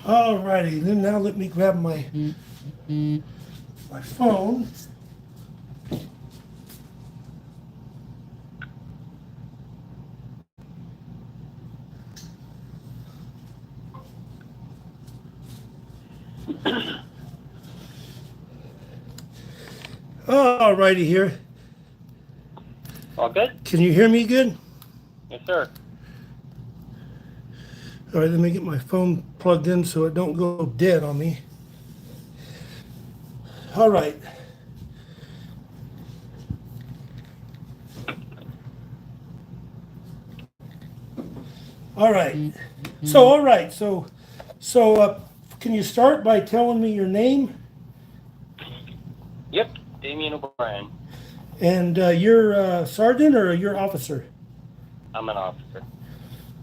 All righty, then now let me grab my phone. All righty here. All good? Can you hear me good? Yes, sir. All right, let me get my phone plugged in so it don't go dead on me. All right. All right. So, can you start by telling me your name Yep, Damien O'Brien. and you're a sergeant or you're officer? I'm an officer.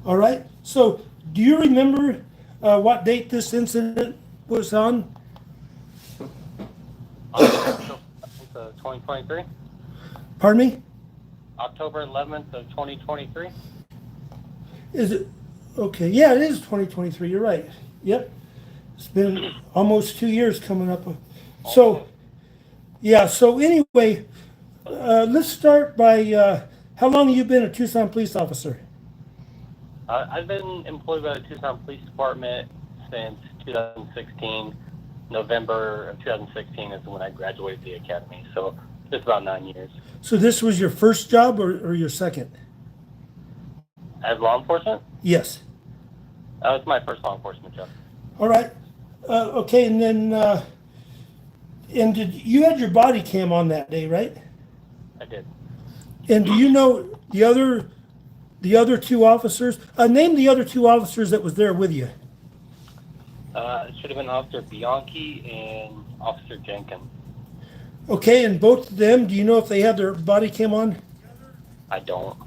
All right. So, do you remember what date this incident was on? October 11th of 2023. Pardon me? October 11th of 2023. Is it okay? Yeah, it is 2023. You're right. Yep. It's been almost 2 years coming up. So, yeah. So anyway, let's start by how long have you been a Tucson police officer? I've been employed by the Tucson Police Department since 2016. November of 2016 is when I graduated the academy. So just about 9 years. So this was your first job or your second? As law enforcement? Yes. It's my first law enforcement job. All right. Okay, and then and did you had your body cam on that day, right? I did. And do you know the other two officers? Name the other two officers that was there with you. It should have been Officer Bianchi and Officer Jenkins. Okay, and both of them, do you know if they had their body cam on? I don't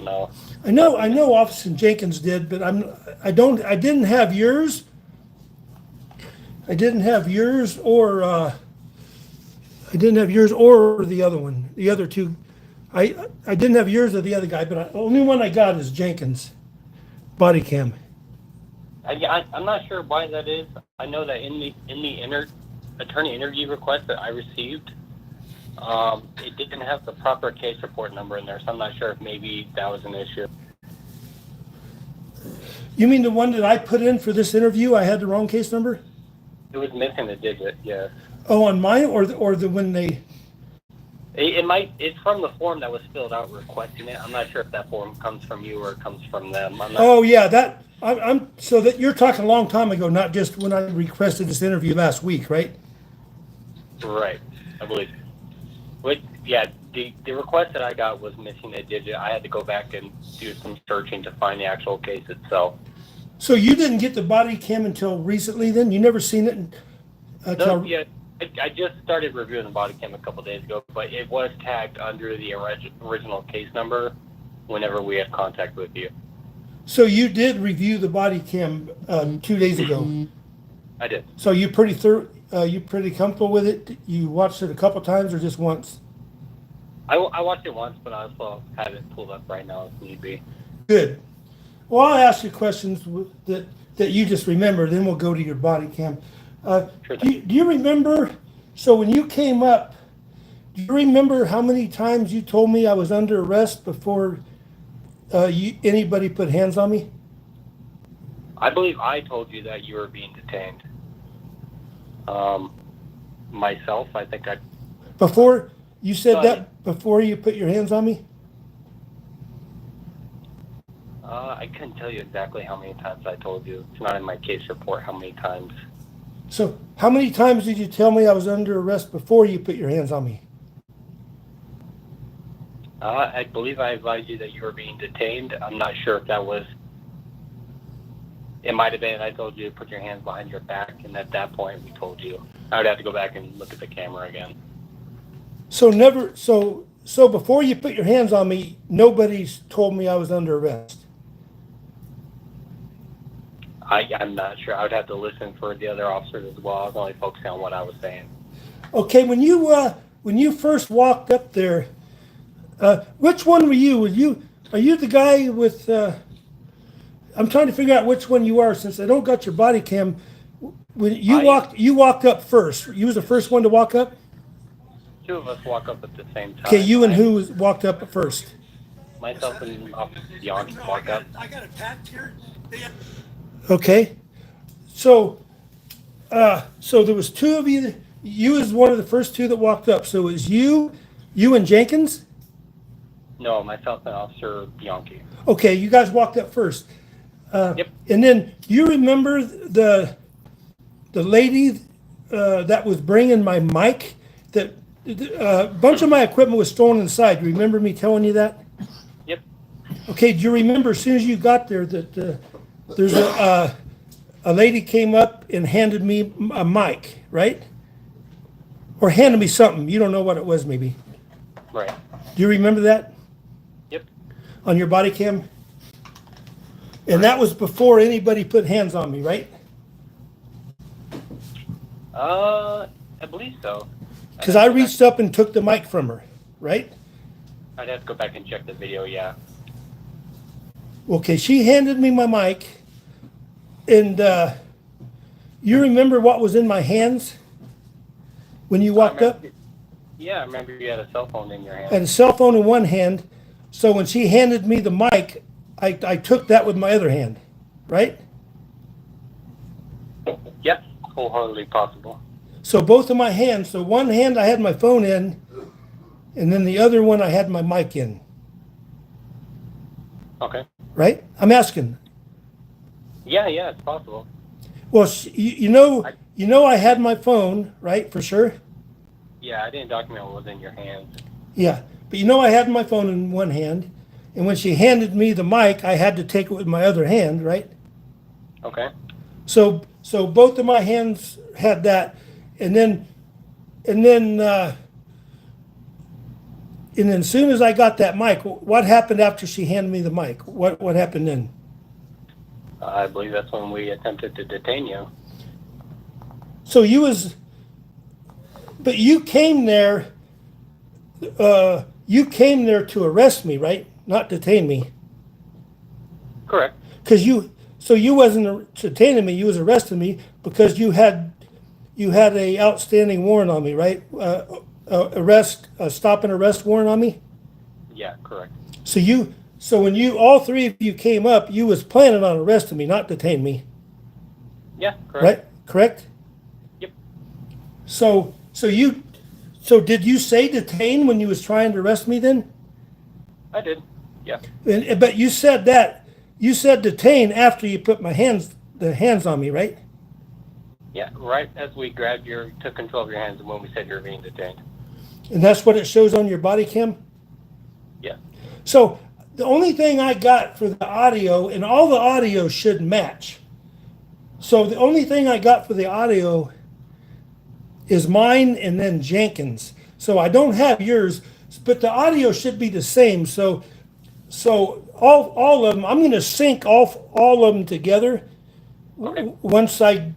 know. I know Officer Jenkins did, but I didn't have yours. I didn't have yours or the other one, the other two. I didn't have yours or the other guy, but the only one I got is Jenkins body cam. I'm not sure why that is. I know that in the attorney interview request that I received, it didn't have the proper case report number in there, so I'm not sure if maybe that was an issue. You mean the one that I put in for this interview? I had the wrong case number? It was missing a digit, yeah. Oh, on mine or the when they? It's from the form that was filled out requesting it. I'm not sure if that form comes from you or comes from them. Oh yeah, I'm so that you're talking a long time ago, not just when I requested this interview last week, right? Right, I believe. Yeah, the request that I got was missing a digit. I had to go back and do some searching to find the actual case itself. So you didn't get the body cam until recently then? You never seen it until... No, yeah, I just started reviewing the body cam a couple days ago, but it was tagged under the original case number whenever we had contact with you. So you did review the body cam 2 days ago? I did. So you pretty comfortable with it? You watched it a couple times or just once? I watched it once, but I also have it pulled up right now if need be. Good. Well, I'll ask you questions that you just remember, then we'll go to your body cam. Sure Do you remember, so when you came up, do you remember how many times you told me I was under arrest before anybody put hands on me? I believe I told you that you were being detained. Myself, I think I... Before, you said that before you put your hands on me? I couldn't tell you exactly how many times I told you. It's not in my case report how many times. So how many times did you tell me I was under arrest before you put your hands on me? I believe I advised you that you were being detained. I'm not sure if that was... It might have been I told you to put your hands behind your back, and at that point we told you. I would have to go back and look at the camera again. So before you put your hands on me, nobody's told me I was under arrest? I'm not sure. I would have to listen for the other officers as well. I was only focusing on what I was saying. Okay, when you first walked up there, which one were you? Are you the guy with? I'm trying to figure out which one you are since I don't got your body cam. when you walked up first. You was the first one to walk up. Two of us walk up at the same time. Okay, you and who walked up first? Myself and Bianchi walk up. I got a packed here. Okay, so there was two of you. You was one of the first two that walked up. So it was you and Jenkins. No, myself and Officer Bianchi. Okay, you guys walked up first. Yep. And then you remember the lady that was bringing my mic? That a bunch of my equipment was stolen inside. Do you remember me telling you that? Yep. Okay. Do you remember as soon as you got there that there's a lady came up and handed me a mic, right? Or handed me something. You don't know what it was, maybe. Right. Do you remember that Yep. on your body cam? And that was before anybody put hands on me, right? I believe so. Because I reached up and took the mic from her, right? I'd have to go back and check the video. Yeah. Okay, she handed me my mic, and you remember what was in my hands when you walked up? Yeah, I remember you had a cell phone in your hand. I had a cell phone in one hand, so when she handed me the mic, I took that with my other hand, right? Yep. Wholeheartedly possible. So both of my hands, so one hand I had my phone in, and then the other one I had my mic in, Okay. right? I'm asking. Yeah, it's possible. Well, you know I had my phone, right, for sure? Yeah, I didn't document what was in your hands. Yeah, but you know I had my phone in one hand, and when she handed me the mic, I had to take it with my other hand, right? Okay. So both of my hands had that, and then as soon as I got that mic, what happened after she handed me the mic? What happened then? I believe that's when we attempted to detain you. So but you came there. You came there to arrest me, right? Not detain me. Correct. Because you wasn't detaining me. You was arresting me because you had a outstanding warrant on me, right? Stop and arrest warrant on me. Yeah, correct. So when all three of you came up, you was planning on arresting me, not detain me, Yeah, correct. right? Correct. Yep. So did you say detain when you was trying to arrest me then? I did. Yeah. But you said detain after you put the hands on me, right? Yeah, right as we took control of your hands and when we said you were being detained. And that's what it shows on your body cam? Yeah. So the only thing I got for the audio, and all the audio should match. So the only thing I got for the audio is mine and then Jenkins. So I don't have yours, but the audio should be the same. So all of them, I'm going to sync all of them together. Okay. Once I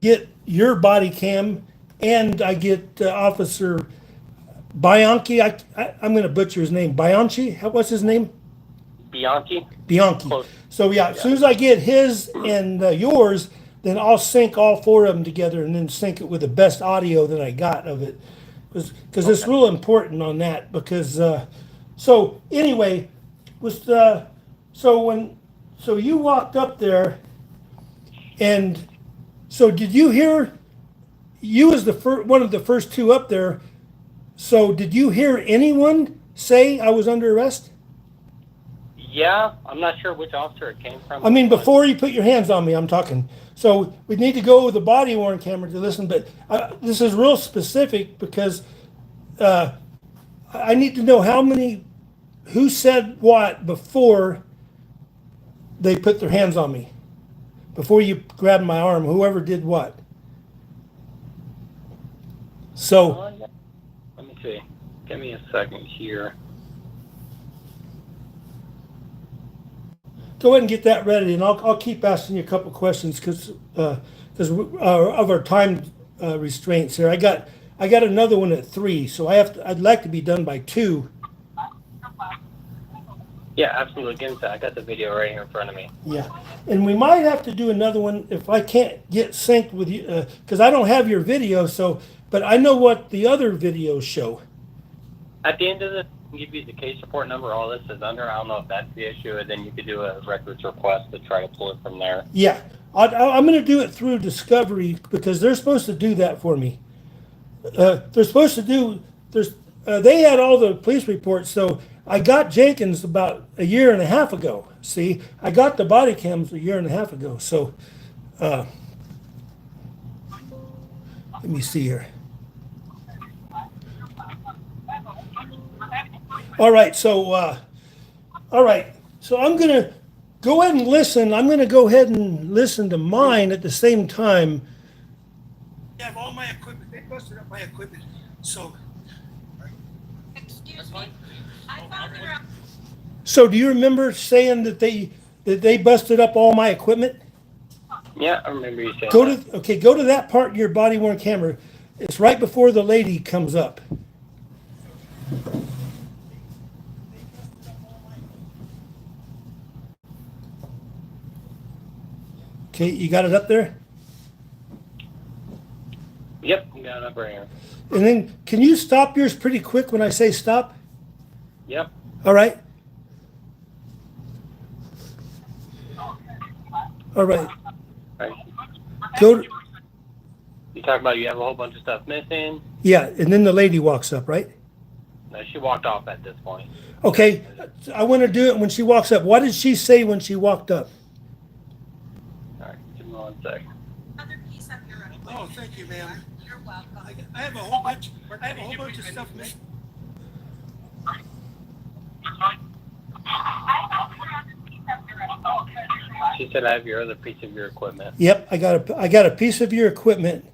get your body cam and I get Officer Bianchi. I'm going to butcher his name. Bianchi? What's his name? Bianchi. Bianchi. So yeah, as soon as I get his and yours, then I'll sync all four of them together and then sync it with the best audio that I got of it, because it's real important on that. Because so anyway, so you walked up there, and so did you hear? You was one of the first two up there. So did you hear anyone say I was under arrest? Yeah, I'm not sure which officer it came from. I mean, before you put your hands on me, I'm talking. So we need to go with the body worn camera to listen, but this is real specific because I need to know who said what before they put their hands on me, before you grabbed my arm, whoever did what. So, Yeah. Let me see. Give me a second here. go ahead and get that ready, and I'll keep asking you a couple questions because of our time restraints here. I got another one at 3, so I'd like to be done by 2. Yeah, absolutely. Give me a sec. I got the video right here in front of me. Yeah, and we might have to do another one if I can't get synced with you, because I don't have your video. So, but I know what the other videos show. At the end of this, I'll give you the case report number. All this is under. I don't know if that's the issue, and then you could do a records request to try to pull it from there. Yeah, I'm going to do it through Discovery because they're supposed to do that for me. They're supposed to do. They had all the police reports, so I got Jenkins about a year and a half ago. See, I got the body cams a year and a half ago. So, let me see here. All right, so I'm gonna go ahead and listen. I'm gonna go ahead and listen to mine at the same time. I have all my equipment. They busted up my equipment. So, Excuse me. I thought we were. so do you remember saying that they busted up all my equipment? Yeah, I remember you saying Go that. to go to that part in your body worn camera. It's right before the lady comes up. Okay, you got it up there? Yep, we got it up right here. And then can you stop yours pretty quick when I say stop? Yep. All right. All right. Right. Go to, You talk about you have a whole bunch of stuff missing. yeah, and then the lady walks up, right? No, she walked off at this point. Okay, I want to do it when she walks up. What did she say when she walked up? All right, give me 1 sec. Another piece of your equipment. Oh, thank you, ma'am. You're welcome. I have a whole bunch. I have a whole bunch of stuff missing. She said I have your other piece of your equipment. Yep, I got a piece of your equipment,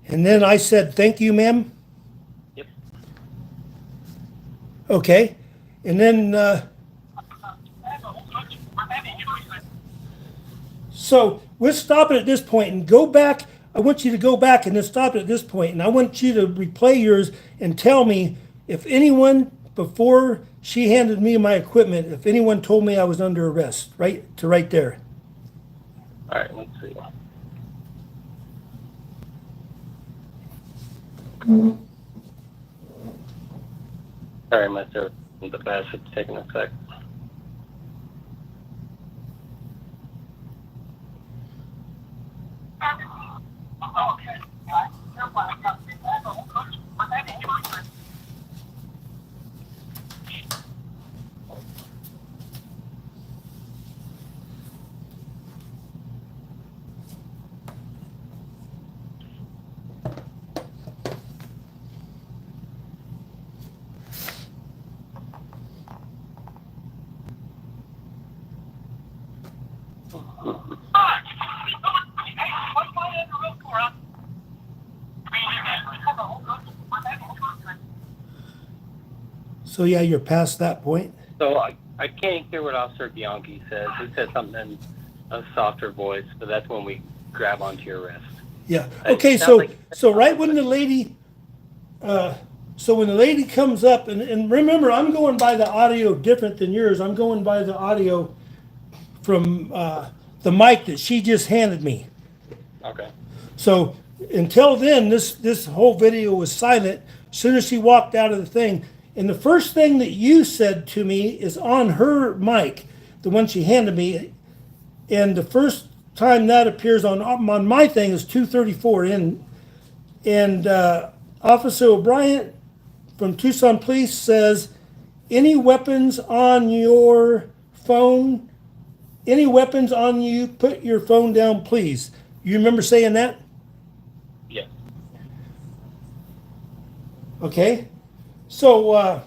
and then I said, "Thank you, ma'am." Yep. Okay, and then so we'll stop it at this point and go back. I want you to go back and then stop it at this point, and I want you to replay yours and tell me if anyone before she handed me my equipment, if anyone told me I was under arrest, right there. All right, let's see. Sorry, my server, the best. It's taking a sec. So yeah, you're past that point. So I can't hear what Officer Bianchi says. He said something in a softer voice, but that's when we grab onto your wrist. Yeah. It Okay. sounds like- So right when the lady, so when the lady comes up, and remember, I'm going by the audio different than yours. I'm going by the audio from the mic that she just handed me. Okay. So until then, this whole video was silent. As soon as she walked out of the thing, and the first thing that you said to me is on her mic, the one she handed me, and the first time that appears on my thing is 2:34 in, and Officer O'Brien from Tucson Police says, "Any weapons on your phone? Any weapons on you? Put your phone down, please." You remember saying that? Yes. Okay. So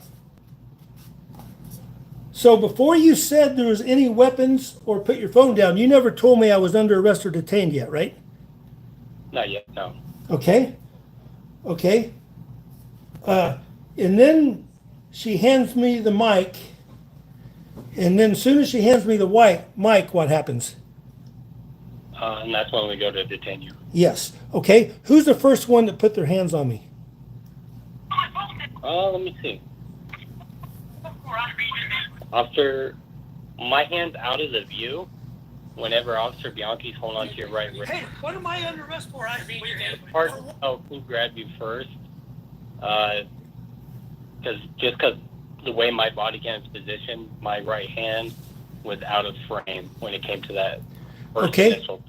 before you said there was any weapons or put your phone down, you never told me I was under arrest or detained yet, right? Not yet. No. Okay. Okay. And then she hands me the mic, and then as soon as she hands me the mic, what happens? And that's when we go to detain you. Yes. Okay. Who's the first one that put their hands on me? Let me see. Officer My hand's out of the view whenever Officer Bianchi's holding onto your right wrist. Hey, what am I under arrest for? It's hard to tell who grabbed you first, because the way my body cam is positioned, my right hand was out of frame when it came to that first Okay. initial.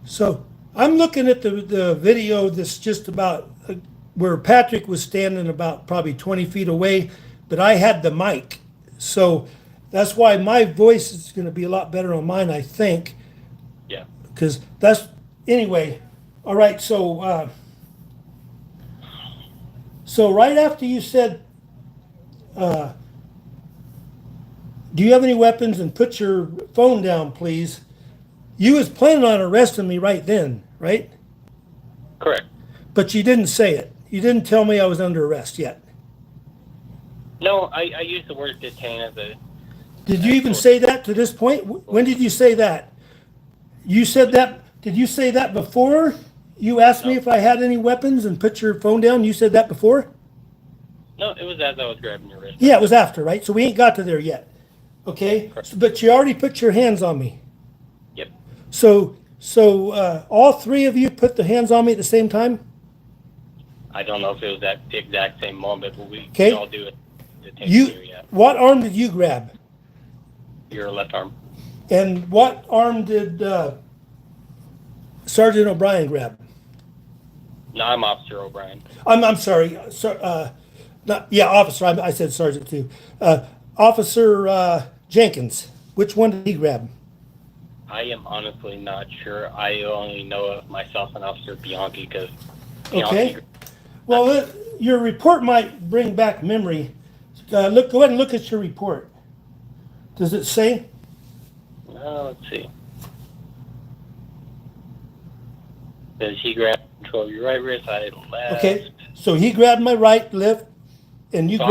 So I'm looking at the video that's just about where Patrick was standing about probably 20 feet away, but I had the mic. So that's why my voice is going to be a lot better on mine, I think. Yeah. Because that's, anyway, all right, so right after you said, do you have any weapons, and put your phone down, please, you was planning on arresting me right then, right? Correct. But you didn't say it. You didn't tell me I was under arrest yet. No, I use the word detain as a... Did you even say that to this point? When did you say that? You said that, did you say that before you asked me No. if I had any weapons and put your phone down? You said that before? No, it was as I was grabbing your wrist. Yeah, it was after, right? So we ain't got to there yet. Okay? Correct. But you already put your hands on me. Yep. So all three of you put the hands on me at the same time? I don't know if it was that exact same moment, but we Okay. all do it. Detain You, here, yeah. what arm did you grab? Your left arm. And what arm did Sergeant O'Brien grab? No, I'm Officer O'Brien. I'm sorry. Officer. I said sergeant too. Officer Jenkins. Which one did he grab? I am honestly not sure. I only know of myself and Officer Bianchi because Okay. Well, your report might bring back memory. Go ahead and look at your report. Does it say? Let's see. Says he grabbed control of your right wrist, I left. Okay. So he grabbed my right, left, and you Officer-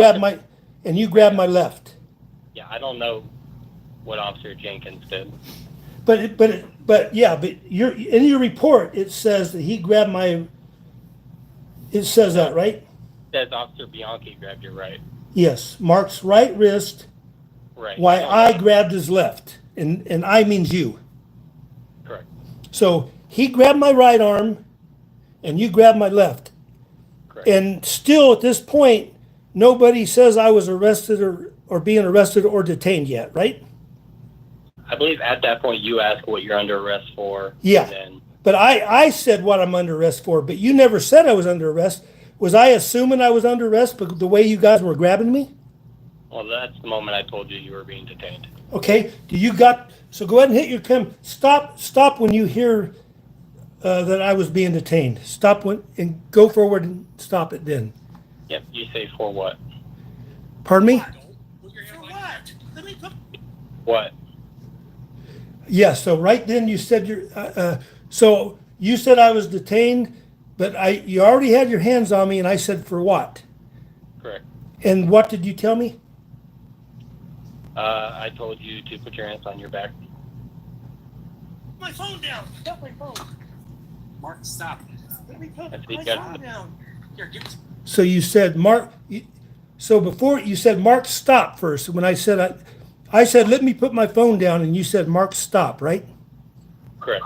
grabbed my left. Yeah, I don't know what Officer Jenkins did. But in your report it says that he grabbed my. It says that, right? It says Officer Bianchi grabbed your right. Yes, Mark's right wrist, Right. while don't I know. grabbed his left, and I means you. Correct. So he grabbed my right arm, and you grabbed my left. Correct. And still at this point, nobody says I was arrested or being arrested or detained yet, right? I believe at that point you asked what you're under arrest for. Yeah. And then, But I said what I'm under arrest for, but you never said I was under arrest. Was I assuming I was under arrest but the way you guys were grabbing me? well, that's the moment I told you you were being detained. Okay, so go ahead and hit your stop when you hear that I was being detained. And go forward and stop it then. Yep. You say for what? Pardon me? For what? Let me put What? Yeah, so right then you said so you said I was detained, but you already had your hands on me and I said for what? Correct. And what did you tell me? I told you to put your hands on your back. my phone down. Put my phone. Mark, stop. Let me put That's my the judge. phone down. Here, give it. So you said so before you said Mark stop first. When I said I said let me put my phone down and you said Mark stop, right? Correct.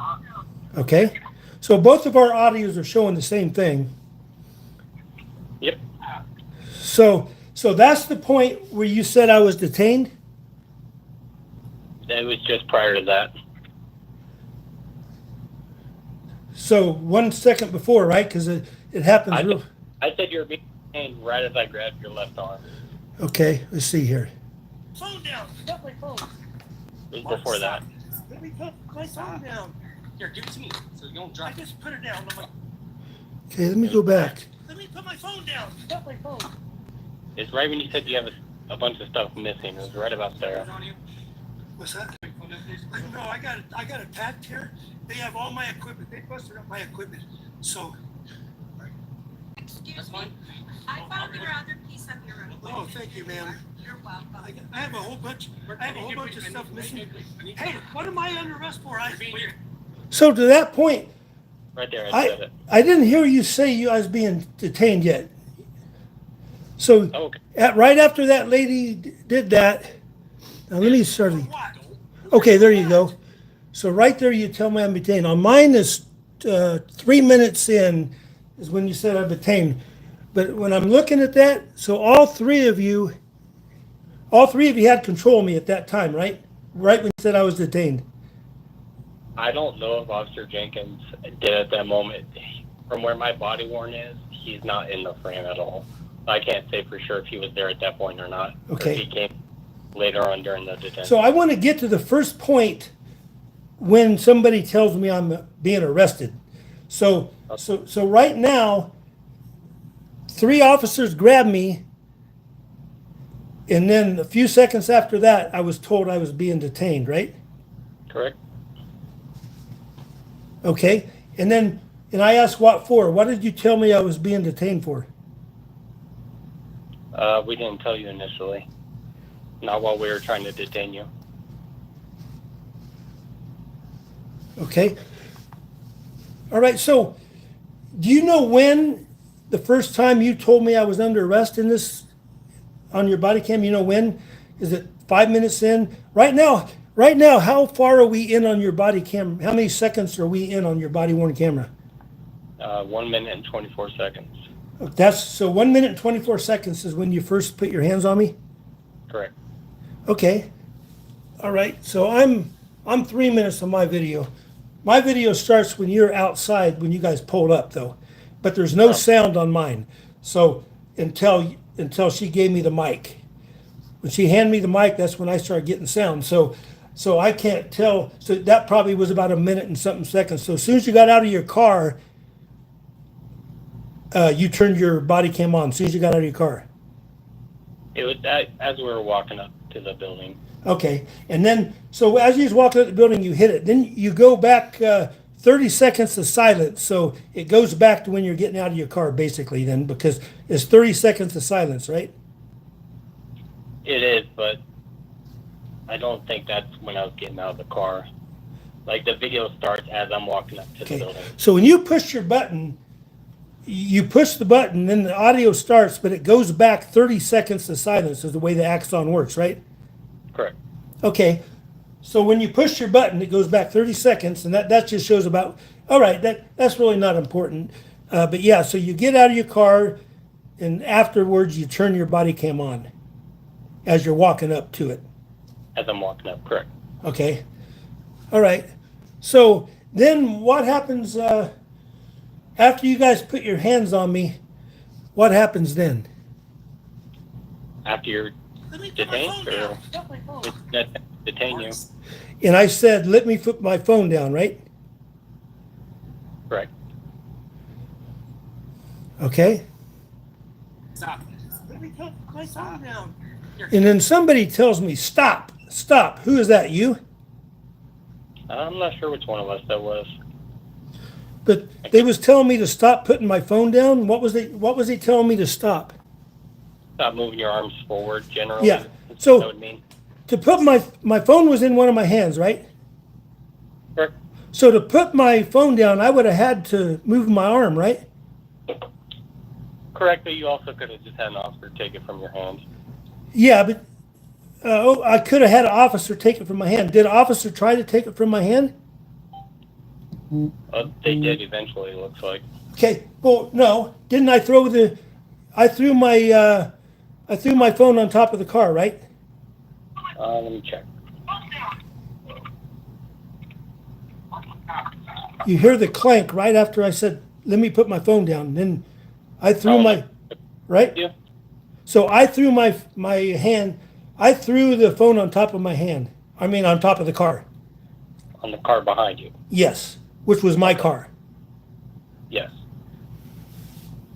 Okay. So both of our audios are showing the same thing. Yep. So that's the point where you said I was detained? It was just prior to that. So 1 second before, right? Because it happens real. I said you were being detained right as I grabbed your left arm. Okay, let's see here. Phone down. Put my phone. It was before that. Let me put my phone down. Here, give it to me so you don't I drop it. just put it down. I'm like, Okay, let me go back. let me put my phone down. Put my phone. It's right when you said you have a bunch of stuff missing. It was right about there. It's on you. What's that? Phone down, please. I know. I got it packed here. They have all my equipment. They busted up my equipment. So, Excuse That's me. fine. I found your other piece of your report. oh, thank you, ma'am. You're welcome. I have a whole bunch. I have a whole bunch of stuff missing. Hey, what am I under arrest for? So to that point, Right there, I said it. I didn't hear you say I was being detained yet. So Okay. right after that lady did that, Now let me start. For what? Okay, there you go. So right there, you tell me I'm detained. On mine is 3 minutes in is when you said I'm detained. But when I'm looking at that, so all three of you had control of me at that time, right? Right when you said I was detained. I don't know if Officer Jenkins did at that moment. From where my body worn is, he's not in the frame at all. I can't say for sure if he was there at that point or not. Okay. Or if he came later on during the detention. So I want to get to the first point when somebody tells me I'm being arrested. So right now, 3 officers grabbed me, and then a few seconds after that, I was told I was being detained, right? Correct? Okay. And I asked what for. What did you tell me I was being detained for? We didn't tell you initially. Not while we were trying to detain you. Okay. All right. So, do you know when the first time you told me I was under arrest in this on your body cam? You know when? Is it 5 minutes in? Right now, how far are we in on your body cam? How many seconds are we in on your body worn camera? 1 minute and 24 seconds. That's so 1 minute and 24 seconds is when you first put your hands on me? Correct. Okay. All right. So I'm 3 minutes on my video. My video starts when you're outside when you guys pulled up though. But there's no sound on mine. So until she gave me the mic. When she handed me the mic, that's when I started getting sound. So I can't tell. So that probably was about 1 minute and something seconds. So as soon as you got out of your car, you turned your body cam on. As soon as you got out of your car. It was as we were walking up to the building. Okay. And then, so as you was walking up the building, you hit it. Then you go back 30 seconds to silence. So it goes back to when you're getting out of your car, basically, then, because it's 30 seconds to silence, right? It is, but I don't think that's when I was getting out of the car. Like, the video starts as I'm walking up to the building. So when you push your button, you push the button, then the audio starts, but it goes back 30 seconds to silence is the way the Axon works, right? Correct. Okay. So when you push your button, it goes back 30 seconds, and that just shows about, all right, that's really not important. But yeah, so you get out of your car, and afterwards you turn your body cam on as you're walking up to it. As I'm walking up, correct. Okay. All right. So then what happens after you guys put your hands on me? What happens then? After you're Let me put my phone detained, or down. Stop my phone. detain you? And I said, let me put my phone down, right? Correct. Okay. Stop. Let me put my phone down. And then somebody tells me, stop. Who is that, you? I'm not sure which one of us that was. But they was telling me to stop putting my phone down. What was he telling me to stop? Stop moving your arms forward, generally. Yeah. That's So- what that would mean. To put my phone was in one of my hands, right? Correct. So to put my phone down, I would have had to move my arm, right? Correct, but you also could have just had an officer take it from your hand. Yeah, but I could have had an officer take it from my hand. Did an officer try to take it from my hand? They did eventually, it looks like. Okay. Well, no. Didn't I throw I threw my phone on top of the car, right? Let me check. You hear the clank right after I said, let me put my phone down. Then I threw right? Yeah. So I threw my hand, I threw the phone on top of my hand. I mean, on top of the car. On the car behind you. Yes, which was my car. Yes.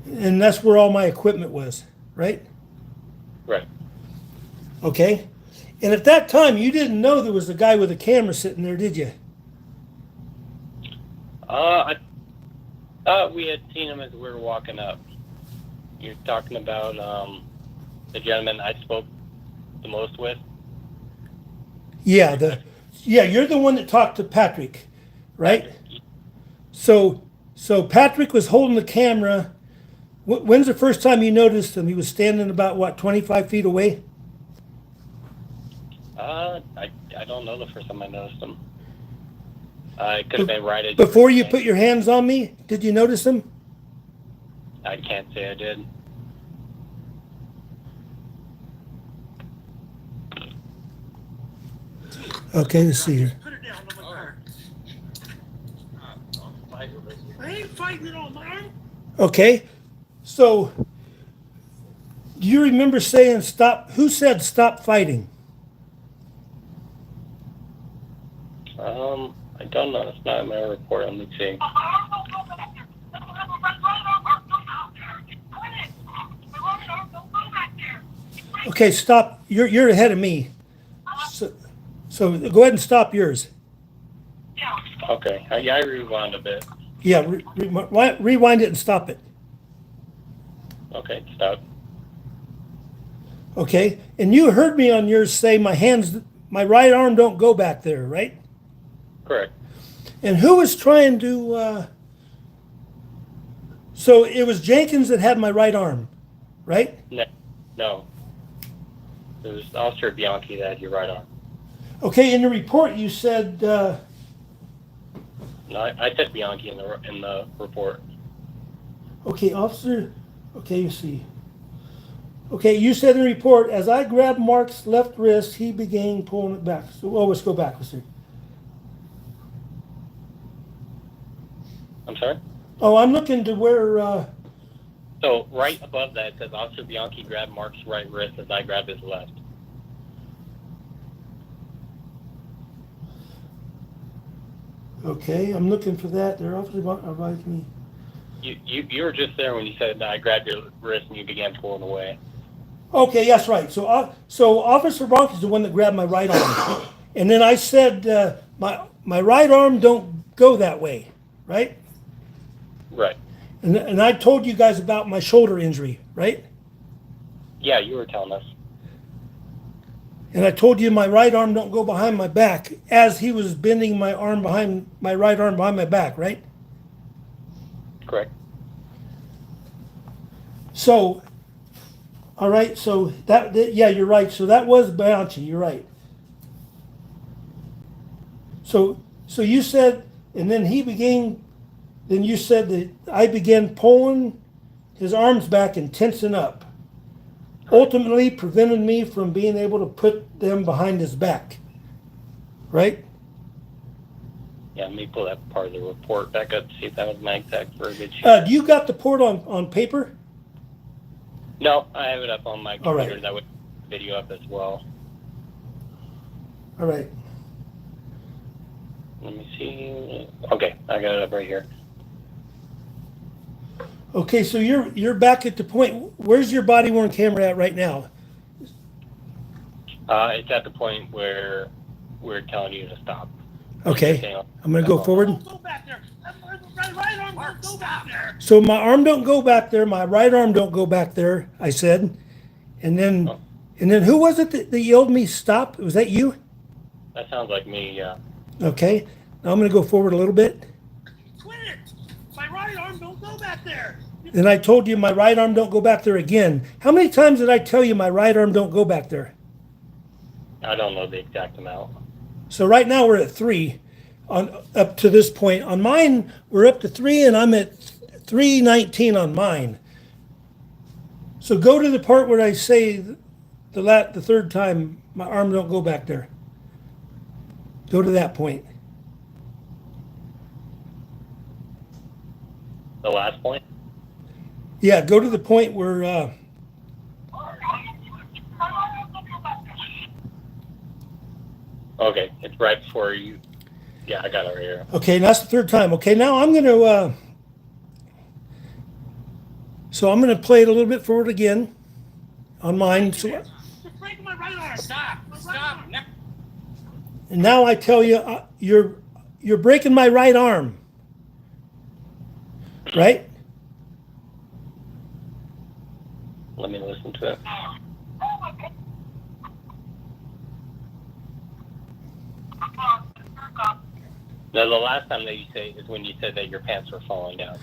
And that's where all my equipment was, right? Right. Okay. And at that time, you didn't know there was a guy with a camera sitting there, did you? I thought we had seen him as we were walking up. You're talking about the gentleman I spoke the most with? Yeah, you're the one that talked to Patrick, right? So Patrick was holding the camera. When's the first time you noticed him? He was standing about, 25 feet away? I don't know the first time I noticed them. It could have been right as Before you put your hands on me, did you notice them? I can't say I did. Okay, let's see here. Put it down on my car. I ain't fighting it on my arm. Okay, so do you remember saying stop? Who said stop fighting? I don't know. It's not in my report. Let me see. Okay, stop. You're ahead of me. So go ahead and stop yours. Okay. Yeah, I rewound a bit. Yeah, rewind it and stop it. Okay, stop. Okay, and you heard me on yours say my right arm don't go back there, right? Correct. And who was trying to? So it was Jenkins that had my right arm, right? No. It was Officer Bianchi that had your right arm. Okay, in the report you said. No, I said Bianchi in the report. Okay, officer. Okay, you see. Okay, you said in the report, as I grabbed Mark's left wrist, he began pulling it back. So, let's go back. Let's see. I'm sorry? Oh, I'm looking to where. So right above that it says Officer Bianchi grabbed Mark's right wrist as I grabbed his left. Okay, I'm looking for that. There, officer advised me. You were just there when you said I grabbed your wrist and you began pulling away. Okay, yes, right. So Officer Bronk is the one that grabbed my right arm, and then I said my right arm don't go that way, right? Right. And I told you guys about my shoulder injury, right? Yeah, you were telling us. And I told you my right arm don't go behind my back as he was bending my right arm behind my back, right? Correct. So, all right. So yeah, you're right. So that was Bianchi. You're right. So you said, and then then you said that I began pulling his arms back and tensing up, ultimately prevented me from being able to put them behind his back. Right? Yeah, let me pull that part of the report back up to see if that was my exact verbiage. Do you got the report on paper? No, I have it up on my All computer. right. That would video up as well. All right. Let me see. Okay, I got it up right here. Okay, so you're back at the point. Where's your body worn camera at right now? It's at the point where we're telling you to stop. Okay, I'm gonna go forward. Don't go back there. My right arm don't go back there. So my arm don't go back there. My right arm don't go back there. I said, and then who was it that yelled me stop? Was that you? That sounds like me. Yeah. Okay, now I'm gonna go forward a little bit. Quit it. My right arm don't go back there. Then I told you my right arm don't go back there again. How many times did I tell you my right arm don't go back there? I don't know the exact amount. So right now we're at 3 up to this point. On mine, we're up to 3 and I'm at 319 on mine. So go to the part where I say the third time my arm don't go back there. Go to that point. The last point? Yeah, go to the point where Okay, it's right before you. Yeah, I got it right here. okay, that's the third time. Okay, now I'm gonna so I'm gonna play it a little bit forward again on mine. So, You're breaking my right arm. Stop. My right Stop. arm. Now. and now I tell you you're breaking my right arm. Right? Let me listen to it. Now, the last time that you say is when you said that your pants were falling down.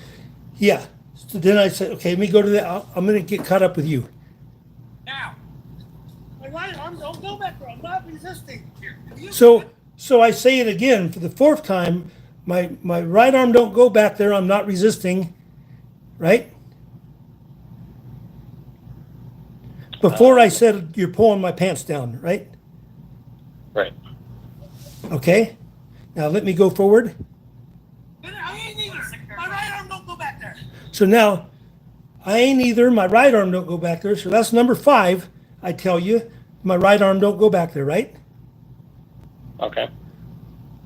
Yeah. So then I said, okay, let me go to that. I'm going to get caught up with you. Now. My right arm don't go back there. not resisting. So I say it again for the fourth time. My right arm don't go back there. I'm not resisting, right? Before I said you're pulling my pants down, right? Right. Okay. Now let me go forward. I ain't either. My right arm don't go back there. So now I ain't either. My right arm don't go back there. So that's number 5. I tell you, my right arm don't go back there, right? Okay.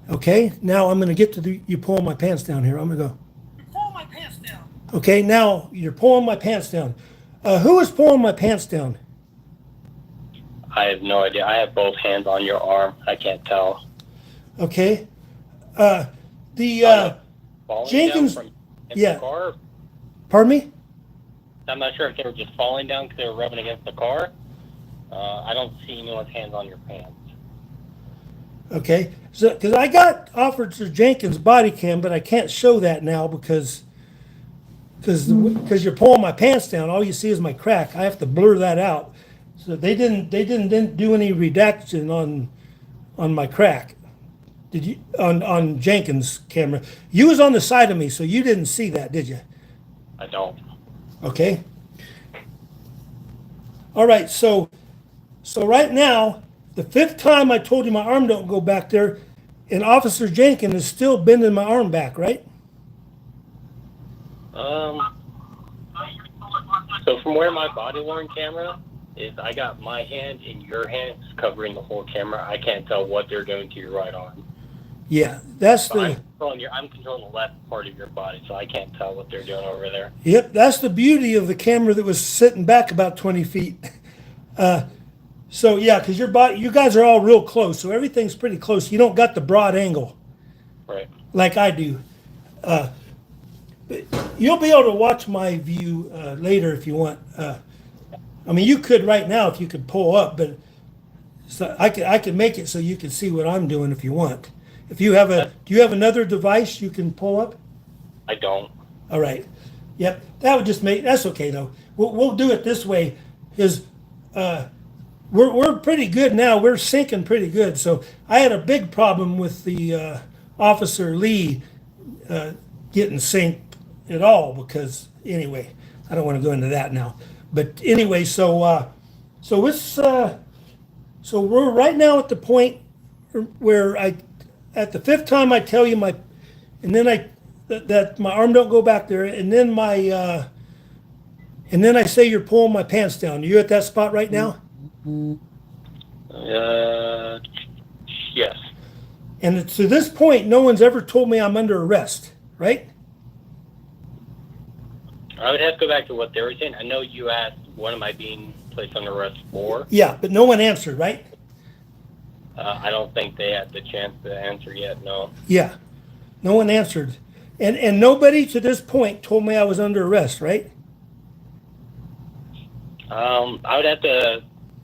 Okay. Now I'm going to get to you pulling my pants down here. I'm going to go. You're pulling my pants down. Okay. Now you're pulling my pants down. Who is pulling my pants down? I have no idea. I have both hands on your arm. I can't tell. Okay. Falling Jenkins. down from Yeah. the car. Pardon me? I'm not sure if they were just falling down because they were rubbing against the car. I don't see anyone's hands on your pants. Okay. So, because I got Officer Jenkins' body cam, but I can't show that now because you're pulling my pants down. All you see is my crack. I have to blur that out. So they didn't do any redaction on my crack. Did you on Jenkins' camera? You was on the side of me, so you didn't see that, did you? I don't. Okay. All right. So right now, the 5th time I told you my arm don't go back there, and Officer Jenkins is still bending my arm back, right? So from where my body worn camera is, I got my hand in your hands covering the whole camera. I can't tell what they're doing to your right arm. Yeah, that's So the. I'm controlling the left part of your body, so I can't tell what they're doing over there. Yep, that's the beauty of the camera that was sitting back about 20 feet. So yeah, because you guys are all real close, so everything's pretty close. You don't got the broad angle Right. like I do. But you'll be able to watch my view later if you want. I mean, you could right now if you could pull up, but so I could make it so you can see what I'm doing if you want. If you have do you have another device you can pull up? I don't. All right. Yep. That would just make that's okay though. We'll do it this way. Is we're pretty good now. We're sinking pretty good. So I had a big problem with the Officer Lee getting synced at all because anyway, I don't want to go into that now. But anyway, so it's so we're right now at the point where at the 5th time I tell you that my arm don't go back there, and then I say you're pulling my pants down. Are you at that spot right now? Yes. And to this point, no one's ever told me I'm under arrest, right? I would have to go back to what they were saying. I know you asked, what am I being placed under arrest for? Yeah, but no one answered, right? I don't think they had the chance to answer yet, no. Yeah, no one answered. And nobody to this point told me I was under arrest, right?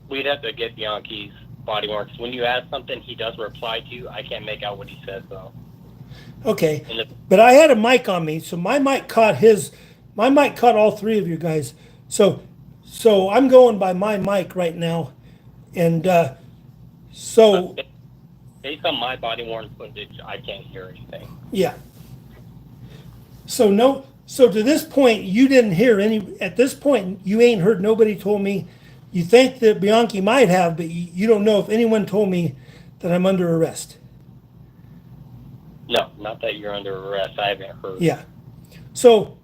We'd have to get Bianchi's body worn, 'cause when you ask something, he does reply to you. I can't make out what he says, though. Okay, but I had a mic on me, so my mic caught all 3 of you guys. So I'm going by my mic right now, and so based on my body worn footage, I can't hear anything. yeah. So to this point, you didn't hear any. At this point, you ain't heard. Nobody told me. You think that Bianchi might have, but you don't know if anyone told me that I'm under arrest. No, not that you're under arrest. I haven't heard. Yeah. So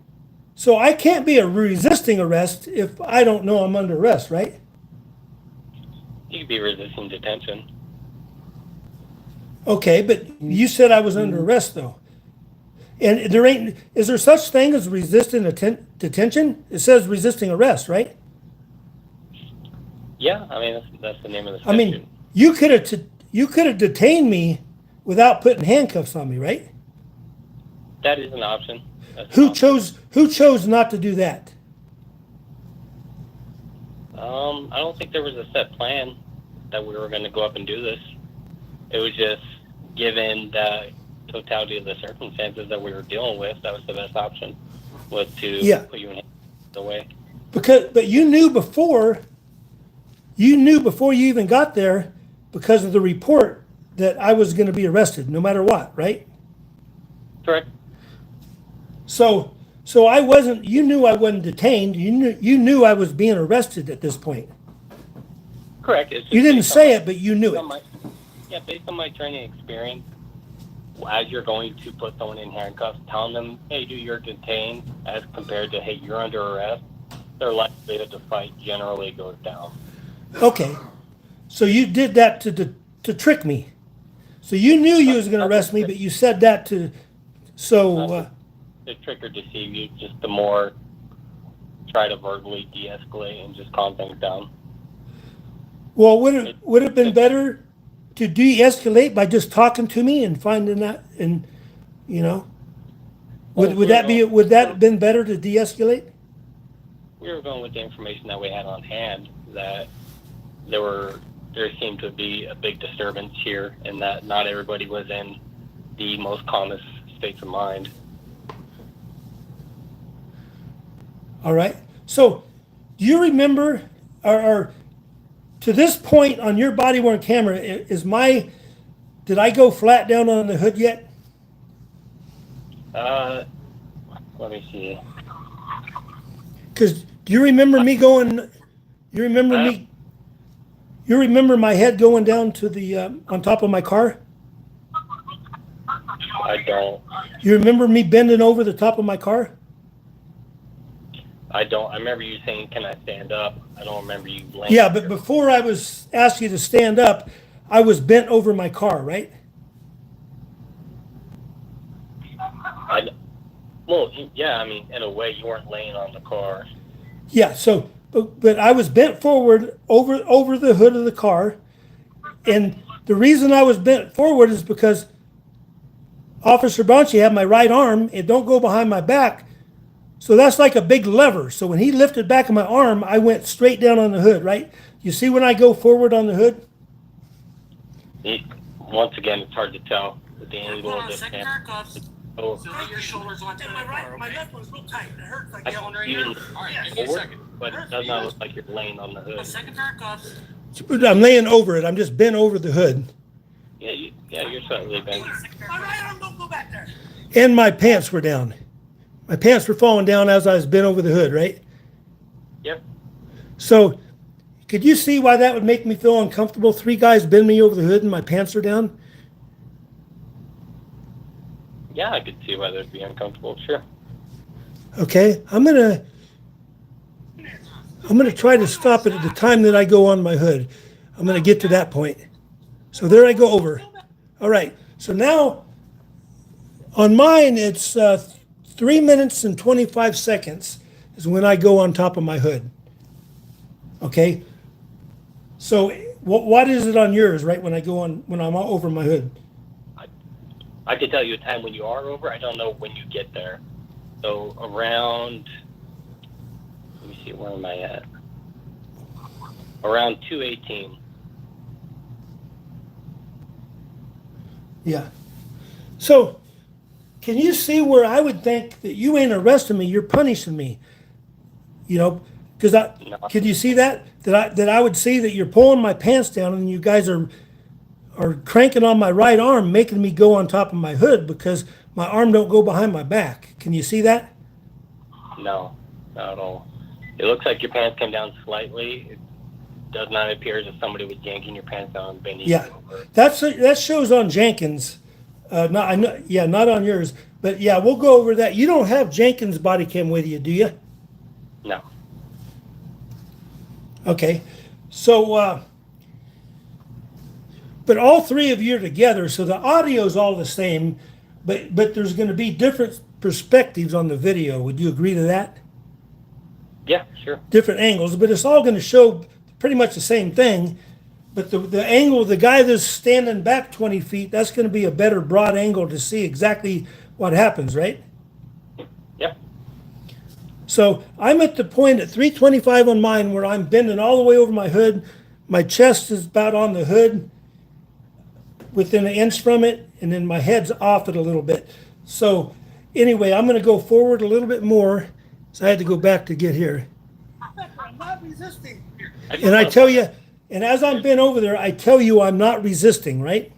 I can't be a resisting arrest if I don't know I'm under arrest, right? You could be resisting detention. Okay, but you said I was under arrest though. And is there such thing as resisting detention? It says resisting arrest, right? Yeah, I mean that's the name of the I section. mean, you could have detained me without putting handcuffs on me, right? That is an option. That's an Who option. chose not to do that? I don't think there was a set plan that we were going to go up and do this. It was just given the totality of the circumstances that we were dealing with, that was the best option, was to put you in the way. But you knew before you even got there because of the report that I was going to be arrested no matter what, right? Correct. So I wasn't, you knew I wasn't detained. You knew I was being arrested at this point. Correct. It's just You didn't based on say my- it, but you knew based it. on my- yeah, based on my training experience, as you're going to put someone in handcuffs, telling them, hey, dude, you're detained, as compared to, hey, you're under arrest, their likelihood to fight generally goes down. Okay. So you did that to trick me. So you knew you was going to arrest me, but you said that to, so, To trick or deceive you, just the more try to verbally de-escalate and just calm things down. well, would it have been better to de-escalate by just talking to me and finding that, and, you know? Would that have been better to de-escalate? We were going with the information that we had on hand, that there seemed to be a big disturbance here, and that not everybody was in the most calmest states of mind. All right. So, do you remember, or to this point on your body worn camera, did I go flat down on the hood yet? Let me see. Because do you remember me going? You remember my head going down to the on top of my car? I don't. You remember me bending over the top of my car? I remember you saying, "Can I stand up?" I don't remember you laying. Yeah, but before I was asked you to stand up, I was bent over my car, right? Well, yeah. I mean, in a way, you weren't laying on the car. Yeah. So, but I was bent forward over the hood of the car, and the reason I was bent forward is because Officer Bronchi had my right arm. It don't go behind my back. So that's like a big lever. So when he lifted back of my arm, I went straight down on the hood, right? You see when I go forward on the hood? Once again, it's hard to tell with the angle Hold of on, the second camera. handcuffs. Oh, So that your shoulders onto And my my car, my okay? left one's real tight. It hurts like I hell. Right you here. didn't All right, Yeah, give me a forward, second. but it does not look like you're laying on the hood. Second handcuffs. I'm laying over it. I'm just bent over the hood. Yeah, you're slightly bent. My right arm don't go back there. And my pants were down. My pants were falling down as I was bent over the hood, right? Yep. So could you see why that would make me feel uncomfortable? 3 guys bend me over the hood and my pants are down? Yeah, I could see why that'd be uncomfortable. Sure. Okay, I'm gonna try to stop it at the time that I go on my hood. I'm gonna get to that point. So there I go over. All right. So now on mine it's 3 minutes and 25 seconds is when I go on top of my hood. Okay. So what is it on yours? Right when I'm over my hood. I could tell you a time when you are over. I don't know when you get there. So around, let me see, where am I at? Around 2:18. Yeah. So, can you see where I would think that you ain't arresting me, you're punishing me? You know, because No. could you see that? That I would see that you're pulling my pants down and you guys are cranking on my right arm, making me go on top of my hood because my arm don't go behind my back. Can you see that? No, not at all. It looks like your pants came down slightly. It does not appear as if somebody was yanking your pants down and bending Yeah. you over. That shows on Jenkins. Not on yours. But yeah, we'll go over that. You don't have Jenkins' body cam with you, do you? No. Okay, so, but all 3 of you are together, so the audio's all the same, but there's going to be different perspectives on the video. Would you agree to that? Yeah, sure. Different angles, but it's all going to show pretty much the same thing. But the angle, the guy that's standing back 20 feet, that's going to be a better broad angle to see exactly what happens, right? Yep. So I'm at the point at 325 on mine where I'm bending all the way over my hood. My chest is about on the hood, within an inch from it, and then my head's off it a little bit. So anyway, I'm going to go forward a little bit more. So I had to go back to get here. I'm not resisting. And I tell you, And as I'm bent over there, I tell you I'm not resisting, right?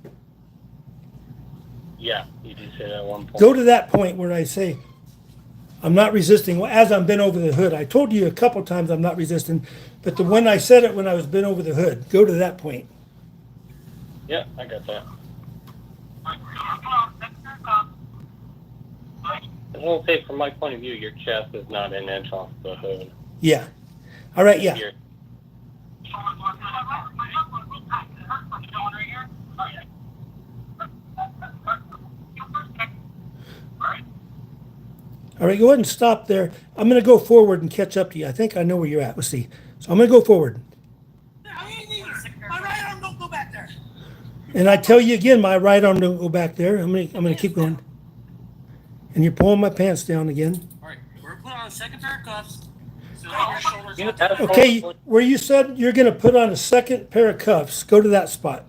Yeah, you did say that at one point. Go to that point where I say I'm not resisting as I'm bent over the hood. I told you a couple times I'm not resisting, but the one I said it when I was bent over the hood. Go to that point. Yeah, I got that. I will say, from my point of view, your chest is not an inch off the hood. Yeah. All right, yeah. You're- All right, go ahead and stop there. I'm going to go forward and catch up to you. I think I know where you're at. Let's see. So I'm going to go forward. I ain't either. My right arm don't go back there. And I tell you again, my right arm don't go back there. I'm going to keep going. And you're pulling my pants down again. All right, we're putting on a second pair of cuffs. So that your shoulders You are have- Okay, where you said you're going to put on a second pair of cuffs, go to that spot.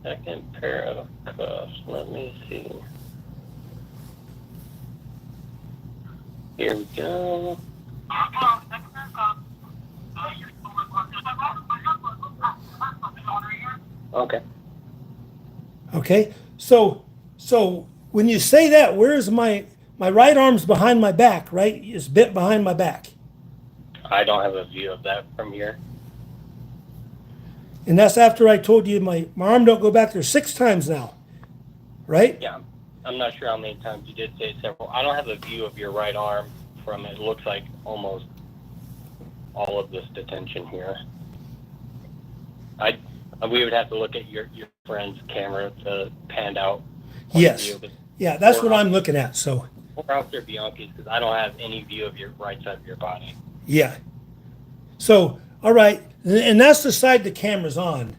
Second pair of cuffs. Let me see. Here we go. Okay. Okay, so when you say that, where is my right arm's behind my back, right? It's bent behind my back, I don't have a view of that from here. and that's after I told you my arm don't go back there 6 times now, right? Yeah, I'm not sure how many times you did say several. I don't have a view of your right arm from it. It looks like almost all of this detention here. We would have to look at your friend's camera to pan out. Yes. Yeah, that's what I'm looking at. So Or Officer Bianchi's, because I don't have any view of your right side of your body. yeah. So all right, and that's the side the camera's on.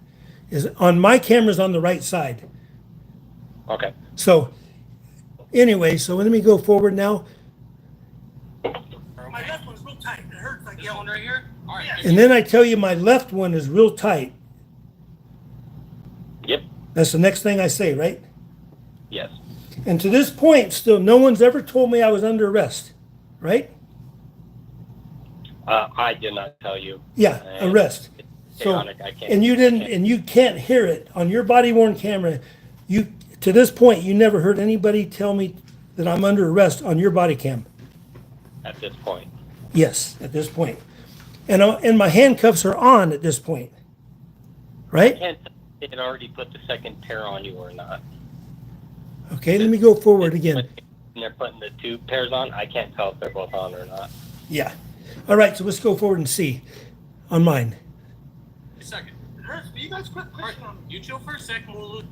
Is on my camera's on the right side. Okay. So anyway, so let me go forward now. My left one's real tight. It hurts like Get one right here. All right. Yeah. And then I tell you my left one is real tight. Yep. That's the next thing I say, right? Yes. And to this point, still, no one's ever told me I was under arrest, right? I did not tell you. Yeah, And arrest. it's So, chaotic. I can't. and you didn't, and you can't hear it on your body-worn camera. You, to this point, you never heard anybody tell me that I'm under arrest on your body cam. At this point. Yes, at this point. And my handcuffs are on at this point, right? Can't tell if it already put the second pair on you or not. Okay, let me go forward again. When they're putting the 2 pairs on, I can't tell if they're both on or not. Yeah. All right, so let's go forward and see on mine. A second. it hurts. But you guys quit All right, pushing on me. you chill for a second. We'll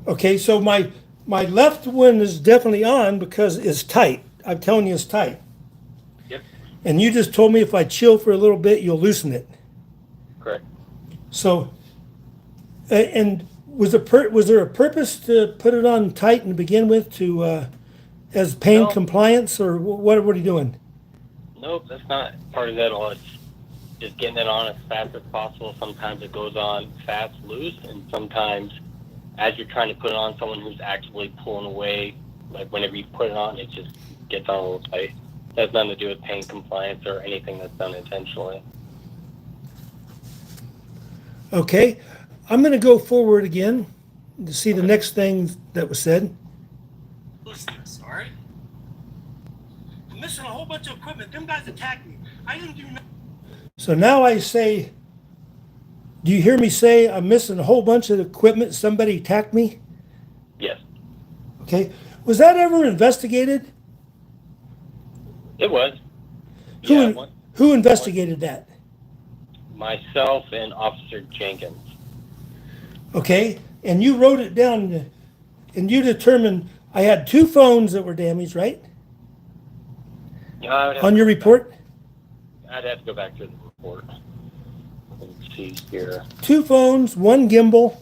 Okay, so my left one is definitely on because it's tight. I'm telling you it's tight. Yep. And you just told me if I chill for a little bit, you'll loosen it. Correct. So, and was there a purpose to put it on tight and begin with to as pain No. compliance, or what are you doing? Nope, that's not part of it at all. It's just getting it on as fast as possible. Sometimes it goes on fast, loose, and sometimes as you're trying to put it on someone who's actively pulling away, like whenever you put it on, it just gets on a little tight. It has nothing to do with pain compliance or anything that's done intentionally. Okay, I'm going to go forward again to see the next thing that was said. loosen this. All right. I'm missing a whole bunch of equipment. Them guys attacked me. I didn't do nothing. So now I say, do you hear me say I'm missing a whole bunch of equipment? Somebody attacked me? Yes, Okay. Was that ever investigated? it was. Who, Yeah, one- who investigated that? myself and Officer Jenkins. Okay. And you wrote it down and you determined I had 2 phones that were damaged, right? Yeah, I would have On to your go back- report? I'd have to go back to the report. Let's see here. 2 phones, 1 gimbal.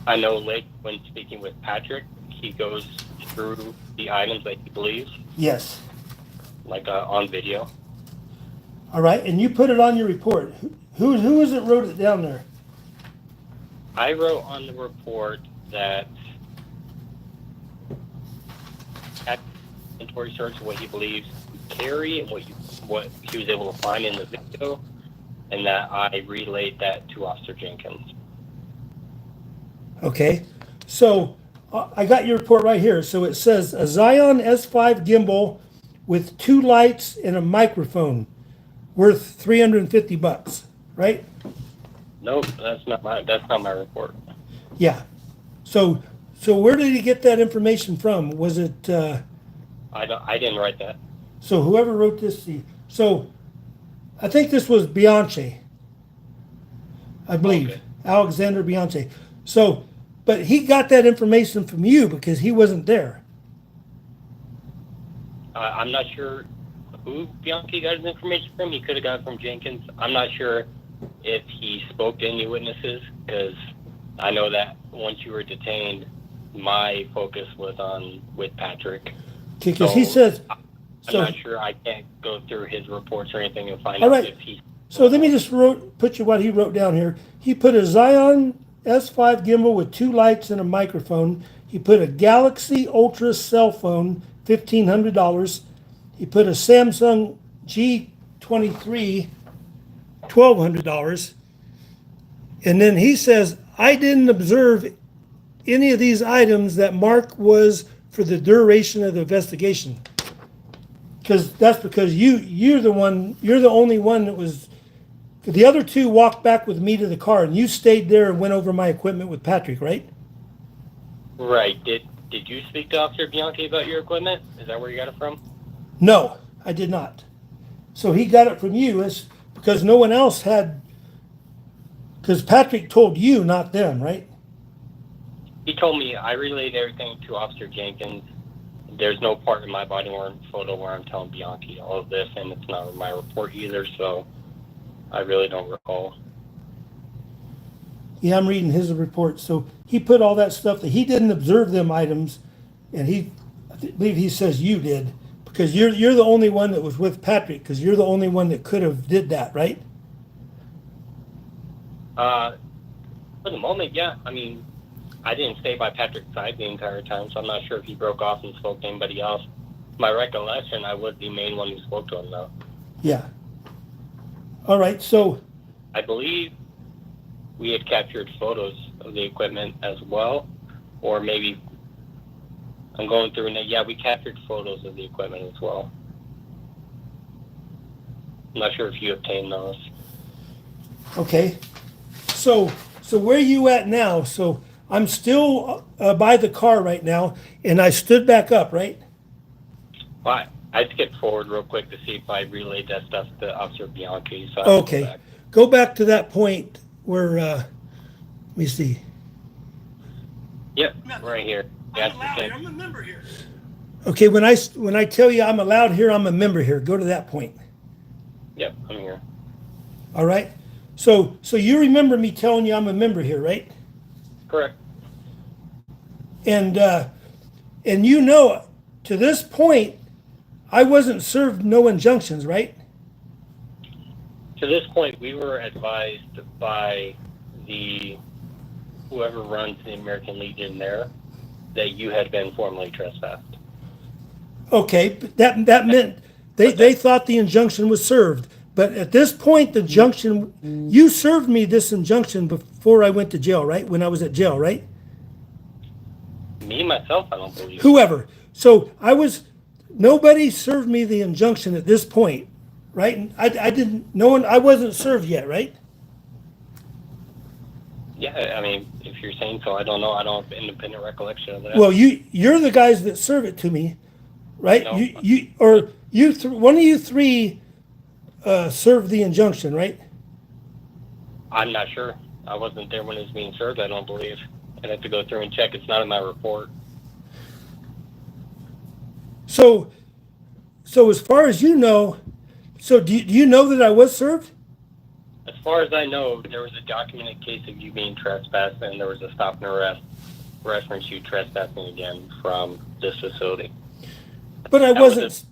I know Lake, when speaking with Patrick, he goes through the items that he believes, Yes. like on video. All right. And you put it on your report. Who is it wrote it down there? I wrote on the report that at inventory search what he believes to carry and what he was able to find in the video, and that I relayed that to Officer Jenkins. Okay, so I got your report right here. So it says a Zion S5 gimbal with 2 lights and a microphone worth $350, right? Nope, that's not my report. Yeah. So where did he get that information from? Was it I didn't write that. so whoever wrote this? So I think this was Bianchi, I believe, Okay. Alexander Bianchi. So, but he got that information from you because he wasn't there. I'm not sure who Bianchi got his information from. He could have got it from Jenkins. I'm not sure if he spoke to any witnesses, because I know that once you were detained, my focus was with Patrick. Because he says. I'm So, not sure. I can't go through his reports or anything and find All out right. if he. so let me just put you what he wrote down here. He put a Zion S5 gimbal with 2 lights and a microphone. He put a Galaxy Ultra cell phone, $1,500. He put a Samsung G23, $1,200. And then he says, I didn't observe any of these items that Mark was for the duration of the investigation. Because that's because you're the only one that was. The other 2 walked back with me to the car, and you stayed there and went over my equipment with Patrick, right? Right. Did you speak to Officer Bianchi about your equipment? Is that where you got it from? No, I did not. So he got it from you, because no one else had. Because Patrick told you, not them, right? He told me I relayed everything to Officer Jenkins. There's no part in my body worn photo where I'm telling Bianchi all of this, and it's not in my report either, so I really don't recall. Yeah, I'm reading his report. So he put all that stuff that he didn't observe them items, and I believe he says you did, because you're the only one that was with Patrick, because you're the only one that could have did that, right? For the moment, yeah. I mean, I didn't stay by Patrick's side the entire time, so I'm not sure if he broke off and spoke to anybody else. My recollection, I was the main one who spoke to him, though. Yeah. All right. So I believe we had captured photos of the equipment as well, or maybe I'm going through and yeah, we captured photos of the equipment as well. I'm not sure if you obtained those. okay. So where you at now? So I'm still by the car right now, and I stood back up, right? Well, I skipped forward real quick to see if I relayed that stuff to Officer Bianchi. So I will go Okay. back. Go back to that point where. Let me see. Yep, right here. I'm That's the allowed here. same. I'm a member here. Okay. When I tell you I'm allowed here, I'm a member here. Go to that point. Yep, I'm here. All right. So you remember me telling you I'm a member here, right? Correct. And you know, to this point, I wasn't served no injunctions, right? To this point, we were advised by whoever runs the American Legion there that you had been formally trespassed. Okay, but that meant they thought the injunction was served. But at this point, the injunction, you served me this injunction before I went to jail, right? When I was at jail, right? Me, myself, I don't believe. Whoever. So nobody served me the injunction at this point, right? And I didn't, no one, I wasn't served yet, right? Yeah, I mean, if you're saying so, I don't know. I don't have independent recollection of that. Well, you're the guys that serve it to me, right? No. One of you 3 served the injunction, right? I'm not sure. I wasn't there when it was being served, I don't believe. I'd have to go through and check. It's not in my report. So as far as you know, so do you know that I was served? As far as I know, there was a documented case of you being trespassed, and there was a stop and arrest reference you trespassing again from this facility. But I That was wasn't.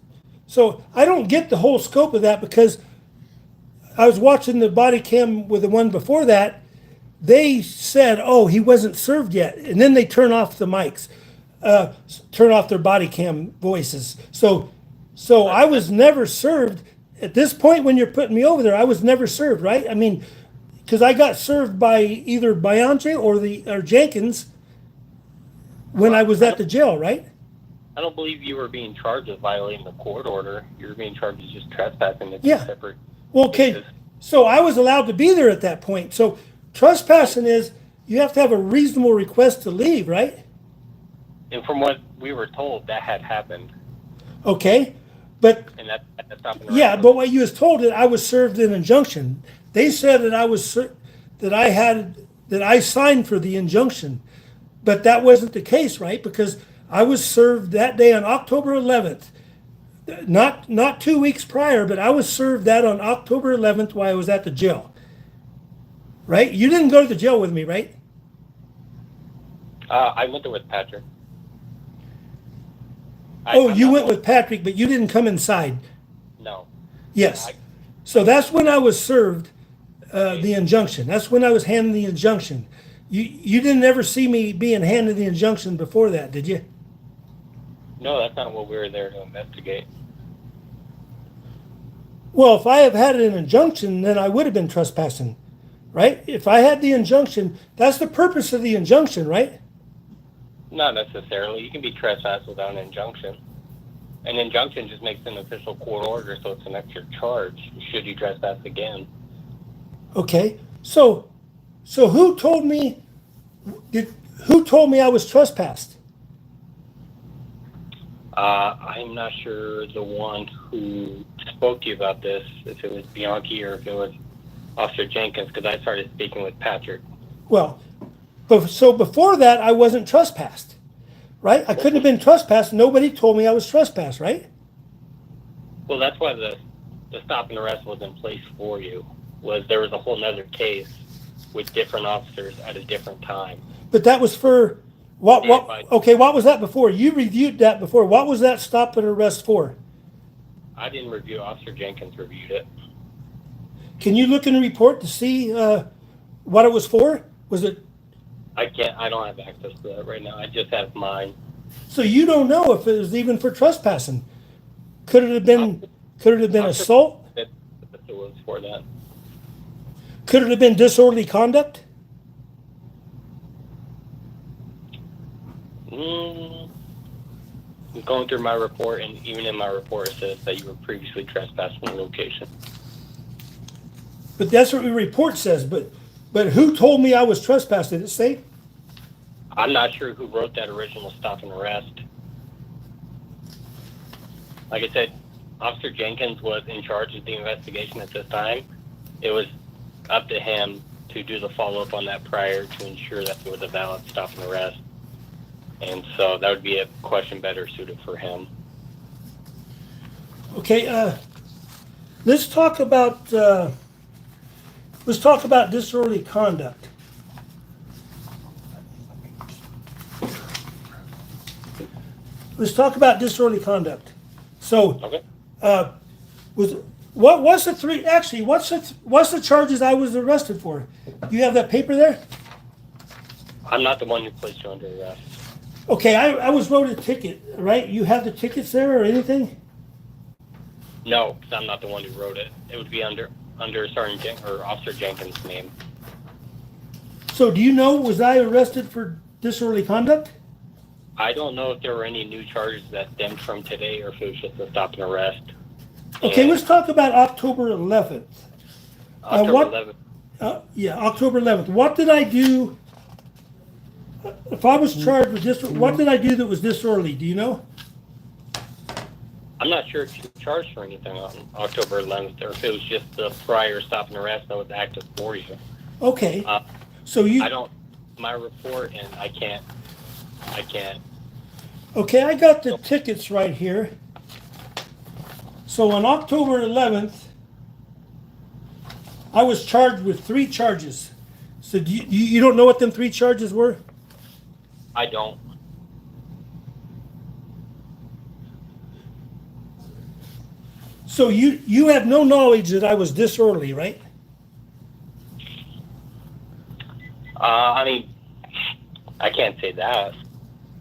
So I don't get the whole scope of that, because I was watching the body cam with the one before that, they said, "Oh, he wasn't served yet," and then they turn off the mics, turn off their body cam voices. So I was never served. At this point, when you're putting me over there, I was never served, right? I mean, because I got served by either Bianche or Jenkins when I was at the jail, right? I don't believe you were being charged with violating the court order. You were being charged with just trespassing. It's Yeah. separate. Well, okay. cases. So I was allowed to be there at that point. So trespassing is you have to have a reasonable request to leave, right? And from what we were told, that had happened, Okay, but and that's not been yeah, arrested. but what you was told that I was served an injunction. They said that that I signed for the injunction, but that wasn't the case, right? Because I was served that day on October 11th, not 2 weeks prior, but I was served that on October 11th while I was at the jail. Right? You didn't go to the jail with me, right? I went there with Patrick. You I'm went not- with Patrick, but you didn't come inside. No. Yes. I- So that's when I was served the injunction. That's when I was handed the injunction. You didn't ever see me being handed the injunction before that, did you? No, that's not what we were there to investigate. Well, if I have had an injunction, then I would have been trespassing, right? If I had the injunction, that's the purpose of the injunction, right? Not necessarily. You can be trespassed without an injunction. An injunction just makes an official court order, so it's an extra charge should you trespass again. Okay. So who told me I was trespassed? I'm not sure the one who spoke to you about this, if it was Bianchi or if it was Officer Jenkins, because I started speaking with Patrick. Well, so before that, I wasn't trespassed, right? I couldn't have been trespassed. Nobody told me I was trespassed, right? Well, that's why the stop and arrest was in place for you. There was a whole nother case with different officers at a different time. But that was for what? Yeah, but- Okay, what was that before? You reviewed that before. What was that stop and arrest for? I didn't review. Officer Jenkins reviewed it. Can you look in the report to see what it was for? Was it? I can't. I don't have access to that right now. I just have mine. So you don't know if it was even for trespassing. Could it have been? Could it have been assault? That it was for that. Could it have been disorderly conduct? I'm going through my report, and even in my report, it says that you were previously trespassed from the location. But that's what the report says. But who told me I was trespassed? Did it say? I'm not sure who wrote that original stop and arrest. Like I said, Officer Jenkins was in charge of the investigation at this time. It was up to him to do the follow-up on that prior to ensure that it was a valid stop and arrest. And so that would be a question better suited for him. Okay. Let's talk about disorderly conduct. Let's talk about disorderly conduct. So, Okay. what's the charges I was arrested for? Do you have that paper there? I'm not the one who placed you under arrest. Okay, I was wrote a ticket, right? You have the tickets there or anything? No, because I'm not the one who wrote it. It would be under or Officer Jenkins' name. So do you know, was I arrested for disorderly conduct? I don't know if there were any new charges that stemmed from today or if it was just a stop and arrest. Okay, And let's talk about October 11th. October what- 11th. October 11th. What did I do? If I was charged with what did I do that was disorderly? Do you know? I'm not sure if you were charged for anything on October 11th or if it was just the prior stop and arrest that was active for you. Okay. Uh, So my report, and I can't. Okay, I got the tickets right here. So on October 11th, I was charged with 3 charges. So you don't know what them 3 charges were? I don't. So you have no knowledge that I was disorderly, right? I can't say that.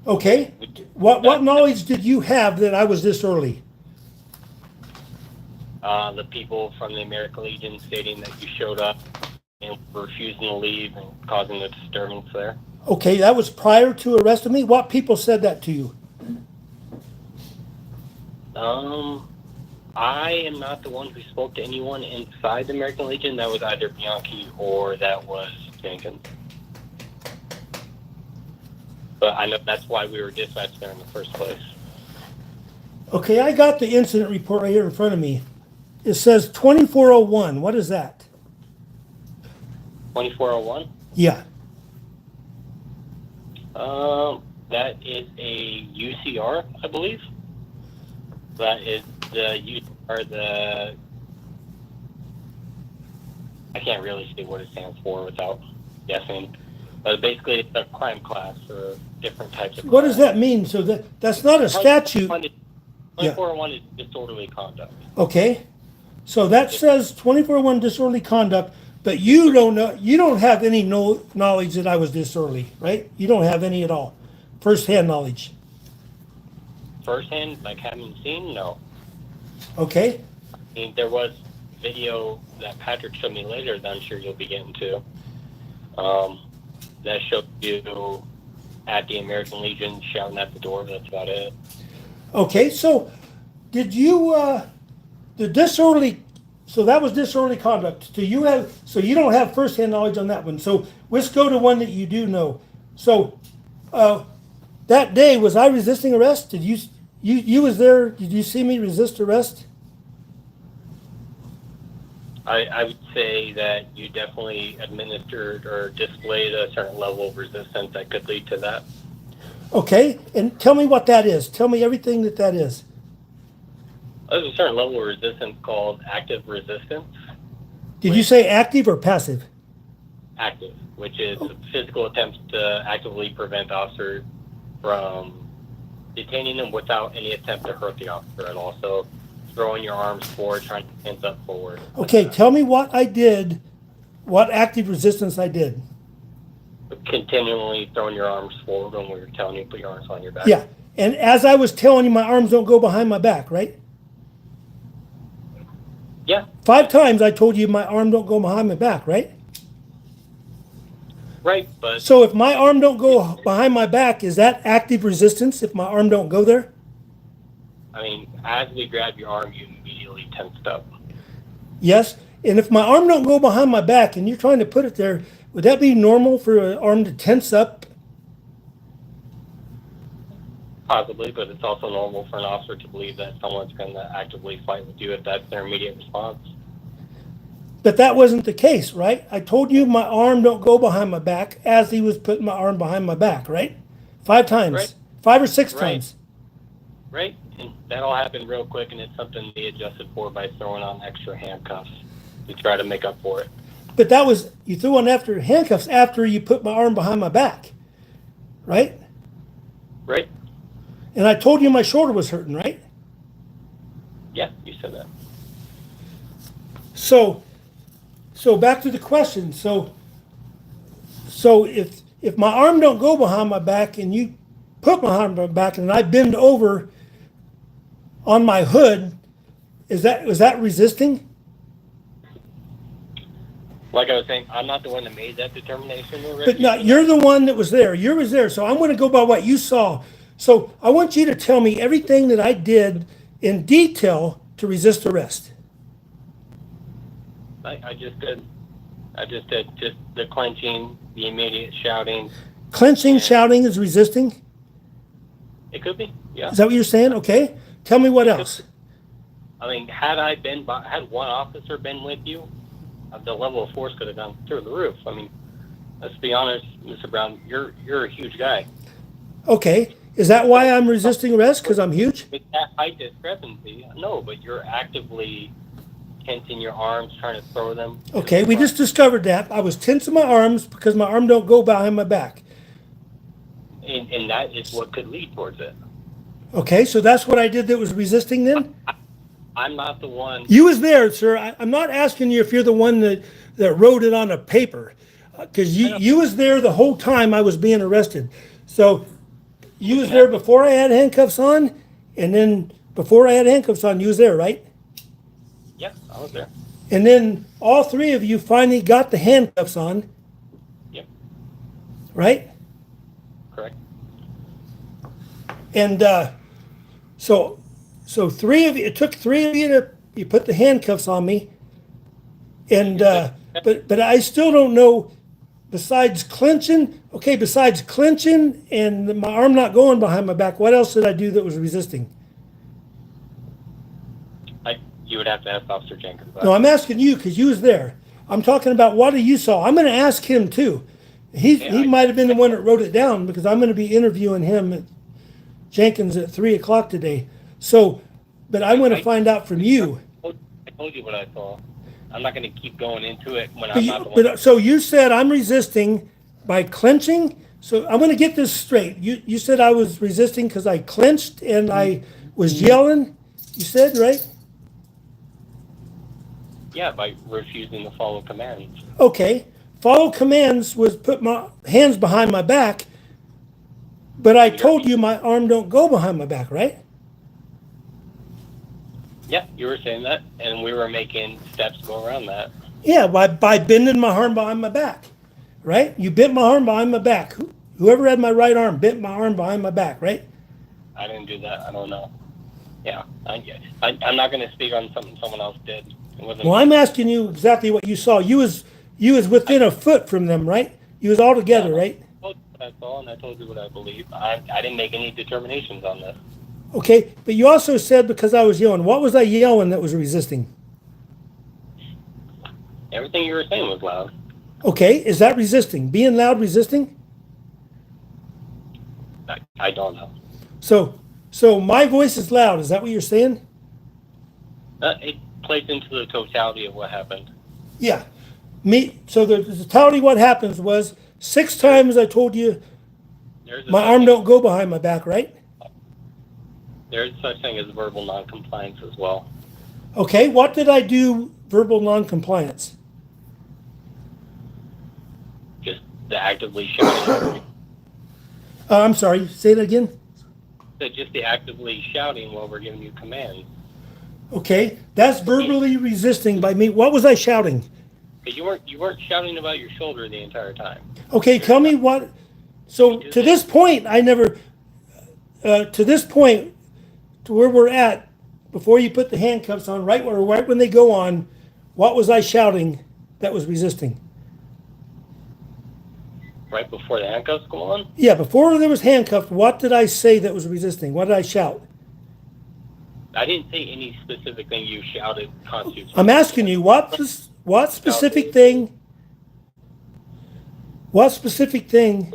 Okay. What knowledge did you have that I was this early? The people from the American Legion stating that you showed up and were refusing to leave and causing a disturbance there. Okay, that was prior to arresting me. What people said that to you? I am not the one who spoke to anyone inside the American Legion. That was either Bianchi or that was Jenkins. But I know that's why we were dispatched there in the first place. Okay, I got the incident report right here in front of me. It says 2401. What is that? 2401? Yeah. That is a UCR, I believe. That is the UCR, I can't really say what it stands for without guessing. But basically, it's a crime class for different types of What does crime. that mean? So that's not a statute. 2401 is disorderly conduct. Okay. So that says 2401 disorderly conduct, but you don't know, you don't have any knowledge that I was disorderly, right? You don't have any at all. First-hand knowledge. Firsthand, like having seen, no. Okay. I mean, there was video that Patrick showed me later that I'm sure you'll be getting to. That showed you at the American Legion shouting at the door. That's about it. Okay. So did you, the disorderly, so that was disorderly conduct. Do you have, so you don't have first-hand knowledge on that one. So let's go to one that you do know. So, that day, was I resisting arrest? Did you was there? Did you see me resist arrest? I would say that you definitely administered or displayed a certain level of resistance that could lead to that. Okay, and tell me what that is. Tell me everything that is. There's a certain level of resistance called active resistance. Did you say active or passive? Active, which is physical attempts to actively prevent officers from detaining them without any attempt to hurt the officer at all. So throwing your arms forward, trying to hands up forward. Okay, tell me what I did, what active resistance I did. Continually throwing your arms forward when we were telling you to put your arms on your back. Yeah, and as I was telling you, my arms don't go behind my back, right? Yeah. 5 times I told you my arm don't go behind my back, right? Right, but So if my arm don't go behind my back, is that active resistance if my arm don't go there? I mean, as we grabbed your arm, you immediately tensed up. Yes. And if my arm don't go behind my back and you're trying to put it there, would that be normal for an arm to tense up? Possibly, but it's also normal for an officer to believe that someone's going to actively fight with you if that's their immediate response. But that wasn't the case, right? I told you my arm don't go behind my back as he was putting my arm behind my back, right? 5 times. Right. 5 or 6 Right. times. Right? And that all happened real quick, and it's something they adjusted for by throwing on extra handcuffs to try to make up for it. But that was, you threw on after handcuffs after you put my arm behind my back, right? Right? And I told you my shoulder was hurting, right? Yeah, you said that. So back to the question. So if my arm don't go behind my back and you put my arm behind my back and I bend over on my hood, was that resisting? Like I was saying, I'm not the one that made that determination. But no, you're the one that was there. You was there. So I'm going to go by what you saw. So I want you to tell me everything that I did in detail to resist arrest. I just did just the clenching, the immediate shouting. Clenching, shouting is resisting? It could be, yeah. Is that what you're saying? Okay. Tell me what else. I mean, had one officer been with you, the level of force could have gone through the roof. I mean, let's be honest, Mr. Brown, you're a huge guy. Okay. Is that why I'm resisting arrest? Because I'm huge? With that height discrepancy, no, but you're actively tensing your arms, trying to throw them. Okay, we just discovered that. I was tensing my arms because my arm don't go behind my back. And that is what could lead towards it. Okay, so that's what I did that was resisting then? I'm not the one. You was there, sir. I'm not asking you if you're the one that wrote it on a paper. Because you was there the whole time I was being arrested. So you was there before I had handcuffs on, and then before I had handcuffs on, you was there, right? Yeah, I was there. And then all three of you finally got the handcuffs on, Yep, right? correct. And so three of you. It took three of you to you put the handcuffs on me, and but I still don't know. Besides clinching, and my arm not going behind my back, what else did I do that was resisting? You would have to ask Officer Jenkins. No, I'm asking you because you was there. I'm talking about what you saw. I'm going to ask him too. He might have been the one that wrote it down because I'm going to be interviewing him at Jenkins at 3:00 today. So, but I want to find out from you. I told you what I saw. I'm not going to keep going into it when I'm not the one. But so you said I'm resisting by clenching. So I'm going to get this straight. You said I was resisting because I clenched and I was yelling. You said, right? Yeah, by refusing to follow commands. Okay. Follow commands was put my hands behind my back. But I told you my arm don't go behind my back, right? Yeah, you were saying that, and we were making steps to go around that. Yeah, by bending my arm behind my back, right? You bent my arm behind my back. Whoever had my right arm bent my arm behind my back, right? I didn't do that. I don't know. Yeah, I'm not going to speak on something someone else did. It wasn't. Well, I'm asking you exactly what you saw. You was within a foot from them, right? You was all together, right? I told you what I saw, and I told you what I believe. I didn't make any determinations on this. Okay, but you also said because I was yelling. What was I yelling that was resisting? Everything you were saying was loud. Okay, is that resisting? Being loud resisting? I don't know. So my voice is loud. Is that what you're saying? It plays into the totality of what happened. Yeah. So the totality of what happens was 6 times I told you my arm don't go behind my back, right? There's such thing as verbal noncompliance as well. Okay, what did I do verbal noncompliance? Just the actively shouting. I'm sorry, say that again? Just the actively shouting while we're giving you commands. Okay, that's verbally resisting by me. What was I shouting? Because you weren't shouting about your shoulder the entire time. Okay, tell me what. So to this point, I never. To this point, to where we're at, before you put the handcuffs on, right when they go on, what was I shouting that was resisting? Right before the handcuffs go on? Yeah, before there was handcuffs, what did I say that was resisting? What did I shout? I didn't say any specific thing you shouted constitutes. I'm asking you what specific thing? What specific thing?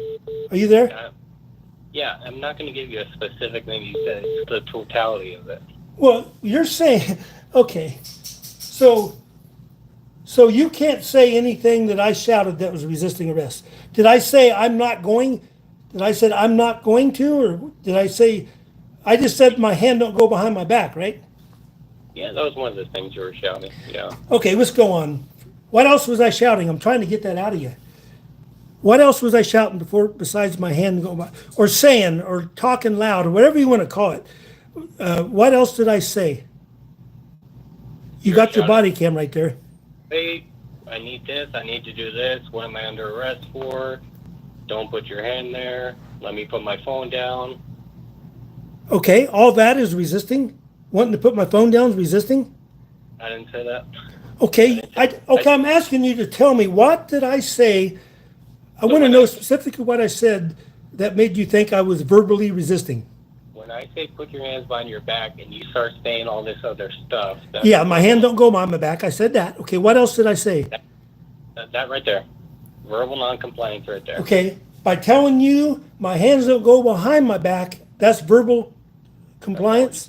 Are you there? Yeah, I'm not going to give you a specific thing you said. It's the totality of it. Well, you're saying, okay, so you can't say anything that I shouted that was resisting arrest. Did I say I'm not going? Did I say I'm not going to, or did I say? I just said my hand don't go behind my back, right? Yeah, that was one of the things you were shouting. Yeah. Okay, let's go on. What else was I shouting? I'm trying to get that out of you. What else was I shouting before besides my hand going by, or saying, or talking loud, or whatever you want to call it? What else did I say? You got your body cam right there. Hey, I need this. I need to do this. What am I under arrest for? Don't put your hand there. Let me put my phone down. Okay, all that is resisting. Wanting to put my phone down is resisting. I didn't say that. Okay, I'm asking you to tell me what did I say. I want to know specifically what I said that made you think I was verbally resisting. When I say put your hands behind your back and you start saying all this other stuff. Yeah, my hand don't go behind my back. I said that. Okay, what else did I say? That right there. Verbal noncompliance right there. Okay, by telling you my hands don't go behind my back, that's verbal compliance?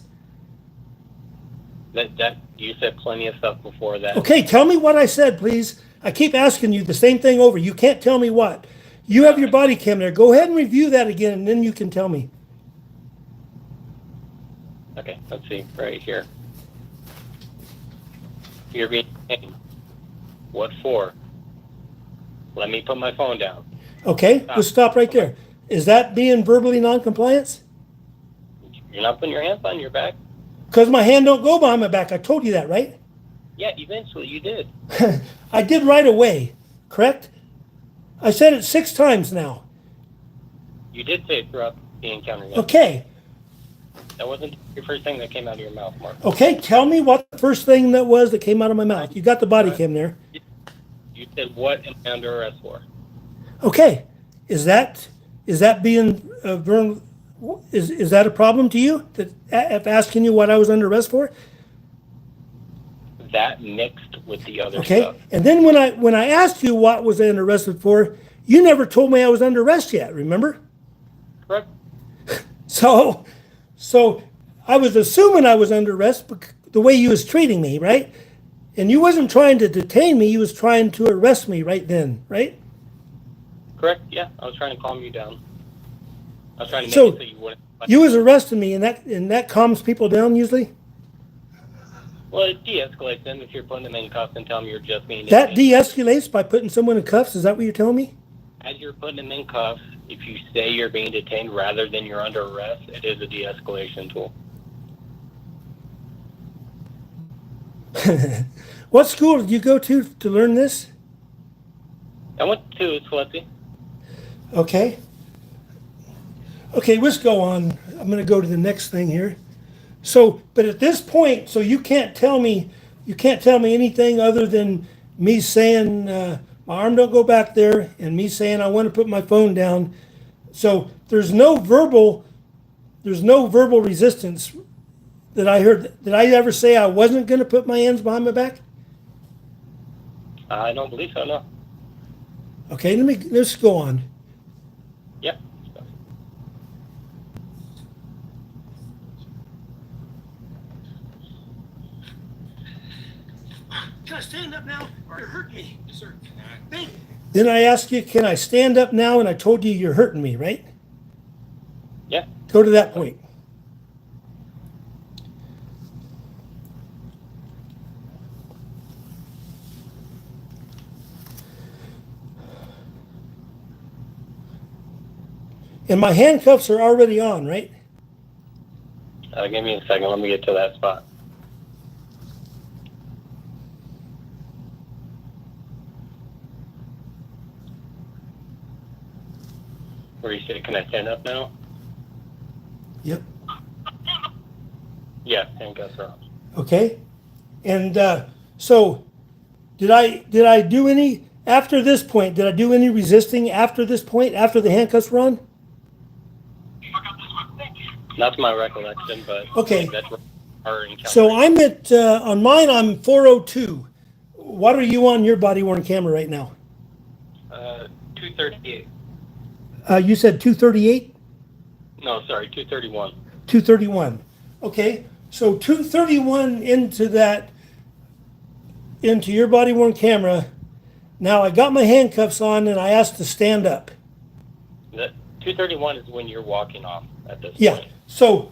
That you said plenty of stuff before that. Okay, tell me what I said, please. I keep asking you the same thing over. You can't tell me what. You have your body cam there. Go ahead and review that again, and then you can tell me. Okay, let's see. Right here. You're being detained. What for? Let me put my phone down. Okay, let's stop right there. Is that being verbally non-compliance? You're not putting your hands on your back? Because my hand don't go behind my back. I told you that, right? Yeah, eventually you did. I did right away, correct? I said it 6 times now. You did say it throughout the encounter. Yes. Okay, That wasn't your first thing that came out of your mouth, Mark. okay, tell me what the first thing that was that came out of my mouth. You got the body cam there. You said, what am I under arrest for? Okay, is that being is that a problem to you? That if asking you what I was under arrest for? That mixed with the other Okay, stuff. and then when I asked you what was I under arrested for, you never told me I was under arrest yet. Remember? Correct? So I was assuming I was under arrest the way you was treating me, right? And you wasn't trying to detain me, you was trying to arrest me right then, right? Correct, yeah. I was trying to calm you down. I was trying to make So, it so you wouldn't. You was arresting me, and that calms people down usually? Well, it de-escalates them if you're putting them in cuffs and tell them you're just being That detained. de-escalates by putting someone in cuffs, is that what you're telling me? As you're putting them in cuffs, if you say you're being detained rather than you're under arrest, it is a de-escalation tool. What school did you go to learn this? I went to Scalesi. Okay. Okay, let's go on. I'm going to go to the next thing here. So, but at this point, so you can't tell me anything other than me saying my arm don't go back there, and me saying I want to put my phone down. So there's no verbal resistance that I heard. Did I ever say I wasn't going to put my hands behind my back? I don't believe so, no. Okay, let's go on. Yeah. Can I stand up now? You're hurting me. Yes, sir. Thank you. Then I asked you, can I stand up now? And I told you you're hurting me, right? Yeah. Go to that point. And my handcuffs are already on, right? Give me a second. Let me get to that spot. Where you say, can I stand up now? Yep. Yeah, handcuffs are on. Okay. And so, did I do any after this point? Did I do any resisting after this point? After the handcuffs were on? That's my recollection, but Okay. that's where our encounter. So I'm at on mine. I'm 402. What are you on your body worn camera right now? 238. You said 238. No, sorry, 231. 231. Okay. So 231 into your body worn camera. Now I got my handcuffs on and I asked to stand up. That 231 is when you're walking off at this Yeah. point. So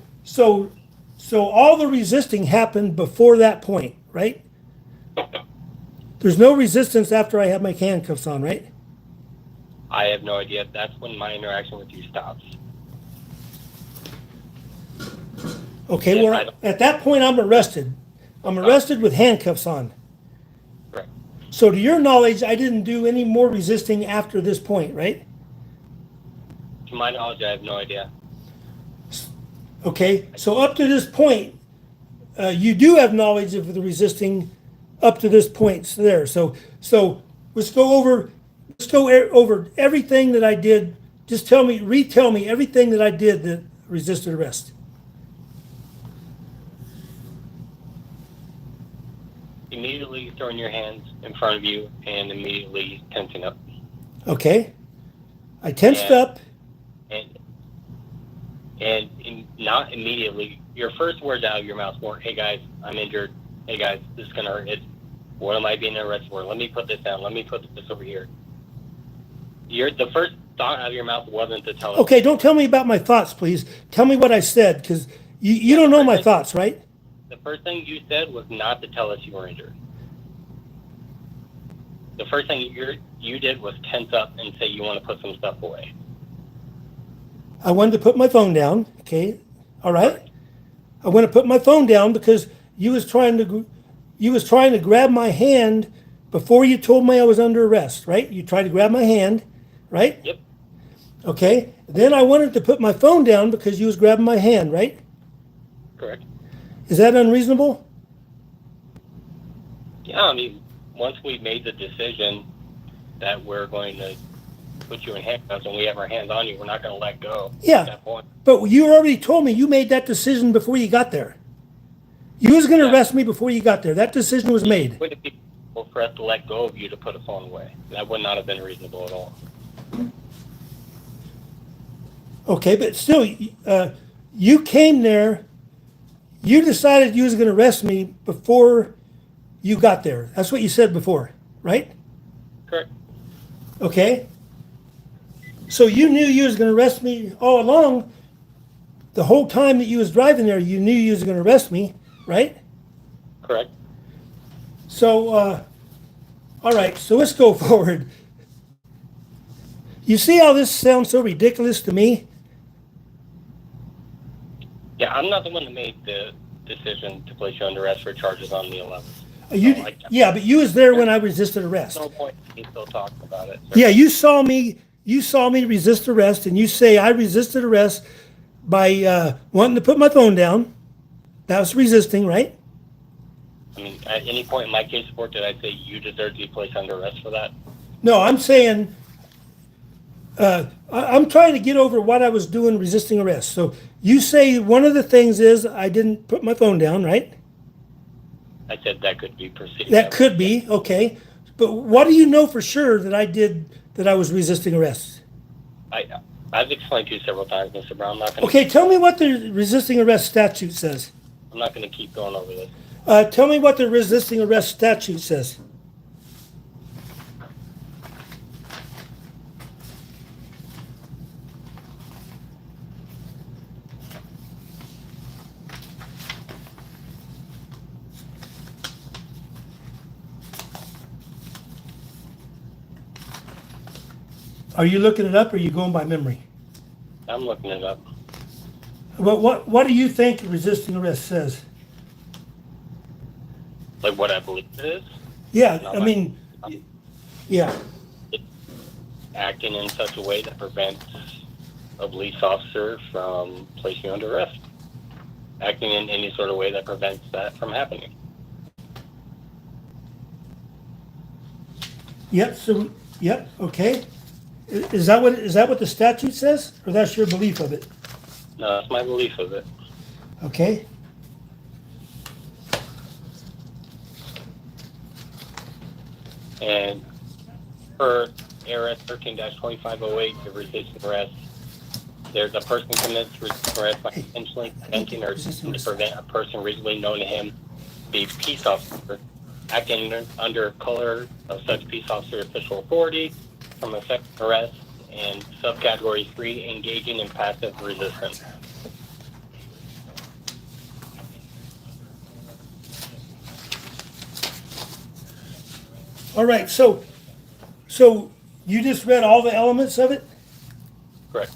all the resisting happened before that point, right? There's no resistance after I have my handcuffs on, right? I have no idea. That's when my interaction with you stops. Okay, Yeah, well, at that point I'm arrested. I'm arrested with handcuffs on. Correct. So to your knowledge, I didn't do any more resisting after this point, right? To my knowledge, I have no idea. Okay, so up to this point, you do have knowledge of the resisting up to this point there. So let's go over everything that I did. Just retell me everything that I did that resisted arrest. Immediately throwing your hands in front of you and immediately tensing up. Okay, I tensed Yeah. up. And not immediately. Your first words out of your mouth were, "Hey guys, I'm injured. Hey guys, this is gonna hurt. What am I being arrested for? Let me put this down. Let me put this over here." The first thought out of your mouth wasn't to tell us. Okay, don't tell me about my thoughts, please. Tell me what I said, because you don't know my thoughts, right? The first thing you said was not to tell us you were injured. the first thing you did was tense up and say you want to put some stuff away. I wanted to put my phone down. Okay, all right. I want to put my phone down because you was trying to grab my hand before you told me I was under arrest, right? You tried to grab my hand, right? Yep. Okay. Then I wanted to put my phone down because you was grabbing my hand, right? Correct. Is that unreasonable? Yeah, I mean, once we made the decision that we're going to put you in handcuffs and we have our hands on you, we're not going to let go Yeah. at that point. But you already told me you made that decision before you got there. You was going to Yeah. arrest me before you got there. That decision was made. Would it be reasonable for us to let go of you to put a phone away? That would not have been reasonable at all. Okay, but still, you came there. You decided you was going to arrest me before you got there. That's what you said before, right? Correct. Okay. So you knew you was going to arrest me all along. The whole time that you was driving there, you knew you was going to arrest me, right? Correct. So, all right. So let's go forward. You see how this sounds so ridiculous to me? Yeah, I'm not the one that made the decision to place you under arrest for charges on the 11th. Yeah, but you was there when I resisted arrest. No point in me still talking about it. Sir. Yeah, you saw me resist arrest, and you say I resisted arrest by wanting to put my phone down. That was resisting, right? I mean, at any point in my case report, did I say you deserve to be placed under arrest for that? No, I'm saying I'm trying to get over what I was doing resisting arrest. So you say one of the things is I didn't put my phone down, right? I said that could be perceived. That could be, okay. But what do you know for sure that I did, that I was resisting arrest? I've explained to you several times, Mr. Brown. I'm not going Okay, tell me what the resisting arrest statute says. I'm not going to keep going over this. Tell me what the resisting arrest statute says. Are you looking it up or are you going by memory? I'm looking it up. What do you think resisting arrest says? Like what I believe it is. Yeah, I mean, yeah. Acting in such a way that prevents a police officer from placing you under arrest. Acting in any sort of way that prevents that from happening. Yep, so, yep, okay. Is that what the statute says? Or that's your belief of it? No, that's my belief of it. Okay. And per ARS 13-2508, the resisting arrest, there's a person commits resisting arrest by intentionally preventing or to prevent a person reasonably known to him be peace officer, acting under color of such peace officer official authority from effective arrest, and subcategory 3, engaging in passive resistance. All right, so you just read all the elements of it? Correct.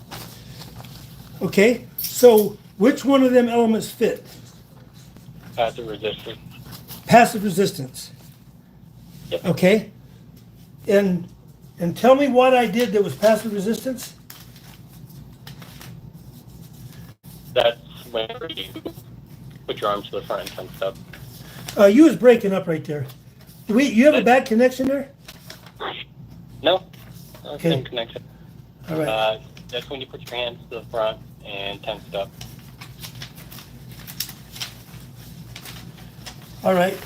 Okay, so which one of them elements fit? Passive resistance. Passive resistance. Yep. Okay. And tell me what I did that was passive resistance? That's whenever you put your arms to the front and tense up. You was breaking up right there. You have a bad connection there? No, Okay. same connection. All right. That's when you put your hands to the front and tense up. All right.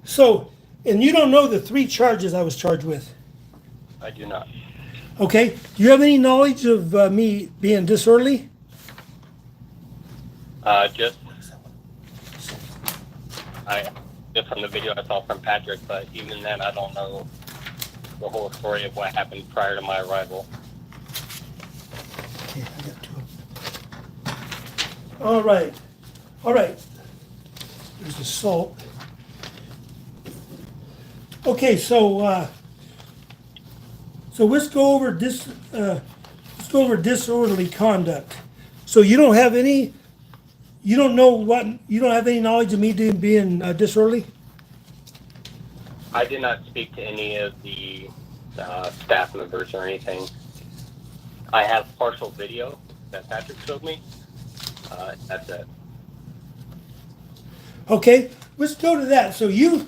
So, and you don't know the 3 charges I was charged with. I do not. Okay. Do you have any knowledge of me being disorderly? Just from the video I saw from Patrick, but even then I don't know the whole story of what happened prior to my arrival. Okay, I got 2 of them. All right. All right. There's assault. Okay, so let's go over disorderly conduct. So you don't have any, you don't know what, you don't have any knowledge of me being disorderly? I did not speak to any of the staff members or anything. I have partial video that Patrick showed me. That's it. Okay, let's go to that. So you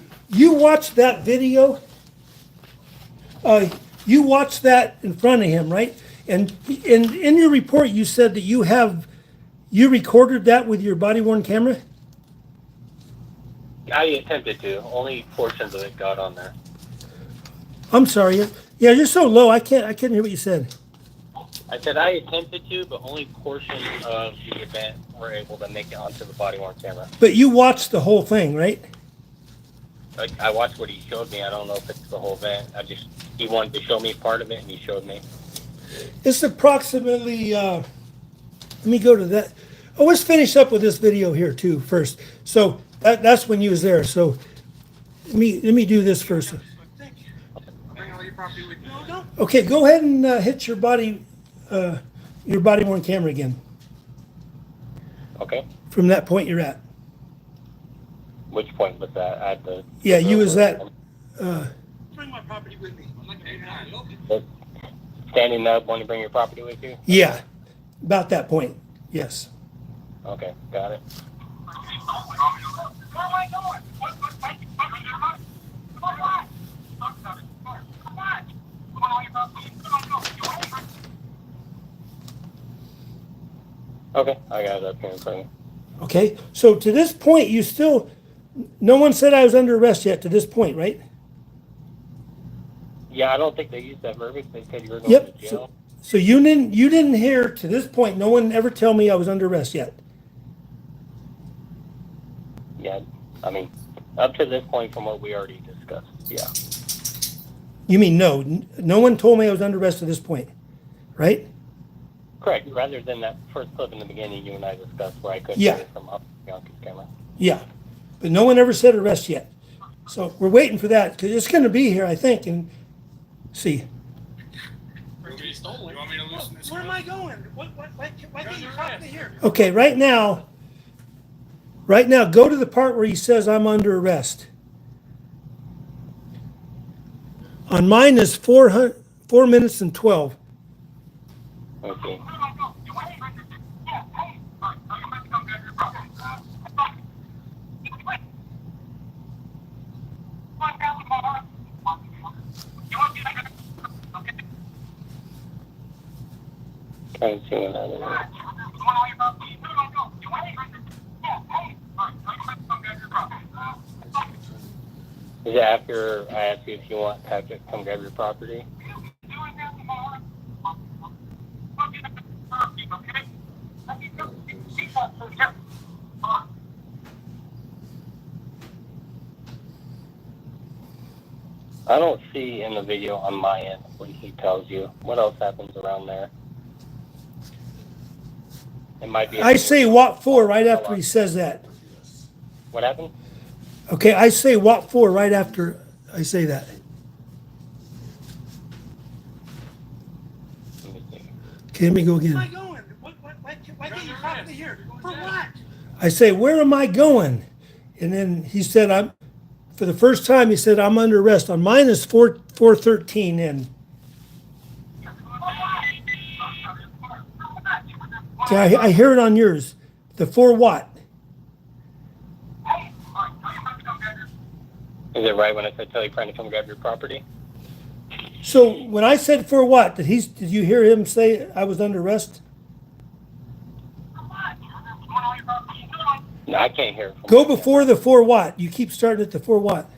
watched that video. You watched that in front of him, right? And in your report, you said that you recorded that with your body worn camera. I attempted to. Only portions of it got on there. I'm sorry. Yeah, you're so low. I couldn't hear what you said. I said I attempted to, but only portions of the event were able to make it onto the body worn camera. But you watched the whole thing, right? Like, I watched what he showed me. I don't know if it's the whole event. He wanted to show me part of it, and he showed me. It's approximately. Let me go to that. Oh, let's finish up with this video here too first. So that's when you was there. So let me do this first. Thank you. Bring all your property with you. No. Okay, go ahead and hit your body worn camera again Okay. from that point you're at. Which point was that? At the. Yeah, you was at. Bring my property with me. I'm not gonna be mad. Standing up, want to bring your property with you? Yeah, about that point. Yes. Okay, got it. Okay, I got it up here in front of me. Okay. So to this point, no one said I was under arrest yet. To this point, right? Yeah, I don't think they used that verbiage. They said you were going Yep. to jail. So you didn't hear to this point. No one ever tell me I was under arrest yet. Yeah, I mean, up to this point from what we already discussed, yeah. You mean no? No one told me I was under arrest to this point, right? Correct, rather than that first clip in the beginning you and I discussed where I couldn't Yeah. get it from up Bianca's camera. Yeah, but no one ever said arrest yet. So we're waiting for that because it's going to be here, I think, and see. You want me to loosen this? Where am I going? Why can't you talk to me here? Okay, right now, go to the part where he says I'm under arrest. On mine is 4 minutes and 12. Okay. Trying to see what that is. Is it after I ask you if you want Patrick to come grab your property? I don't see in the video on my end when he tells you. What else happens around there? It might be. I say what for right after he says that. What happened? Okay, I say what for right after I say that. Let me see. Okay, let me go Where am I again. going? Why can't you talk to me here? For what? I say, where am I going? And then he said, for the first time, he said, I'm under arrest. On mine is 413 in. Okay, I hear it on yours. The 4 what? Is it right when I said tell your friend to come grab your property? So when I said 4 what, did you hear him say I was under arrest? No, I can't hear it from Go my before the 4 what. You keep starting at the 4 what.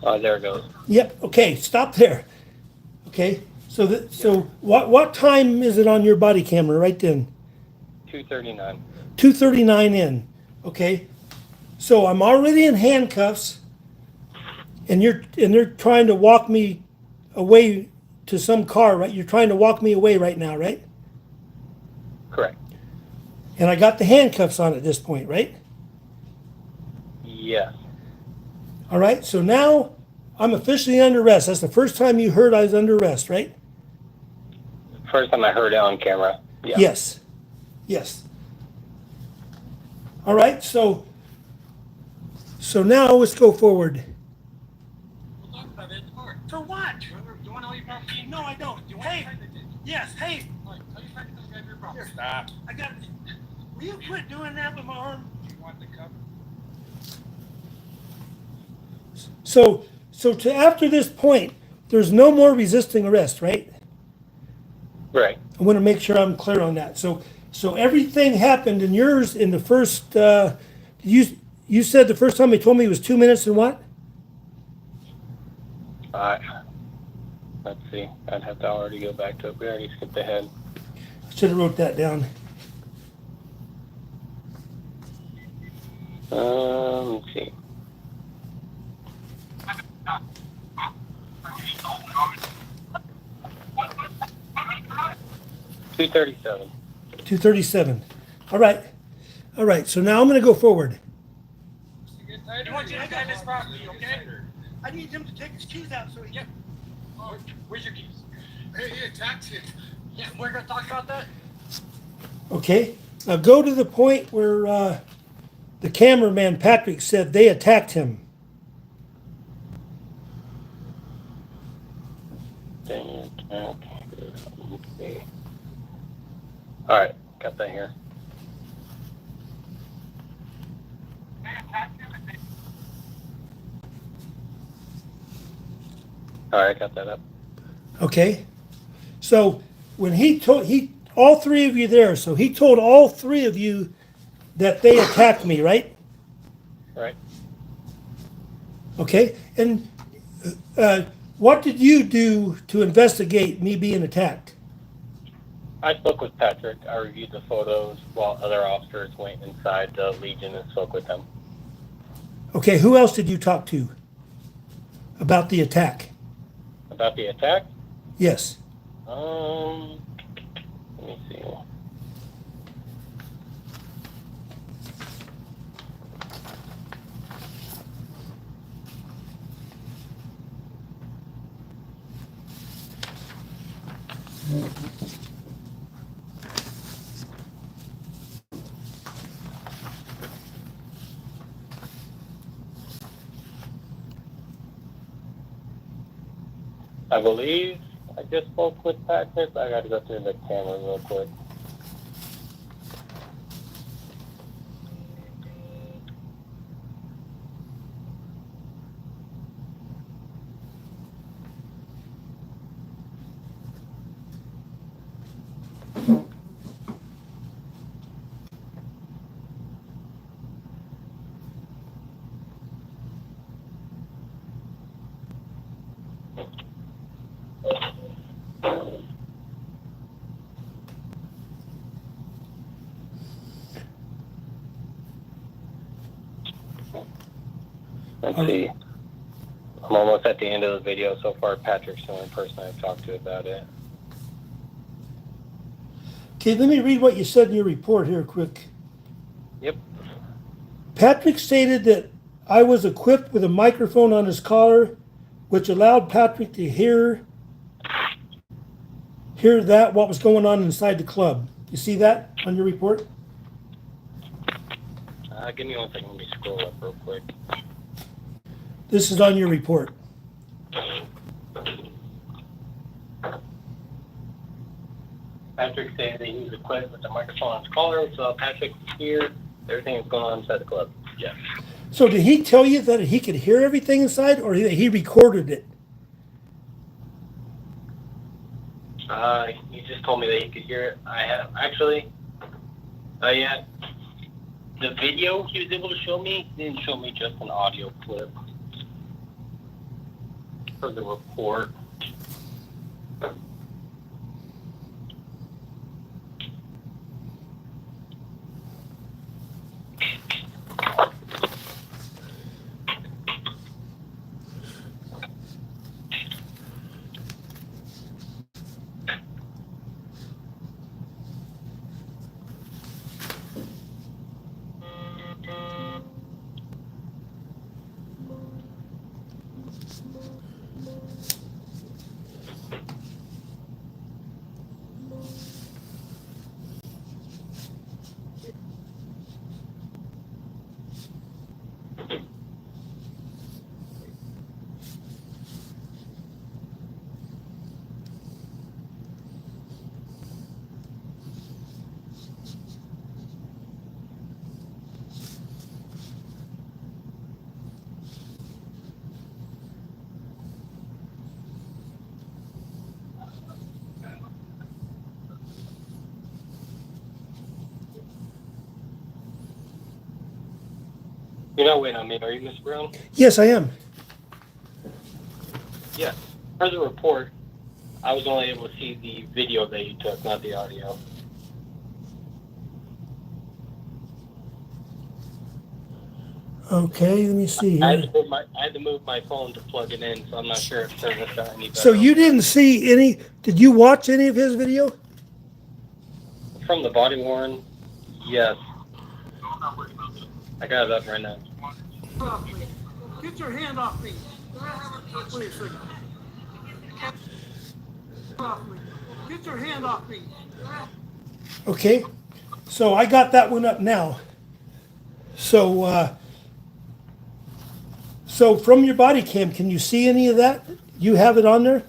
Oh, there it goes. Yep. Okay. Stop there. Okay. So what time is it on your body camera right then? 2:39. 2:39 in. Okay. So I'm already in handcuffs, and they're trying to walk me away to some car, right? You're trying to walk me away right now, right? And I got the handcuffs on at this point, right? Yes. All right, so now I'm officially under arrest. That's the first time you heard I was under arrest, right? First time I heard it on camera. Yeah. Yes. Yes. All right, so now let's go forward. We'll talk about it in the car. For what? Do you want to know your property? No, I don't. Do you want Hey, to try to do? yes, hey, Tell your friend to come grab your property. Here. Stop. I got, will you quit doing that with my arm? Do you want the cover? So to after this point, there's no more resisting arrest, right? Right. I want to make sure I'm clear on that. So everything happened in yours in the first. You said the first time they told me it was 2 minutes and what? Let's see. I'd have to already go back to it. We already skipped ahead. Should have wrote that down. Let's see. $237. 2:37. All right. So now I'm going to go forward. You want you to grab his property, okay? I need him to take his keys out so he Yep. Where's your keys? Hey, he attacked him. Yeah, we're gonna talk about that. Okay. Now go to the point where the cameraman Patrick said they attacked him. Okay. All right. Got that here. All right. Got that up. Okay. So when all three of you there, so he told all three of you that they attacked me, right? Right. Okay. And what did you do to investigate me being attacked? I spoke with Patrick. I reviewed the photos while other officers went inside the Legion and spoke with them. Okay. Who else did you talk to about the attack? About the attack? Yes. Let me see. I believe I just spoke with Patrick. I got to go through the camera real quick. Let's see. I'm almost at the end of the video so far. Patrick's the only person I've talked to about it. Okay, let me read what you said in your report here quick. Yep. Patrick stated that I was equipped with a microphone on his collar, which allowed Patrick to hear that what was going on inside the club. You see that on your report? Give me 1 second. Let me scroll up real quick. This is on your report. Patrick said that he was equipped with a microphone on his collar, so Patrick could hear everything that's going on inside the club. Yes. So did he tell you that he could hear everything inside, or that he recorded it? He just told me that he could hear it. I have actually, yeah. The video he was able to show me didn't show me just an audio clip for the report. You're not waiting on me, are you, Mr. Brown? Yes, I am. Yes. Per the report, I was only able to see the video that you took, not the audio. Okay, let me see I here. had to move my phone to plug it in, so I'm not sure if service got any better. So you didn't see any, did you watch any of his video? From the body worn, yes. I got it up right now. Get your hand off me. Wait a second. Get your hand off me. Okay, so I got that one up now. So, so from your body cam, can you see any of that? You have it on there?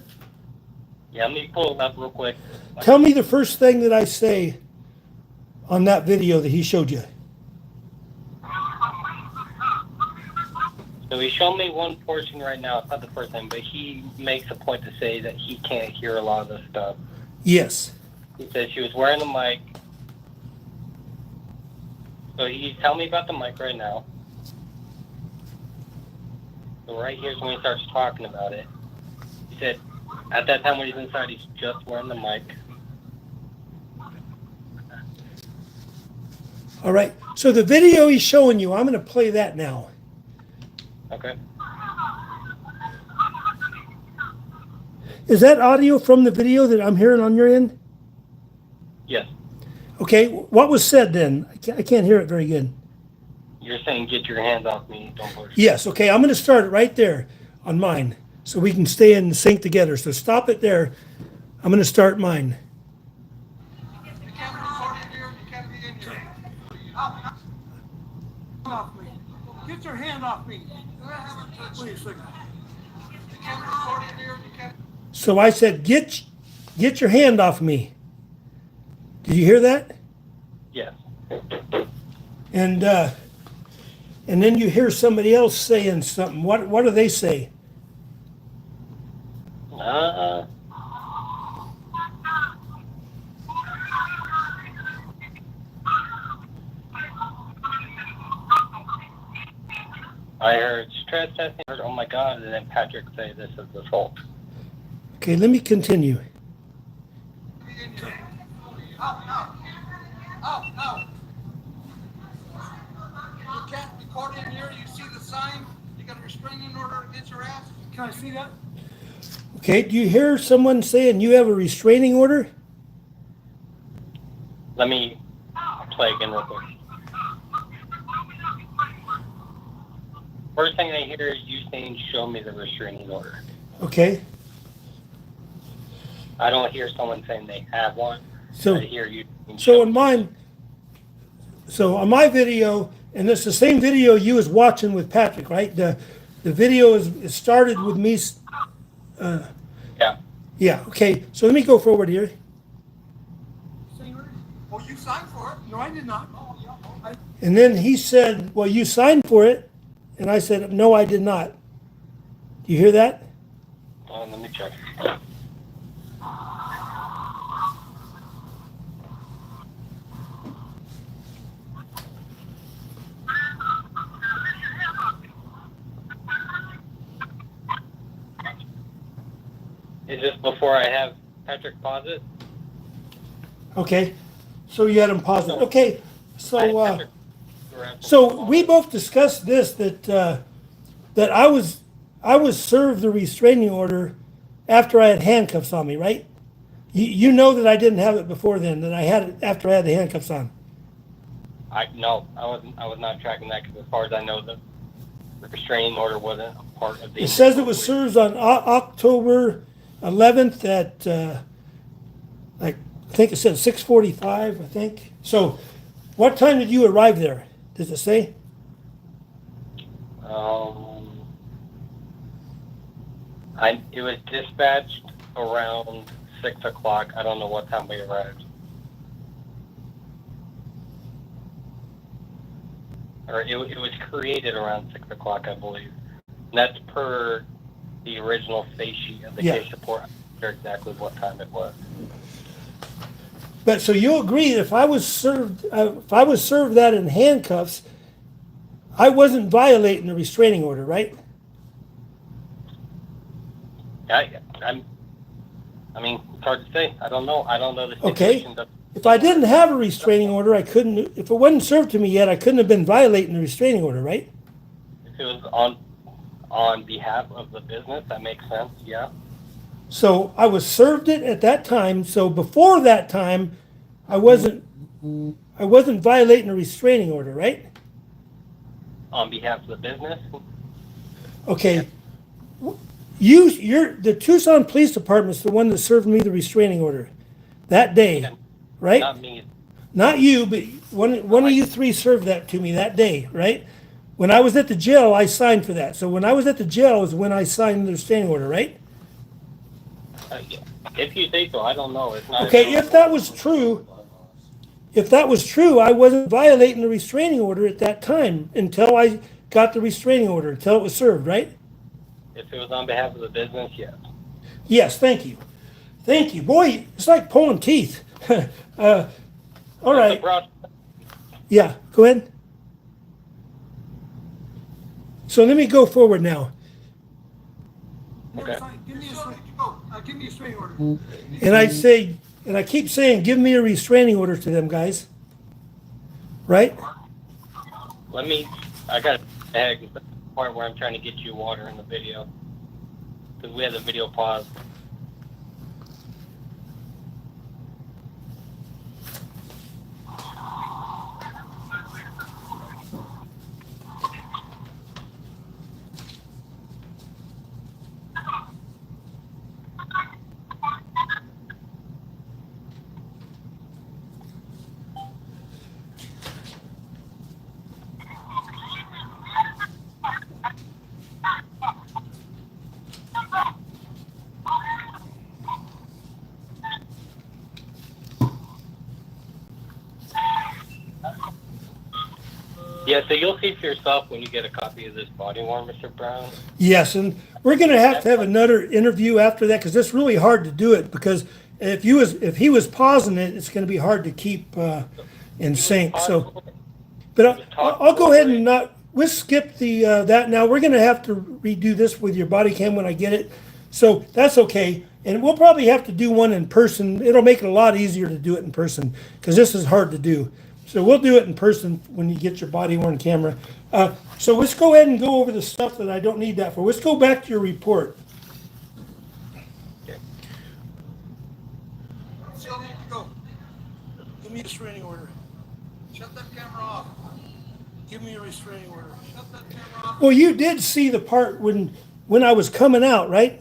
Yeah, let me pull it up real quick. Tell me the first thing that I say on that video that he showed you. So he showed me one portion right now. It's not the first thing, but he makes a point to say that he can't hear a lot of this stuff. Yes. He said she was wearing the mic. So he's telling me about the mic right now. So right here's when he starts talking about it. He said at that time when he's inside, he's just wearing the mic. All right. So the video he's showing you, I'm going to play that now. Okay. Is that audio from the video that I'm hearing on your end? Yes. Okay. What was said then? I can't hear it very good. You're saying get your hands off me. Don't push. Yes. Okay. I'm going to start it right there on mine so we can stay in sync together. So stop it there. I'm going to start mine. You can't record in here. You can't be in here. Off me. Get your hand off me. Wait a second. You can't record in here. You can't. So I said, get your hand off me. Did you hear that? Yes. And then you hear somebody else saying something. What do they say? I heard stress testing. I heard, oh my God, and then Patrick say this is the fault. Okay, let me continue. Oh. You can't record in here. You see the sign. You got a restraining order against your ass. Can I see that? Okay, do you hear someone saying you have a restraining order? Let me play again real quick. First thing I hear is you saying, show me the restraining order. Okay, I don't hear someone saying they have one. so I hear you. so in mine, so on my video, and it's the same video you was watching with Patrick, right? The video it started with me. Yeah. Yeah. Okay. So let me go forward here. Oh, you signed for it. No, I did not. And then he said, "Well, you signed for it," and I said, "No, I did not." Do you hear that? Let me check. Is this before I have Patrick pause it? Okay. So you had him pause it. Okay. Patrick, So we both discussed this that I was served the restraining order after I had handcuffs on me, right? You know that I didn't have it before then, that I had it after I had the handcuffs on. I was not tracking that because as far as I know, the restraining order wasn't a part of the. It says it was served on October 11th at I think it said 6:45. I think. So, what time did you arrive there? Does it say? It was dispatched around 6 o'clock. I don't know what time we arrived. Or it was created around 6 o'clock, I believe. And that's per the original face sheet of the case report. I'm not sure exactly what time it was. But so you agree that if I was served that in handcuffs, I wasn't violating the restraining order, right? I mean, it's hard to say. I don't know. I don't know the Okay. situation. If I didn't have a restraining order, I couldn't, if it wasn't served to me yet, I couldn't have been violating the restraining order, right? If it was on behalf of the business, that makes sense. Yeah. So I was served it at that time. So before that time, I wasn't violating a restraining order, right? On behalf of the business. Okay. You're the Tucson Police Department's the one that served me the restraining order that day, Yeah. right? Not me. Not you, but one of you three served that to me that day, right? When I was at the jail, I signed for that. So when I was at the jail is when I signed the restraining order, right? If you say so, I don't know. It's not. Okay, if that was true, I wasn't violating the restraining order at that time until I got the restraining order, until it was served, right? If it was on behalf of the business, yes. Yes, thank you. Thank you. Boy, it's like pulling teeth. All right. Yeah, go ahead. So let me go forward now. Okay. Give me a straight, give me a straight order. And I keep saying, give me a restraining order to them guys. Right? I got the part where I'm trying to get you water in the video. Because we had the video paused. Yeah, so you'll see for yourself when you get a copy of this body worn, Mr. Brown. Yes, and we're going to have another interview after that because it's really hard to do it because if he was pausing it, it's going to be hard to keep in sync. So, but I'll go ahead and we'll skip that now. We're going to have to redo this with your body cam when I get it. So that's okay. And we'll probably have to do one in person. It'll make it a lot easier to do it in person because this is hard to do. So we'll do it in person when you get your body worn camera. So let's go ahead and go over the stuff that I don't need that for. Let's go back to your report. Okay. Still need to go. Give me a restraining order. Shut that camera off. Give me a restraining order. Shut that camera off. Well, you did see the part when I was coming out, right?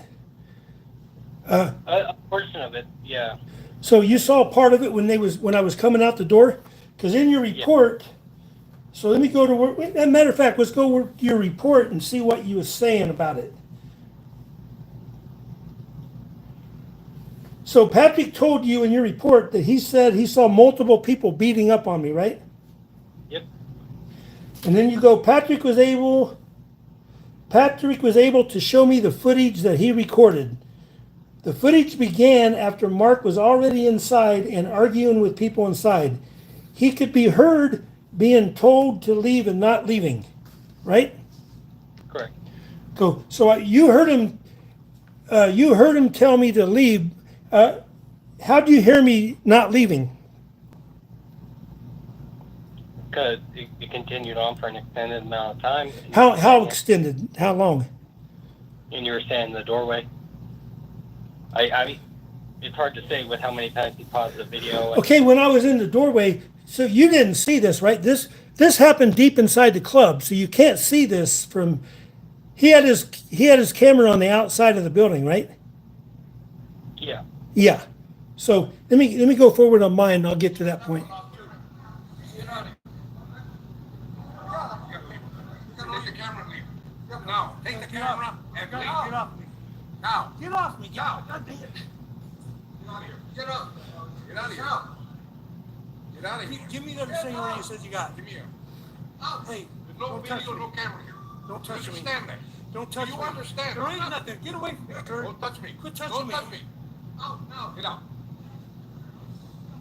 A portion of it, yeah. So you saw part of it when I was coming out the door? Because in your report, so let me go to work. As a matter of fact, let's go work your report and see what you was saying about it. So Patrick told you in your report that he said he saw multiple people beating up on me, right? Yep. And then you go, Patrick was able to show me the footage that he recorded. The footage began after Mark was already inside and arguing with people inside. He could be heard being told to leave and not leaving, right? Correct. Go. So you heard him tell me to leave. How do you hear me not leaving? Because it continued on for an extended amount of time. How extended? How long? And you were standing in the doorway. I mean, it's hard to say with how many times he paused the video. Okay, when I was in the doorway, so you didn't see this, right? This happened deep inside the club, so you can't see this from. He had his camera on the outside of the building, right? Yeah. Yeah. So let me go forward on mine, and I'll get to that point. Get out of here. You gotta leave the camera and leave. Now, take the camera and leave. Get off me. Now. Get off me. Now. God dang it. Get out of here. Get up. Get out of here. Get out of here. Give me the restraining order you said you got. Give me here. Hey, there's no video, no camera here. Don't touch me. Stand there. Don't touch me. You understand? There ain't nothing. Get away from me, Kurt. Don't touch me. Quit touching me. Don't touch me. No, no. Get out.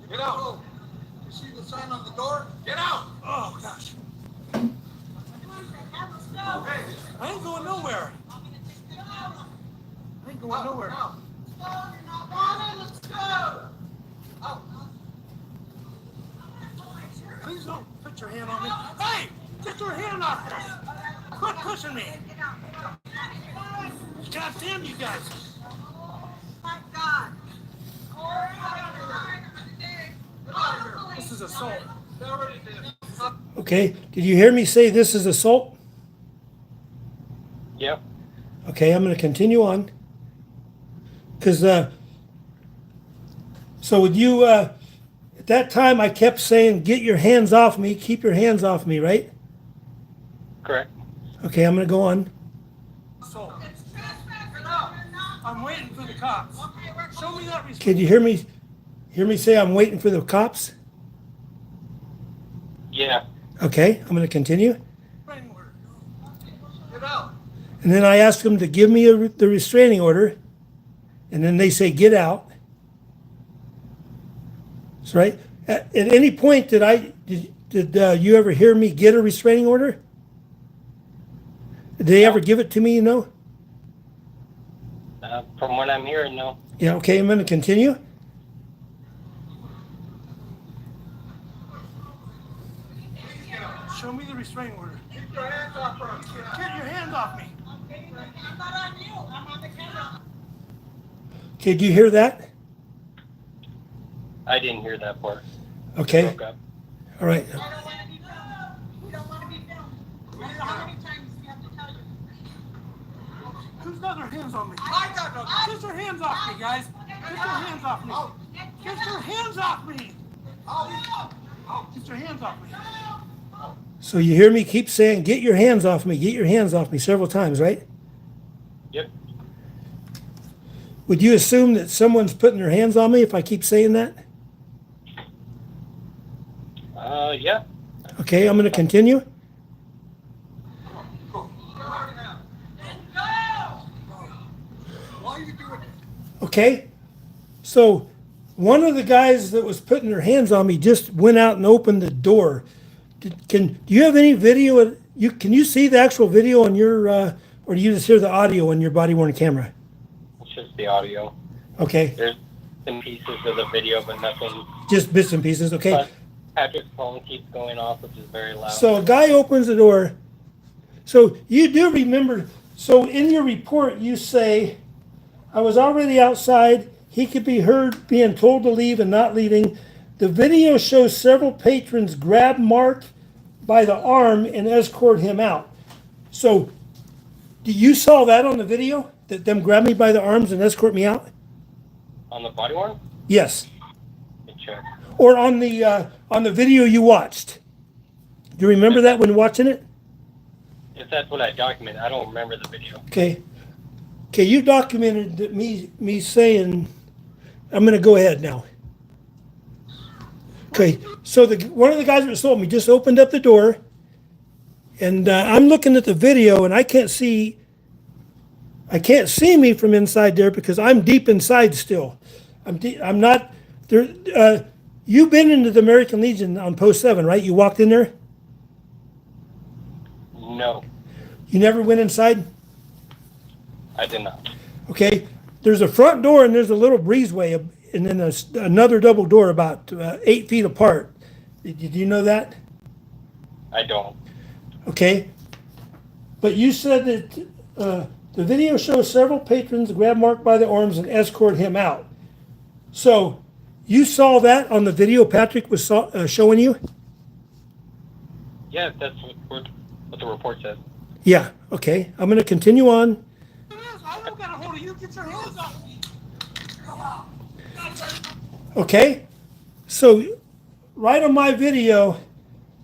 Get out. You see the sign on the door? Get out. Oh, gosh. I ain't going nowhere. I ain't going nowhere. Please don't put your hand on me. Hey, get your hand off me. Quit pushing me. God damn you guys. My God. This is assault. Okay, did you hear me say this is assault? Yep. Okay, I'm going to continue on. Because, so with you, at that time I kept saying, get your hands off me, keep your hands off me, right? Correct. Okay, I'm going to go on. Assault. I'm waiting for the cops. Show me that receipt. Can you hear me say I'm waiting for the cops? Yeah. Okay, I'm going to continue. Get out. And then I asked them to give me the restraining order. And then they say, get out. That's right. At any point did you ever hear me get a restraining order? Did they ever give it to me, you know? From what I'm hearing, no. Yeah, okay, I'm going to continue. Show me the restraining order. Keep your hands off her. Get your hand off me. I'm not on you. I'm on the camera. Okay, do you hear that? I didn't hear that part. Okay, Broke up. all right. I don't want to be filmed. We don't want to be filmed. I don't know how many times we have to tell you. Who's got their hands on me? I got no. Get your hands off me, guys. Get your hands off me. Get your hands off me. Get your hands off me. So you hear me keep saying, get your hands off me, get your hands off me several times, right? Yep. Would you assume that someone's putting their hands on me if I keep saying that? Yeah. Okay, I'm going to continue. Why are you doing it? Okay, so one of the guys that was putting their hands on me just went out and opened the door. Do you have any video? Can you see the actual video on your, or do you just hear the audio on your body-worn camera? It's just the audio. Okay, There's some pieces of the video, but nothing. just bits and pieces. Okay, But Patrick's phone keeps going off, which is very loud. so a guy opens the door. So you do remember, so in your report you say, I was already outside. He could be heard being told to leave and not leaving. The video shows several patrons grab Mark by the arm and escort him out. So, you saw that on the video? That them grab me by the arms and escort me out? On the body worn? Yes. Let me check. Or on the video you watched? Do you remember that when watching it? If that's what I documented, I don't remember the video. Okay. Okay, you documented that me saying, I'm going to go ahead now. Okay, so one of the guys that sold me just opened up the door, and I'm looking at the video, and I can't see me from inside there because I'm deep inside still. I'm not there. You've been into the American Legion on Post 7, right? You walked in there. No, You never went inside. I did not. Okay, there's a front door and there's a little breezeway, and then another double door about 8 feet apart. Did you know that? I don't. Okay. But you said that the video shows several patrons grab Mark by the arms and escort him out. So you saw that on the video Patrick was showing you? Yeah, that's what the report says. Yeah. Okay. I'm going to continue on. I don't got a hold of you. Get your hands off me. Okay. So right on my video,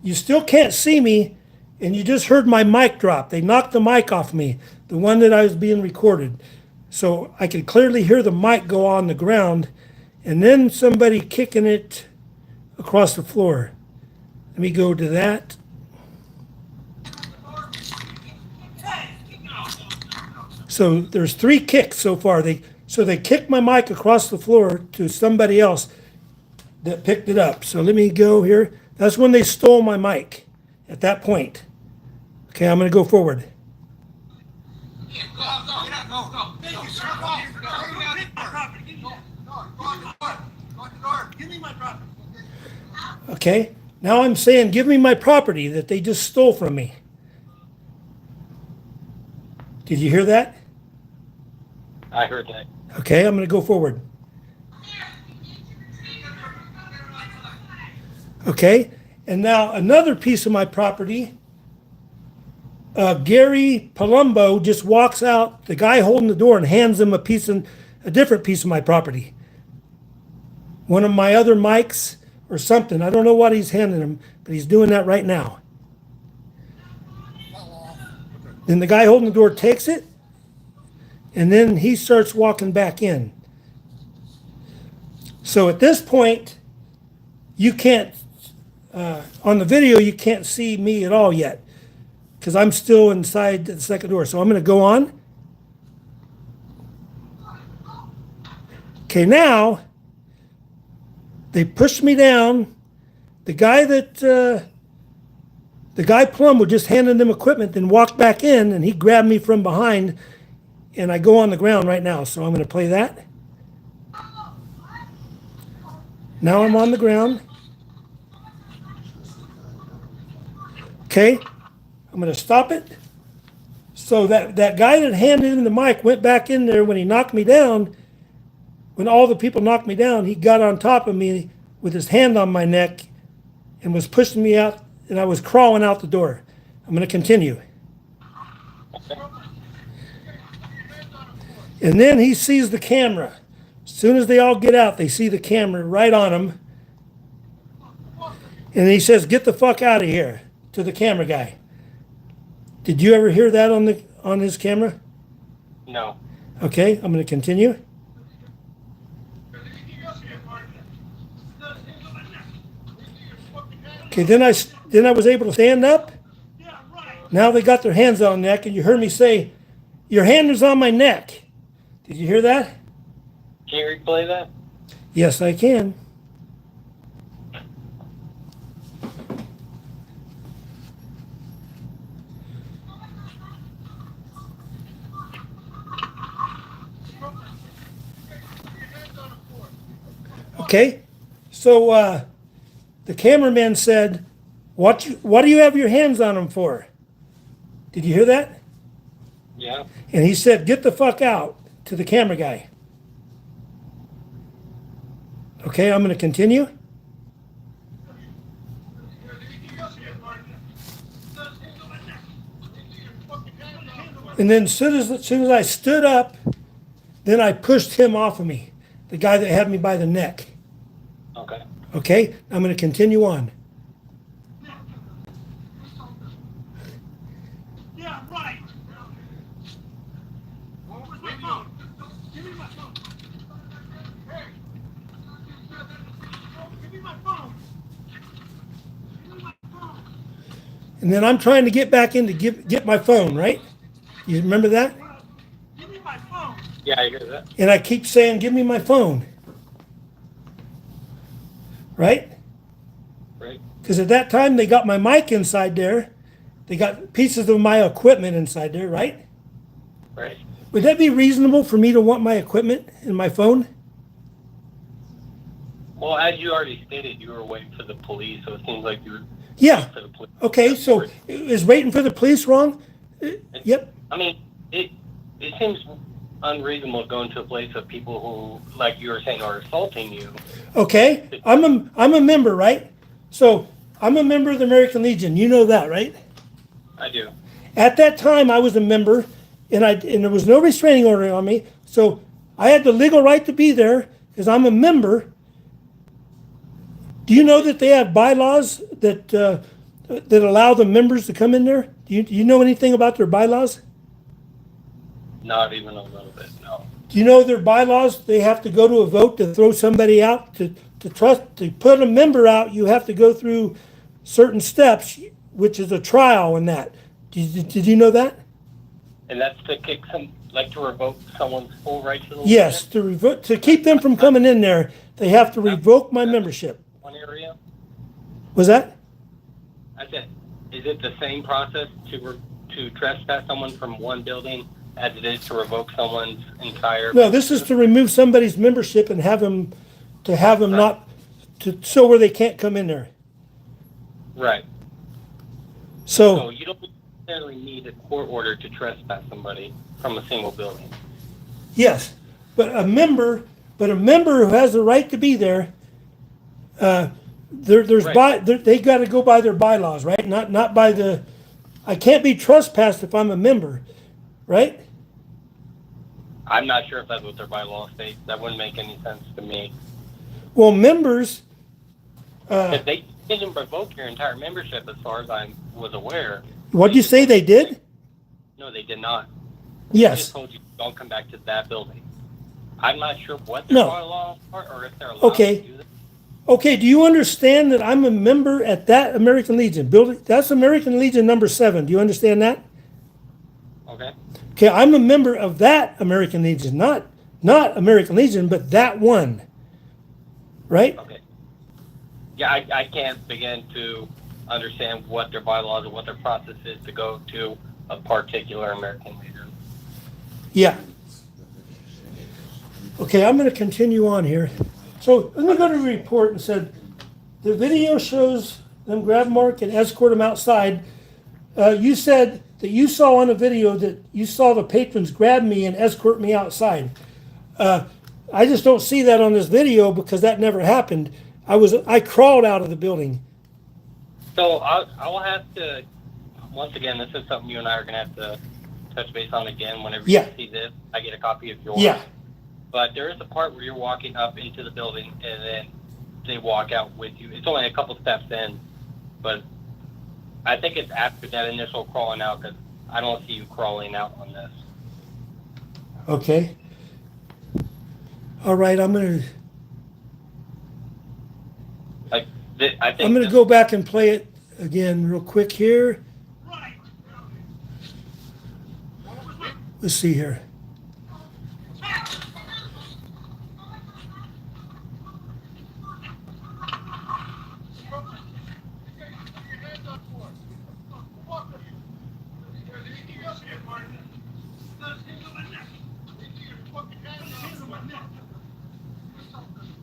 you still can't see me, and you just heard my mic drop. They knocked the mic off me, the one that I was being recorded. So I could clearly hear the mic go on the ground, and then somebody kicking it across the floor. Let me go to that. So there's 3 kicks so far. They kicked my mic across the floor to somebody else that picked it up. So let me go here. That's when they stole my mic at that point. Okay, I'm going to go forward. Yeah, go, get out, go. Thank you, sir. Give me my property. Okay, now I'm saying give me my property that they just stole from me. Did you hear that? I heard that. Okay, I'm going to go forward. Okay, and now another piece of my property. Gary Palumbo just walks out, the guy holding the door, and hands him a different piece of my property. One of my other mics or something. I don't know what he's handing him, but he's doing that right now. Then the guy holding the door takes it, and then he starts walking back in. So at this point, you can't, on the video, you can't see me at all yet, because I'm still inside the second door. So I'm going to go on. Okay, now they pushed me down. The guy Plum was just handing them equipment, then walked back in, and he grabbed me from behind, and I go on the ground right now. So I'm going to play that. Now I'm on the ground. Okay. I'm going to stop it. So that guy that handed him the mic went back in there when he knocked me down. When all the people knocked me down, he got on top of me with his hand on my neck and was pushing me out, and I was crawling out the door. I'm going to continue. And then he sees the camera. As soon as they all get out, they see the camera right on him. And he says, "Get the fuck out of here," to the camera guy. Did you ever hear that on his camera? No. Okay, I'm going to continue. Okay, then I was able to stand up. Now they got their hands on my neck, and you heard me say, "Your hand is on my neck." Did you hear that? Can you replay that? Yes, I can. Okay, so the cameraman said, what do you have your hands on him for? Did you hear that? Yeah. And he said, "Get the fuck out," to the camera guy. Okay, I'm going to continue. And then as soon as I stood up, then I pushed him off of me, the guy that had me by the neck. Okay. Okay, I'm going to continue on. Yeah, right. Where's my phone? Give me my phone. Hey. Give me my phone. Give me my phone. And then I'm trying to get back in to get my phone, right? You remember that? Give me my phone. Yeah, I hear that. And I keep saying, "Give me my phone." Right? Right. Because at that time, they got my mic inside there. They got pieces of my equipment inside there, right? Right. Would that be reasonable for me to want my equipment and my phone? Well, as you already stated, you were waiting for the police, so it seems like you were Yeah. waiting for the police. Okay, so is waiting for the police wrong? Yep. I mean, it seems unreasonable to go into a place of people who, like you were saying, are assaulting you. Okay. I'm a member, right? So I'm a member of the American Legion. You know that, right? I do. At that time, I was a member, and there was no restraining order on me, so I had the legal right to be there because I'm a member. Do you know that they have bylaws that allow the members to come in there? Do you know anything about their bylaws? Not even a little bit, no. Do you know their bylaws? They have to go to a vote to throw somebody out. To put a member out, you have to go through certain steps, which is a trial and that. Did you know that? And that's to to revoke someone's full right to the Yes, to keep them from coming in there, they have to revoke my membership. one area. Was that? I said is it the same process to trespass someone from one building as it is to revoke someone's entire? No, this is to remove somebody's membership and have them Right. not, so where they can't come in there. Right. So, So you don't necessarily need a court order to trespass somebody from a single building. yes, but a member who has the right to be there, Right. they got to go by their bylaws, right? Not by the. I can't be trespassed if I'm a member, right? I'm not sure if that's what their bylaw states. That wouldn't make any sense to me. Well, members. If they didn't revoke your entire membership, as far as I was aware. What'd you say they did? No, they did not. They Yes. just told you don't come back to that building. I'm not sure what their No. bylaws are or if they're allowed Okay. to do that. Okay, do you understand that I'm a member at that American Legion building? That's American Legion number 7. Do you understand that? Okay. Okay, I'm a member of that American Legion, not American Legion, but that one. Right? Okay. Yeah, I can't begin to understand what their bylaws or what their process is to go to a particular American Legion. Yeah. Okay, I'm going to continue on here. So let me go to the report and said, the video shows them grab Mark and escort him outside. You said that you saw on a video that you saw the patrons grab me and escort me outside. I just don't see that on this video because that never happened. I crawled out of the building. So I will have to, once again, this is something you and I are going to have to touch base on again whenever Yeah. you see this. I get a copy of yours. Yeah. But there is a part where you're walking up into the building and then they walk out with you. It's only a couple steps in, but I think it's after that initial crawling out because I don't see you crawling out on this. Okay. All right, I'm going Like, I think to this- go back and play it again real quick here. Right. Let's see here.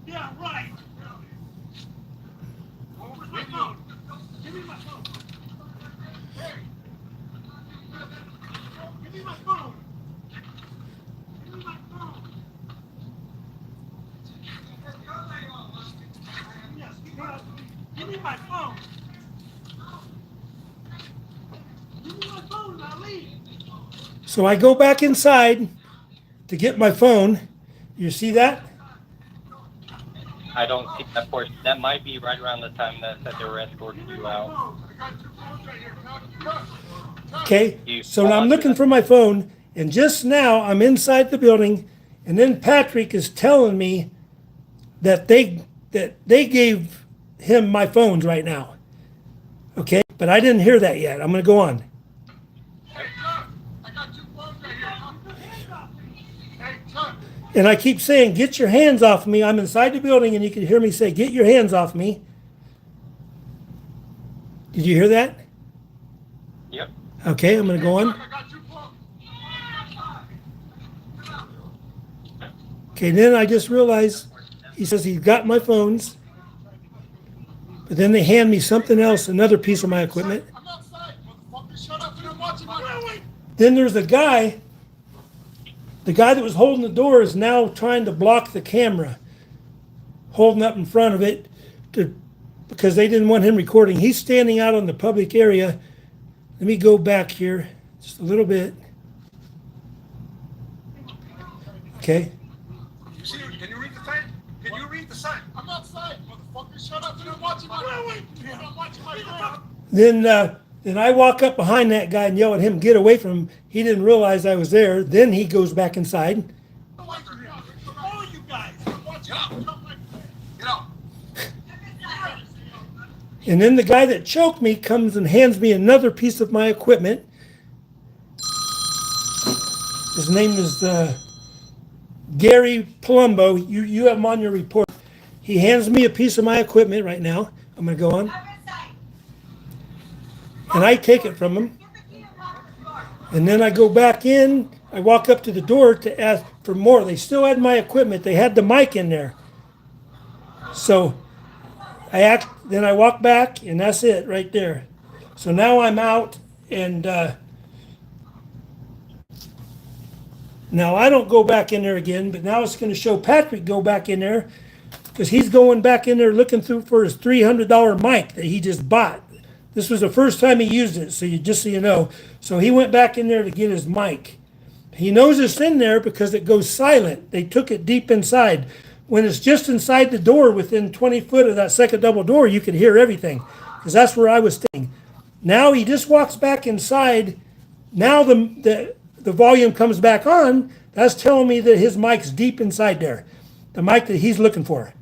Yeah, right. Where's my phone? Give me my phone. Hey. Give me my phone. Give me my phone. Yes, give me my phone. Give me my phone, now leave. So I go back inside to get my phone. You see that? I don't see that portion. That might be right around the time that they were escorting you out. Okay. You So now I'm fall looking into for my phone, and just now I'm inside the building, and then Patrick is telling me that they gave him my phones right now. Okay, but I didn't hear that yet. I'm going to go on. Hey, Chuck, I got 2 phones right here. Hey, Chuck. And I keep saying, "Get your hands off me." I'm inside the building, and you can hear me say, "Get your hands off me." Did you hear that? Yep. Okay, I'm going to go on. Chuck, I got 2 phones. Okay, then I just realized he says he's got my phones, but then they hand me something else, another piece of my equipment. I'm outside, motherfucker. Shut up and I'm watching my... Then there's a guy. The guy that was holding the door is now trying to block the camera, holding up in front of it because they didn't want him recording. He's standing out on the public area. Let me go back here just a little bit. Okay. You see, can you read the sign? Can you read the sign? I'm outside, motherfucker. Shut up and I'm watching my... I'm watching my phone. Then I walk up behind that guy and yell at him, "Get away from him." He didn't realize I was there. Then he goes back inside. All you guys. Get out. Get out. And then the guy that choked me comes and hands me another piece of my equipment. His name is Gary Palumbo. You have him on your report. He hands me a piece of my equipment right now. I'm going to go on. and I take it from him. And then I go back in. I walk up to the door to ask for more. They still had my equipment. They had the mic in there. So then I walk back, and that's it right there. So now I'm out, and now I don't go back in there again, but now it's going to show Patrick go back in there because he's going back in there looking through for his $300 mic that he just bought. This was the first time he used it, just so you know. So he went back in there to get his mic. He knows it's in there because it goes silent. They took it deep inside. When it's just inside the door, within 20 foot of that second double door, you can hear everything because that's where I was staying. Now he just walks back inside. Now the volume comes back on. That's telling me that his mic's deep inside there, the mic that he's looking for.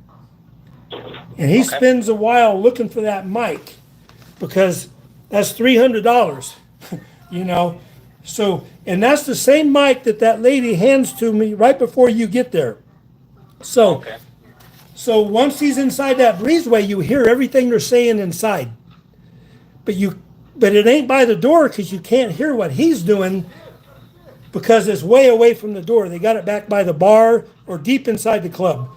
And he spends a while looking for that mic because that's $300, you know. So, and that's the same mic that lady hands to me right before you get there. So, so once he's inside that breezeway, you hear everything they're saying inside. But it ain't by the door because you can't hear what he's doing because it's way away from the door. They got it back by the bar or deep inside the club.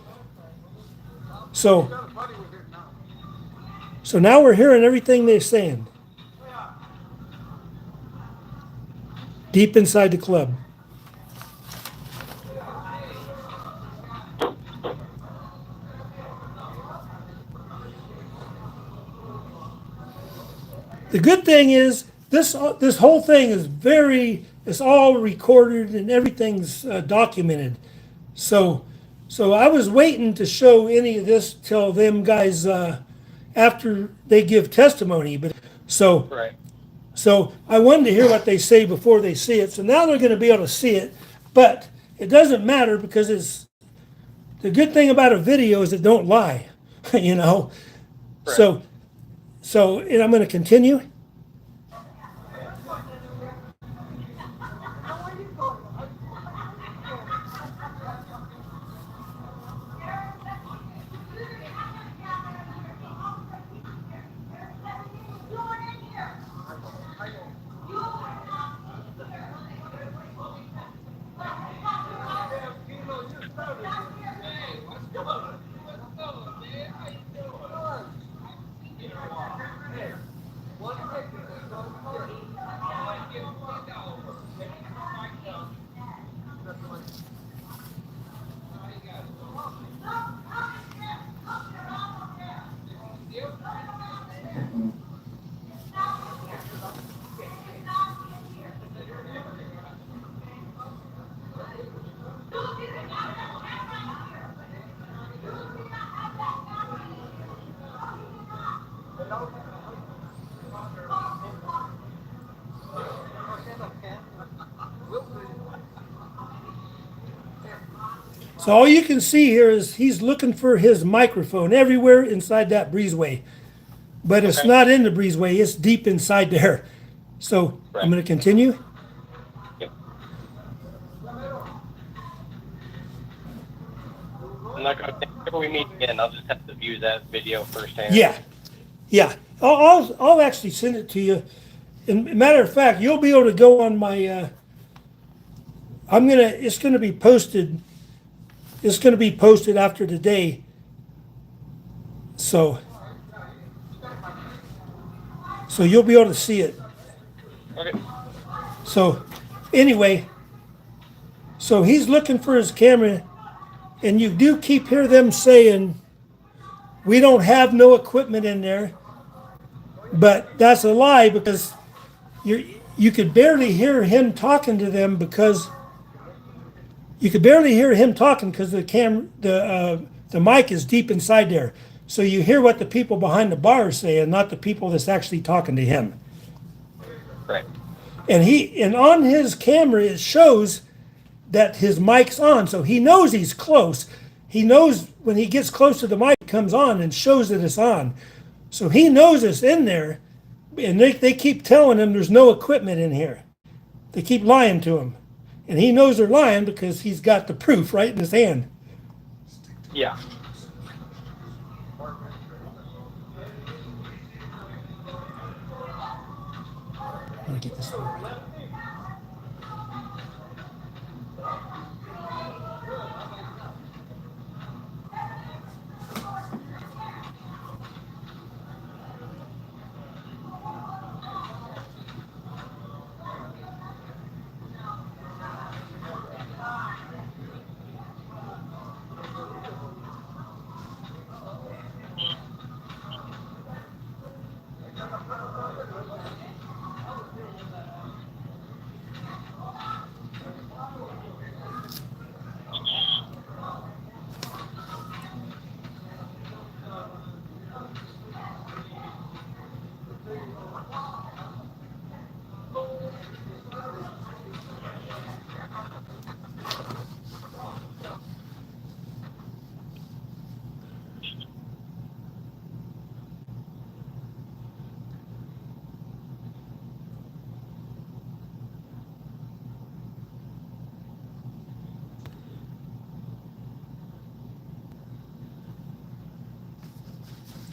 So now we're hearing everything they're saying. Deep inside the club. The good thing is this whole thing is it's all recorded and everything's documented. So I was waiting to show any of this till them guys after they give testimony. But so I wanted to hear what they say before they see it. So now they're going to be able to see it, but it doesn't matter because the good thing about a video is it don't lie, you know. Right. So and I'm going to continue. So all you can see here is he's looking for his microphone everywhere inside that breezeway. But it's not in the breezeway, it's deep inside there. So I'm going to continue. Yep. I'm not going to, whenever we meet again, I'll just have to view that video firsthand. Yeah. I'll actually send it to you. And matter of fact, you'll be able to go on my, it's going to be posted. It's going to be posted after today. So you'll be able to see it. Okay. So anyway, so he's looking for his camera, and you do keep hear them saying, we don't have no equipment in there. But that's a lie because you could barely hear him talking to them because the mic is deep inside there. So you hear what the people behind the bar are saying, not the people that's actually talking to him. Right. And on his camera it shows that his mic's on, so he knows he's close. He knows when he gets close to the mic, it comes on and shows that it's on. So he knows it's in there, and they keep telling him there's no equipment in here. They keep lying to him. And he knows they're lying because he's got the proof right in his hand. Yeah. Let me get this one.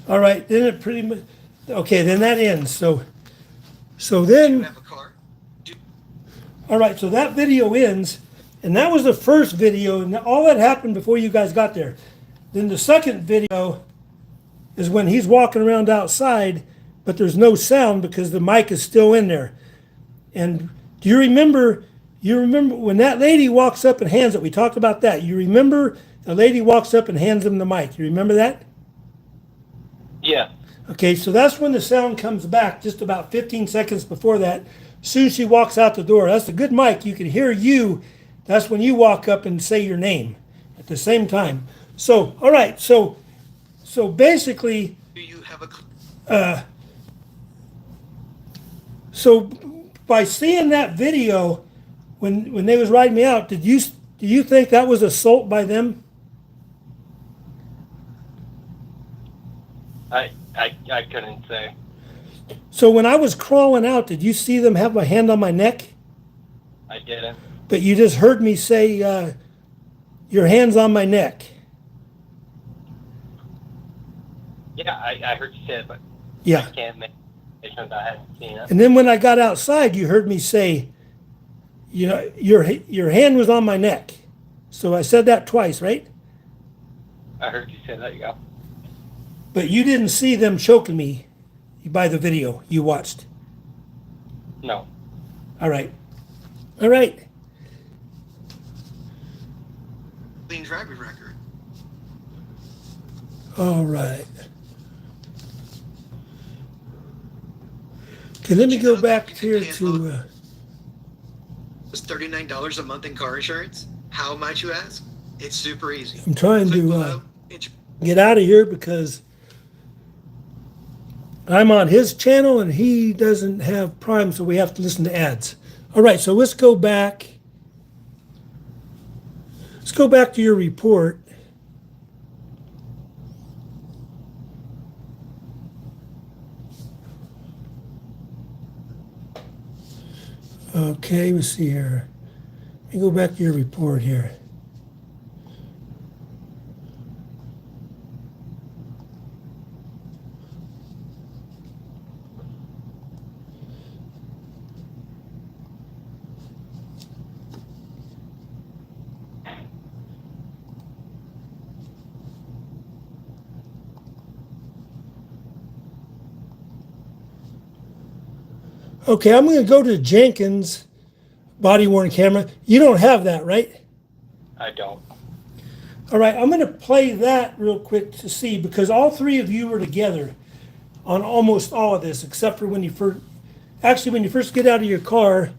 All right, then it pretty much, okay, then that ends. So Do you then, have a car? all right, so that video ends, and that was the first video, and all that happened before you guys got there. Then the second video is when he's walking around outside, but there's no sound because the mic is still in there. And do you remember when that lady walks up and hands it? We talked about that. You remember the lady walks up and hands him the mic. You remember that? Yeah. Okay, so that's when the sound comes back, just about 15 seconds before that. As soon as she walks out the door, that's a good mic. You can hear you. That's when you walk up and say your name at the same time. So, all right, so basically, Do you have a car? so by seeing that video, when they was riding me out, do you think that was assault by them? I couldn't say. So when I was crawling out, did you see them have a hand on my neck? I didn't. But you just heard me say, your hand's on my neck. Yeah, I heard you say it, but Yeah. I can't make sure that I hadn't seen it. And then when I got outside, you heard me say, you know, your hand was on my neck. So I said that twice, right? I heard you say that, yeah. But you didn't see them choking me by the video you watched. No. All right. All right. Clean driving record. All right. Okay, let me go back here to. It's $39 a month in car insurance. How might you ask? It's super easy. I'm trying Click to below. get out of here because I'm on his channel and he doesn't have Prime, so we have to listen to ads. All right, so let's go back. Let's go back to your report. Okay, let's see here. Let me go back to your report here. Okay, I'm going to go to Jenkins body worn camera. You don't have that, right? I don't. All right, I'm going to play that real quick to see because all three of you were together on almost all of this, except for when you first, actually when you first get out of your car,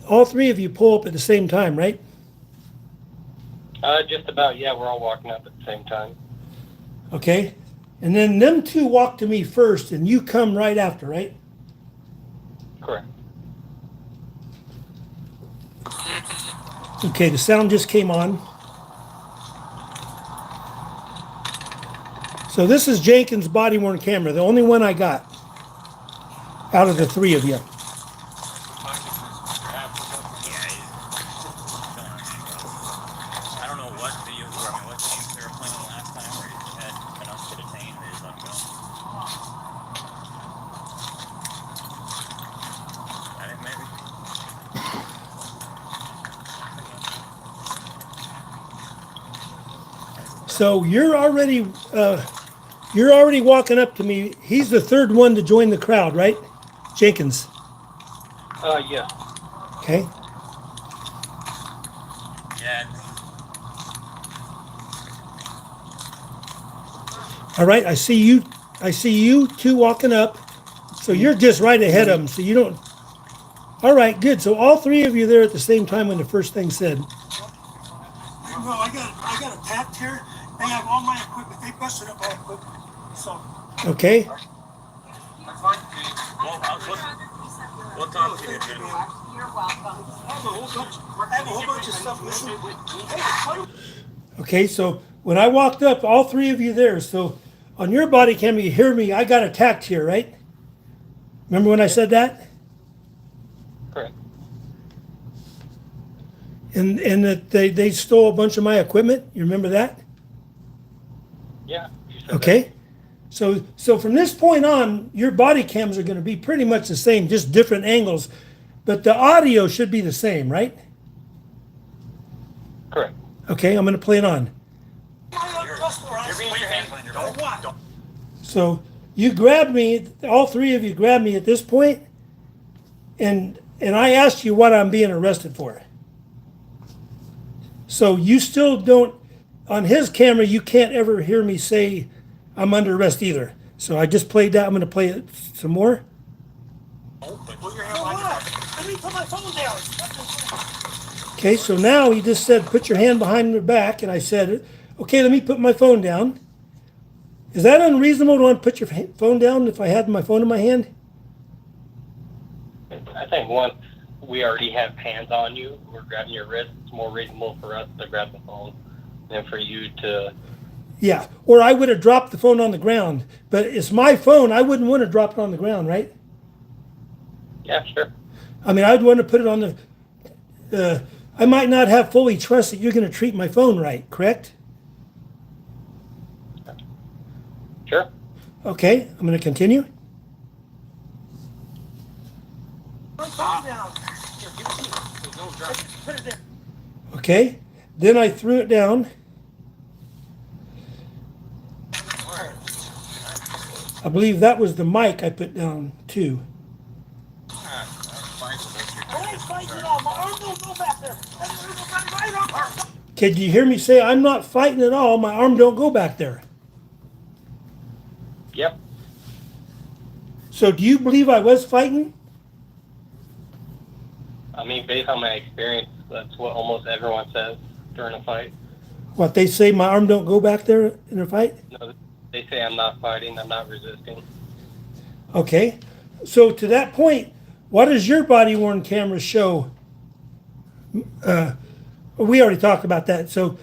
all three of you pull up at the same time, right? Just about, yeah, we're all walking up at the same time. Okay. And then them two walk to me first and you come right after, right? Correct. Okay, the sound just came on. So this is Jenkins' body worn camera, the only one I got out of the three of you. I don't know what videos were, I mean, what games they were playing last time where you had enough to detain, they just let them go. So you're already walking up to me. He's the third one to join the crowd, right? Jenkins. Yeah. Okay. Yeah. All right. I see you. I see you two walking up. So you're just right ahead of them. So you don't. All right. Good. So all three of you there at the same time when the first thing said. No, I got attacked here. They have all my equipment. They busted up my equipment. So. Okay. That's fine. We'll talk to you, Jimmy. You're welcome. I have a whole bunch of stuff missing. Hey, Okay. So when I walked up, all three of you there. So on your body cam, you hear me. I got attacked here, right? Remember when I said that? Correct. And that they stole a bunch of my equipment. You remember that? Yeah. You said Okay. So from this point on, your body cams are going to be pretty much the same, just different angles, but the audio should be the same, right? that. Correct. Okay, I'm going to play it on. You're being your hand cleaner. Don't. So you grabbed me, all three of you grabbed me at this point, and I asked you what I'm being arrested for. So you still don't, on his camera, you can't ever hear me say I'm under arrest either. So I just played that. I'm going to play it some more. Put your So hand behind your what? back. Let me put my phone down. Okay, so now he just said, put your hand behind your back. And I said, okay, let me put my phone down. Is that unreasonable to want to put your phone down if I had my phone in my hand? I think once we already have hands on you, we're grabbing your wrist, it's more reasonable for us to grab the phone than for you to. Yeah, or I would have dropped the phone on the ground. But it's my phone. I wouldn't want to drop it on the ground, right? Yeah, sure. I mean, I'd want to put it on the. I might not have fully trust that you're going to treat my phone right, correct? Sure. Okay, I'm going to continue. Put my phone down. Put it there. Okay, then I threw it down. I believe that was the mic I put down too. I ain't fighting at all. My arm don't go back there. My right arm. Okay, do you hear me say I'm not fighting at all? My arm don't go back there. Yep. So do you believe I was fighting? I mean, based on my experience, that's what almost everyone says during a fight. What, they say my arm don't go back there in a fight? No, they say I'm not fighting, I'm not resisting. Okay, so to that point, what does your body-worn camera show? We already talked about that. So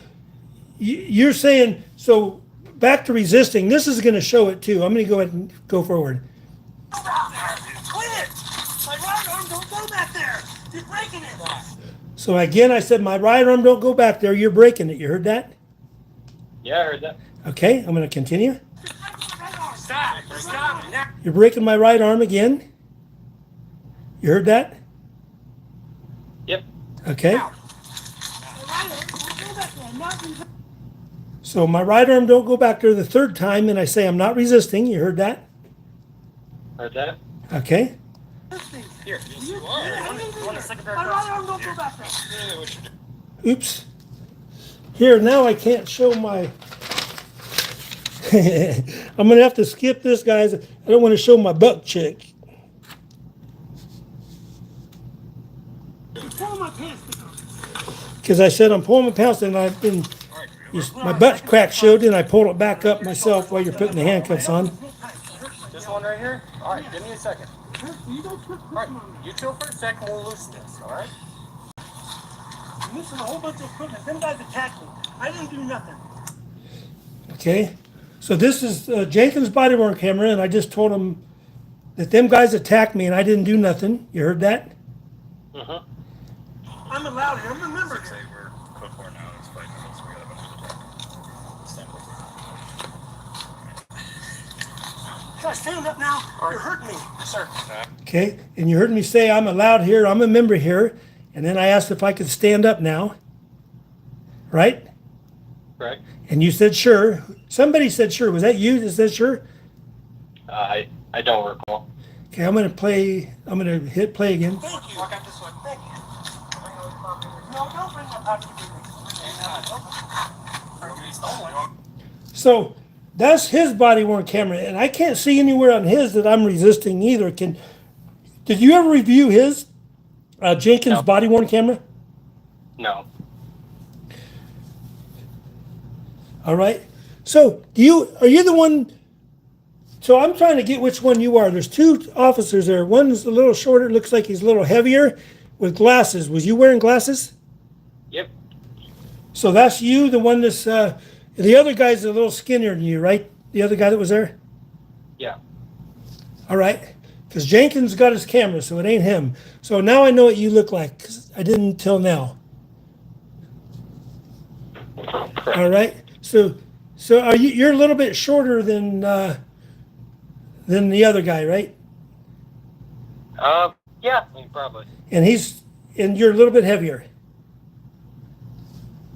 you're saying, so back to resisting, this is going to show it too. I'm going to go ahead and go forward. Quit it. My right arm don't go back there. You're breaking it. So again, I said my right arm don't go back there. You're breaking it. You heard that? Yeah, I heard that. Okay, I'm going to continue. Stop. Stop. Now. You're breaking my right arm again. You heard that? Yep. Okay. My right arm don't go back there. I'm not resisting. So my right arm don't go back there the third time, and I say I'm not resisting. You heard that? Heard that? Okay. Here. You are. You want a second pair of My right arm don't go back there. Oops. Here, now I can't show my... I'm going to have to skip this, guys. I don't want to show my butt cheek. You're pulling my pants down. Because I said I'm pulling my pants, and I've been... My butt crack showed, and I pulled it back up myself while you're putting the handcuffs on. This one right here? All right, give me a second. You don't put All right, you chill for a second, we'll loosen this, all right? I'm missing a whole bunch of equipment. Them guys attacked me. I didn't do nothing. Okay? So this is Jenkins' body-worn camera, and I just told him that them guys attacked me, and I didn't do nothing. You heard that? Mm-hmm. I'm allowed here. I'm a member Say here. we're cook for now, it's fighting us, we got a bunch of stand up. Can I stand up now? You're hurting me. Yes, sir. Okay? And you heard me say I'm allowed here. I'm a member here. And then I asked if I could stand up now. Right? correct. And you said sure. Somebody said sure. Was that you that said sure? I don't recall. Okay, I'm gonna hit play again. Thank you. Walk out this way. Thank you. No, don't bring that back to me. So that's his body worn camera, and I can't see anywhere on his that I'm resisting either. Did you ever review his Jenkins No. body worn camera? No. All right. So are you the one? So I'm trying to get which one you are. There's two officers there. One's a little shorter, looks like he's a little heavier, with glasses. Was you wearing glasses? Yep. So that's you, the one that's the other guy's a little skinnier than you, right? The other guy that was there. Yeah. All right. Because Jenkins got his camera, so it ain't him. So now I know what you look like. 'Cause I didn't till now. Correct. All right. So are you're a little bit shorter than the other guy, right? Yeah, I mean, probably. And you're a little bit heavier.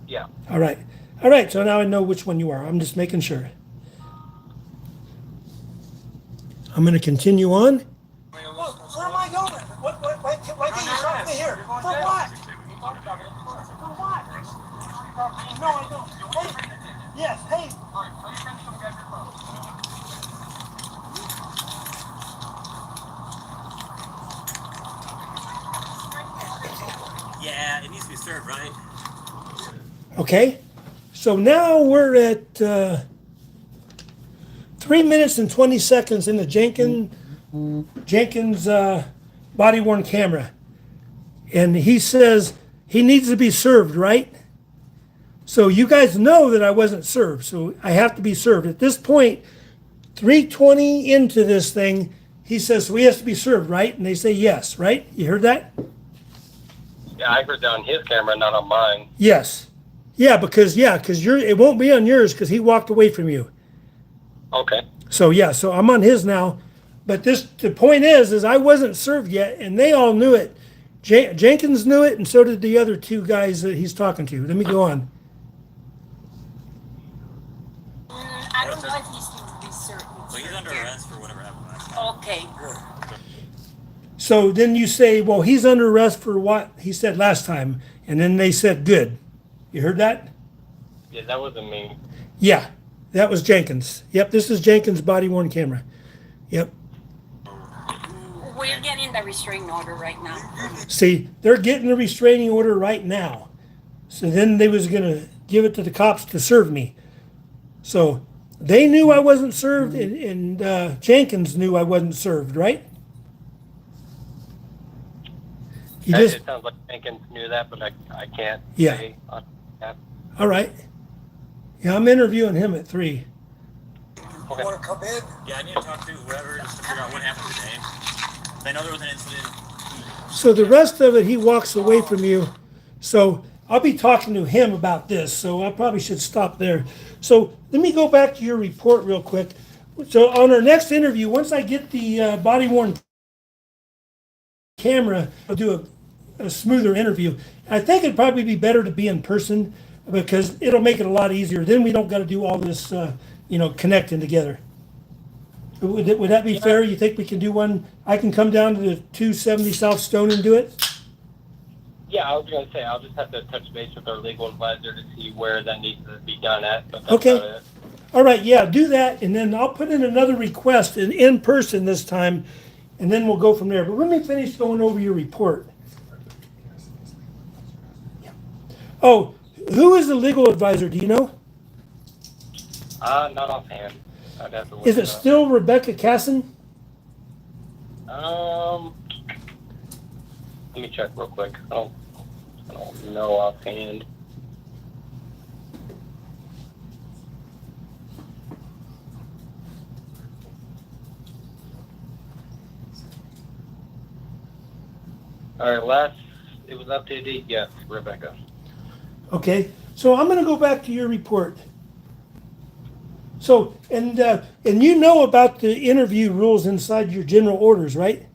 Yeah. All right. All right. So now I know which one you are. I'm just making sure. I'm going to continue on. Where am I going? Why can't you stop me here? For what? For what? No, I don't. Hey. Yes, hey. Yeah, it needs to be served, right? Okay. So now we're at 3 minutes and 20 seconds in the Jenkins body worn camera. And he says he needs to be served, right? So you guys know that I wasn't served, so I have to be served. At this point, 3:20 into this thing, he says, so he has to be served, right? And they say yes, right? You heard that? Yeah, I heard that on his camera, not on mine. Yes. Yeah, because it won't be on yours because he walked away from you. Okay. So yeah, so I'm on his now. But the point is I wasn't served yet, and they all knew it. Jenkins knew it, and so did the other two guys that he's talking to. Let me go on. I don't know if he's going to be certain. So he's under arrest for whatever happened last time. Okay. So then you say, well, he's under arrest for what he said last time, and then they said good. You heard that? Yeah, that wasn't me. Yeah, that was Jenkins. Yep, this is Jenkins' body worn camera. Yep. We're getting the restraining order right now. See, they're getting the restraining order right now. So then they was gonna give it to the cops to serve me. So they knew I wasn't served, and Jenkins knew I wasn't served, right? It sounds like Jenkins knew that, but I can't Yeah. say on that. All right. Yeah, I'm interviewing him at 3. Okay. Want to come in? Yeah, I need to talk to whoever just to figure out what happened today. I know there was an incident. So the rest of it, he walks away from you. So I'll be talking to him about this. So I probably should stop there. So let me go back to your report real quick. So on our next interview, once I get the body worn camera, I'll do a smoother interview. I think it'd probably be better to be in person because it'll make it a lot easier. Then we don't got to do all this, connecting together. Would that be fair? You think we can do one? I can come down to the 270 South Stone and do it? Yeah, I was going to say, I'll just have to touch base with our legal advisor to see where that needs to be done at. But that's Okay. about it. All right, yeah, do that, and then I'll put in another request in person this time, and then we'll go from there. But let me finish going over your report. Oh, who is the legal advisor? Do you know? Not offhand. I'd have to look Is it up. still Rebecca Casson? Let me check real quick. I don't know offhand. All right, it was updated. Yes, Rebecca. Okay, so I'm going to go back to your report. So, and you know about the interview rules inside your general orders, right?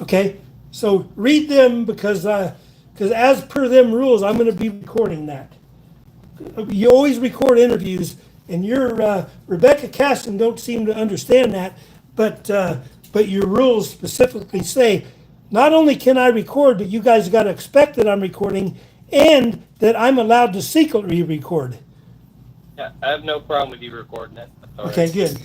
Okay, so read them because as per them rules, I'm going to be recording that. you always record interviews, and your Rebecca Caston don't seem to understand that, but your rules specifically say not only can I record, but you guys got to expect that I'm recording, and that I'm allowed to secretly record. Yeah, I have no problem with you recording it. That's all Okay, right. good.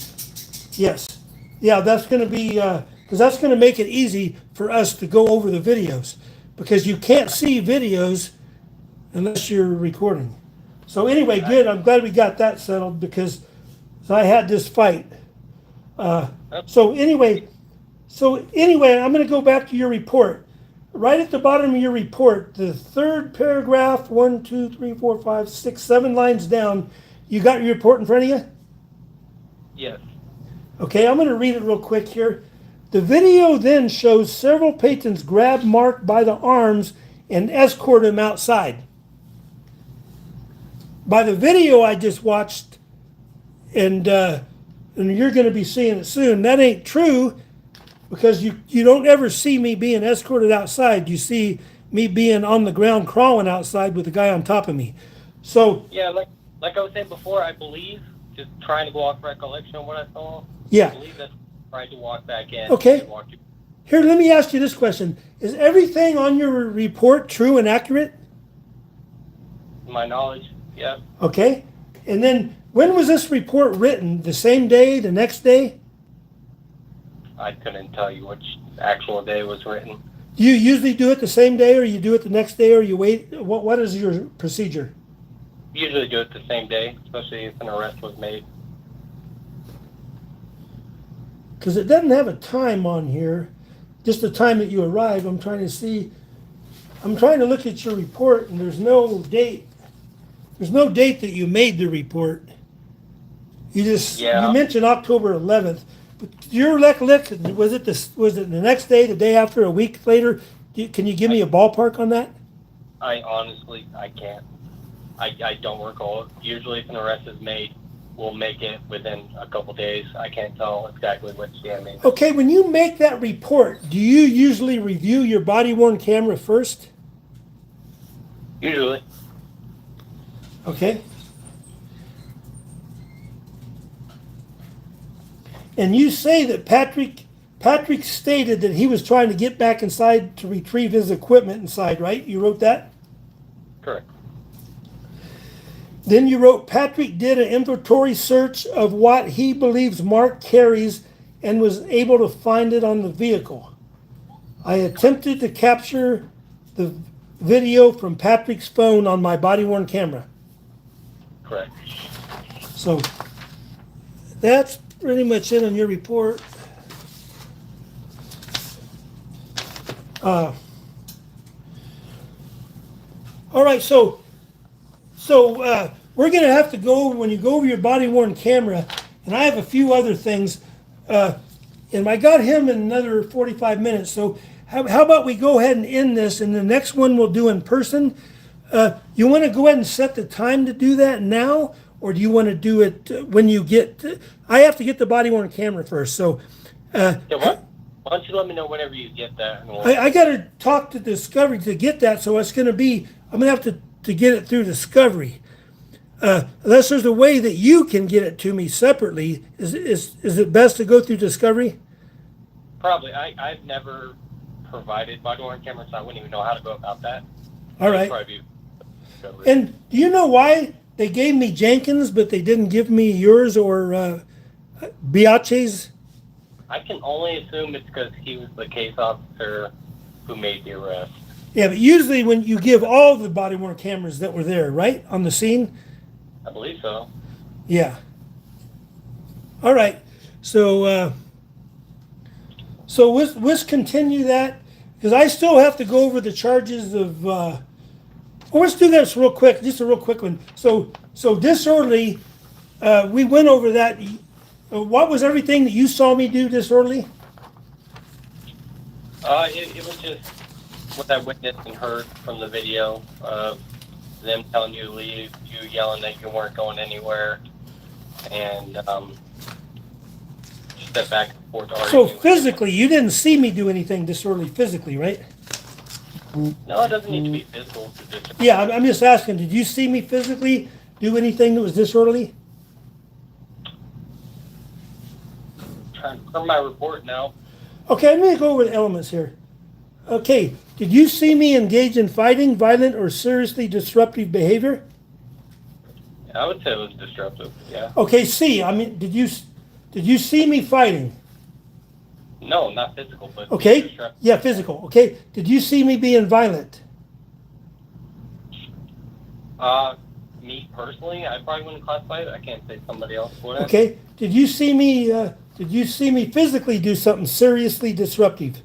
Yes. Yeah, that's going to be, because that's going to make it easy for us to go over the videos, because you can't see videos unless you're recording. So anyway, good. I'm glad we got that settled, because I had this fight. So anyway, I'm going to go back to your report. Right at the bottom of your report, the third paragraph, 1, 2, 3, 4, 5, 6, 7 lines down, you got your report in front of you? Yes. Okay, I'm going to read it real quick here. The video then shows several patrons grab Mark by the arms and escort him outside. By the video I just watched, and you're going to be seeing it soon, that ain't true, because you don't ever see me being escorted outside. You see me being on the ground crawling outside with the guy on top of me. So Yeah, like I was saying before, I believe, just trying to go off recollection of what I saw, yeah. I believe that I tried to walk back in. Okay. And walked you. Here, let me ask you this question. Is everything on your report true and accurate? To my knowledge, yeah. Okay. And then when was this report written? The same day, the next day? I couldn't tell you which actual day was written. Do you usually do it the same day, or you do it the next day, or you wait? What is your procedure? Usually do it the same day, especially if an arrest was made. Because it doesn't have a time on here, just the time that you arrive. I'm trying to look at your report, and there's no date. There's no date that you made the report. You mentioned October 11th. But your recollection, was it the next day, the day after, a week later? Can you give me a ballpark on that? I honestly, I can't. I don't recall. Usually if an arrest is made, we'll make it within a couple days. I can't tell exactly which day I made it. Okay, when you make that report, do you usually review your body-worn camera first? Usually. Okay. And you say that Patrick stated that he was trying to get back inside to retrieve his equipment inside, right? You wrote that? Correct. Then you wrote, Patrick did an inventory search of what he believes Mark carries and was able to find it on the vehicle. I attempted to capture the video from Patrick's phone on my body-worn camera. Correct. So that's pretty much it on your report. All right, so we're going to have to go, when you go over your body-worn camera, and I have a few other things, and I got him in another 45 minutes, so how about we go ahead and end this, and the next one we'll do in person. You want to go ahead and set the time to do that now, or do you want to do it when you get, I have to get the body-worn camera first, so. Yeah, why don't you let me know whenever you get that? And I got to talk to Discovery to get that, so it's going to be, I'm going to have to get it through Discovery. Unless there's a way that you can get it to me separately, is it best to go through Discovery? Probably. I've never provided body-worn cameras, so I wouldn't even know how to go about that. All right. Probably be And do you know why they gave me Jenkins, but they didn't give me yours or Biache's? I can only assume it's because he was the case officer who made the arrest. Yeah, but usually when you give all the body-worn cameras that were there, right, on the scene? I believe so. Yeah. All right. So let's continue that, because I still have to go over the charges of. Well, let's do this real quick. Just a real quick one. So disorderly. We went over that. What was everything that you saw me do disorderly? It was just what I witnessed and heard from the video of them telling you to leave, you yelling that you weren't going anywhere, and just step back and forth. So physically, you didn't see me do anything disorderly physically, right? No, it doesn't need to be physical. Yeah, I'm just asking. Did you see me physically do anything that was disorderly? Trying to clear my report now. Okay, I'm gonna go over the elements here. Okay, did you see me engage in fighting, violent, or seriously disruptive behavior? I would say it was disruptive. Yeah. Okay, see, I mean, did you see me fighting? No, not physical, but Okay, disruptive. yeah, physical. Okay, did you see me being violent? Me personally, I probably wouldn't classify it. I can't say somebody else would. Okay, did you see me? Did you see me physically do something seriously disruptive?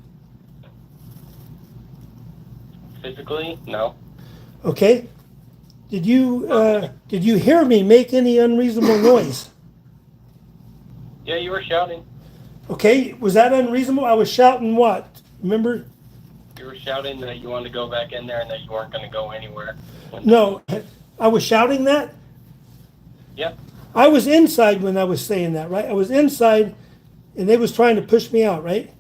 Physically, no. Okay, did you hear me make any unreasonable noise? Yeah, you were shouting. Okay, was that unreasonable? I was shouting what? Remember? You were shouting that you wanted to go back in there and that you weren't going to go anywhere. No, I was shouting that. Yeah. I was inside when I was saying that, right? I was inside, and they was trying to push me out, right?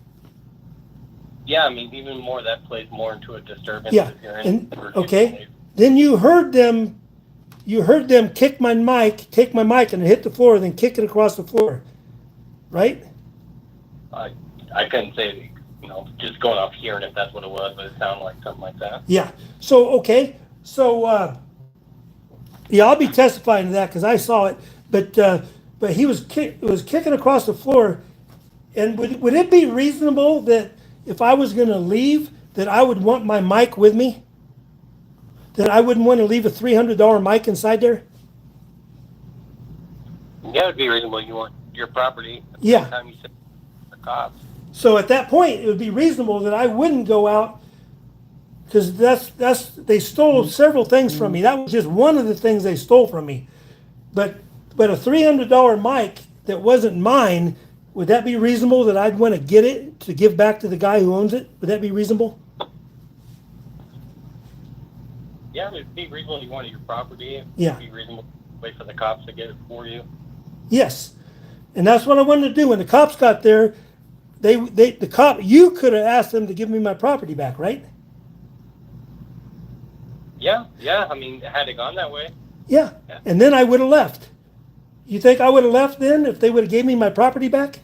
Yeah, I mean, even more, that plays more into a disturbance. Yeah, If you're and in okay. Then you heard them kick my mic, and it hit the floor, then kick it across the floor, right? I couldn't say, just going off hearing if that's what it was, but it sounded like something like that. Yeah. So okay. So yeah, I'll be testifying to that because I saw it. But he was kicking across the floor, and would it be reasonable that if I was going to leave, that I would want my mic with me? That I wouldn't want to leave a $300 mic inside there? Yeah, it'd be reasonable. You want your property. At Yeah. the time you said the cops. So at that point, it would be reasonable that I wouldn't go out because they stole several things from me. That was just one of the things they stole from me. But a $300 mic that wasn't mine, would that be reasonable that I'd want to get it to give back to the guy who owns it? Would that be reasonable? Yeah, it'd be reasonable. You wanted your property. Yeah. It'd be reasonable. Wait for the cops to get it for you. Yes, and that's what I wanted to do. When the cops got there, you could have asked them to give me my property back, right? Yeah. I mean, had it gone that way. Yeah, and then I would have left. You think I would have left then if they would have gave me my property back?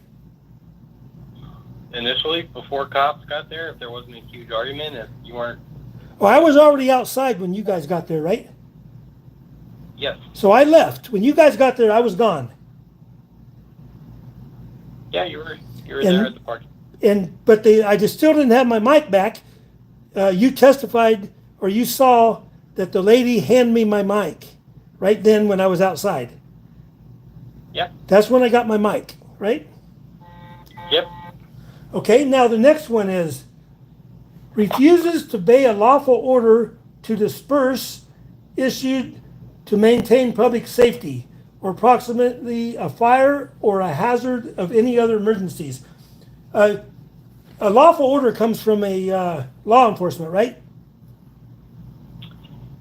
Initially, before cops got there, if there wasn't a huge argument, if you weren't. Well, I was already outside when you guys got there, right? Yes. So I left. When you guys got there, I was gone. Yeah, you were there at the park. But I just still didn't have my mic back. You testified, or you saw that the lady handed me my mic right then when I was outside. Yeah. That's when I got my mic, right? Yep. Okay, now the next one is refuses to obey a lawful order to disperse issued to maintain public safety or approximately a fire or a hazard of any other emergencies. A lawful order comes from a law enforcement, right?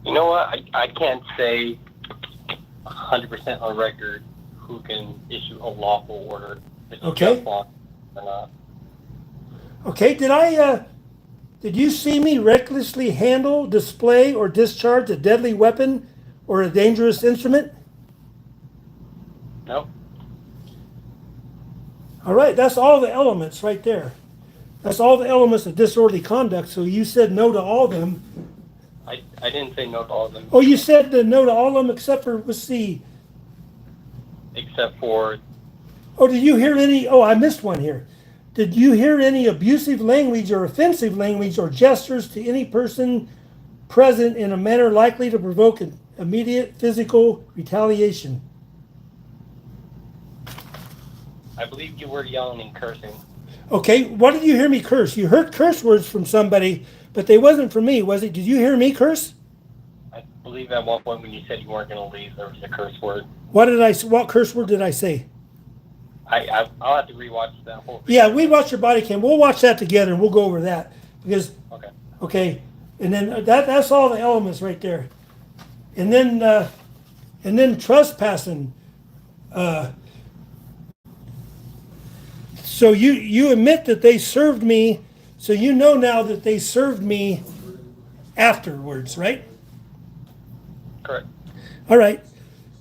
You know what? I can't say 100% on record who can issue a lawful order. If it's Okay. just law or not. Okay, did you see me recklessly handle, display, or discharge a deadly weapon or a dangerous instrument? No. All right, that's all the elements right there. That's all the elements of disorderly conduct. So you said no to all of them. I didn't say no to all of them. Oh, you said no to all of them except for, let's see. Except for, Oh, did you hear any? Oh, I missed one here. Did you hear any abusive language or offensive language or gestures to any person present in a manner likely to provoke an immediate physical retaliation? I believe you were yelling and cursing. Okay, what did you hear me curse? You heard curse words from somebody, but they wasn't from me, was it? Did you hear me curse? I believe at one point when you said you weren't going to leave, there was a curse word. What curse word did I say? I'll have to rewatch that whole video. Yeah, we watch your body cam. We'll watch that together and we'll go over that because Okay. okay, and then that's all the elements right there, and then trespassing. So you admit that they served me, so you know now that they served me afterwards, right? Correct. All right.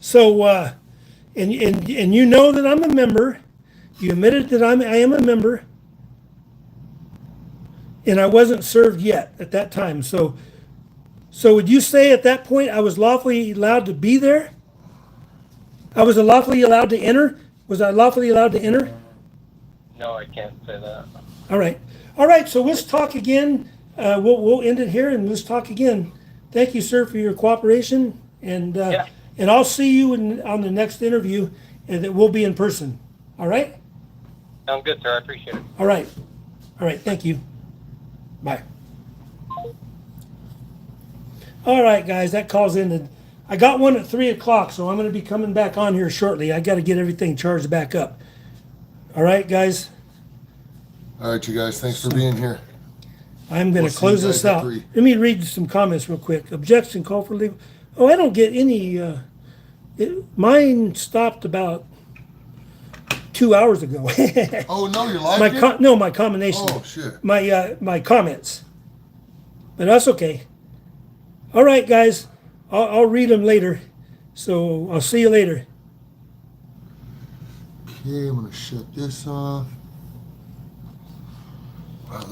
So, and you know that I'm a member. You admitted that I am a member. And I wasn't served yet at that time. So would you say at that point I was lawfully allowed to be there? I was lawfully allowed to enter? Was I lawfully allowed to enter? No, I can't say that. All right. All right, so let's talk again. We'll end it here and let's talk again. Thank you, sir, for your cooperation. And Yeah. and I'll see you on the next interview, and it will be in person. All right? Sounds good, sir. I appreciate it. All right. All right, thank you. Bye. All right, guys, that calls in. I got one at 3 o'clock, so I'm going to be coming back on here shortly. I got to get everything charged back up. All right, guys. All right, you guys, thanks for being here. I'm going We'll to see close you this guys at out. 3. Let me read some comments real quick. Objection, call for legal. Oh, I don't get any. Mine stopped about 2 hours ago. Oh, no, you're live? My combination. Oh, shit. My comments. But that's okay. All right, guys. I'll read them later. So I'll see you later. Okay, I'm going to shut this off.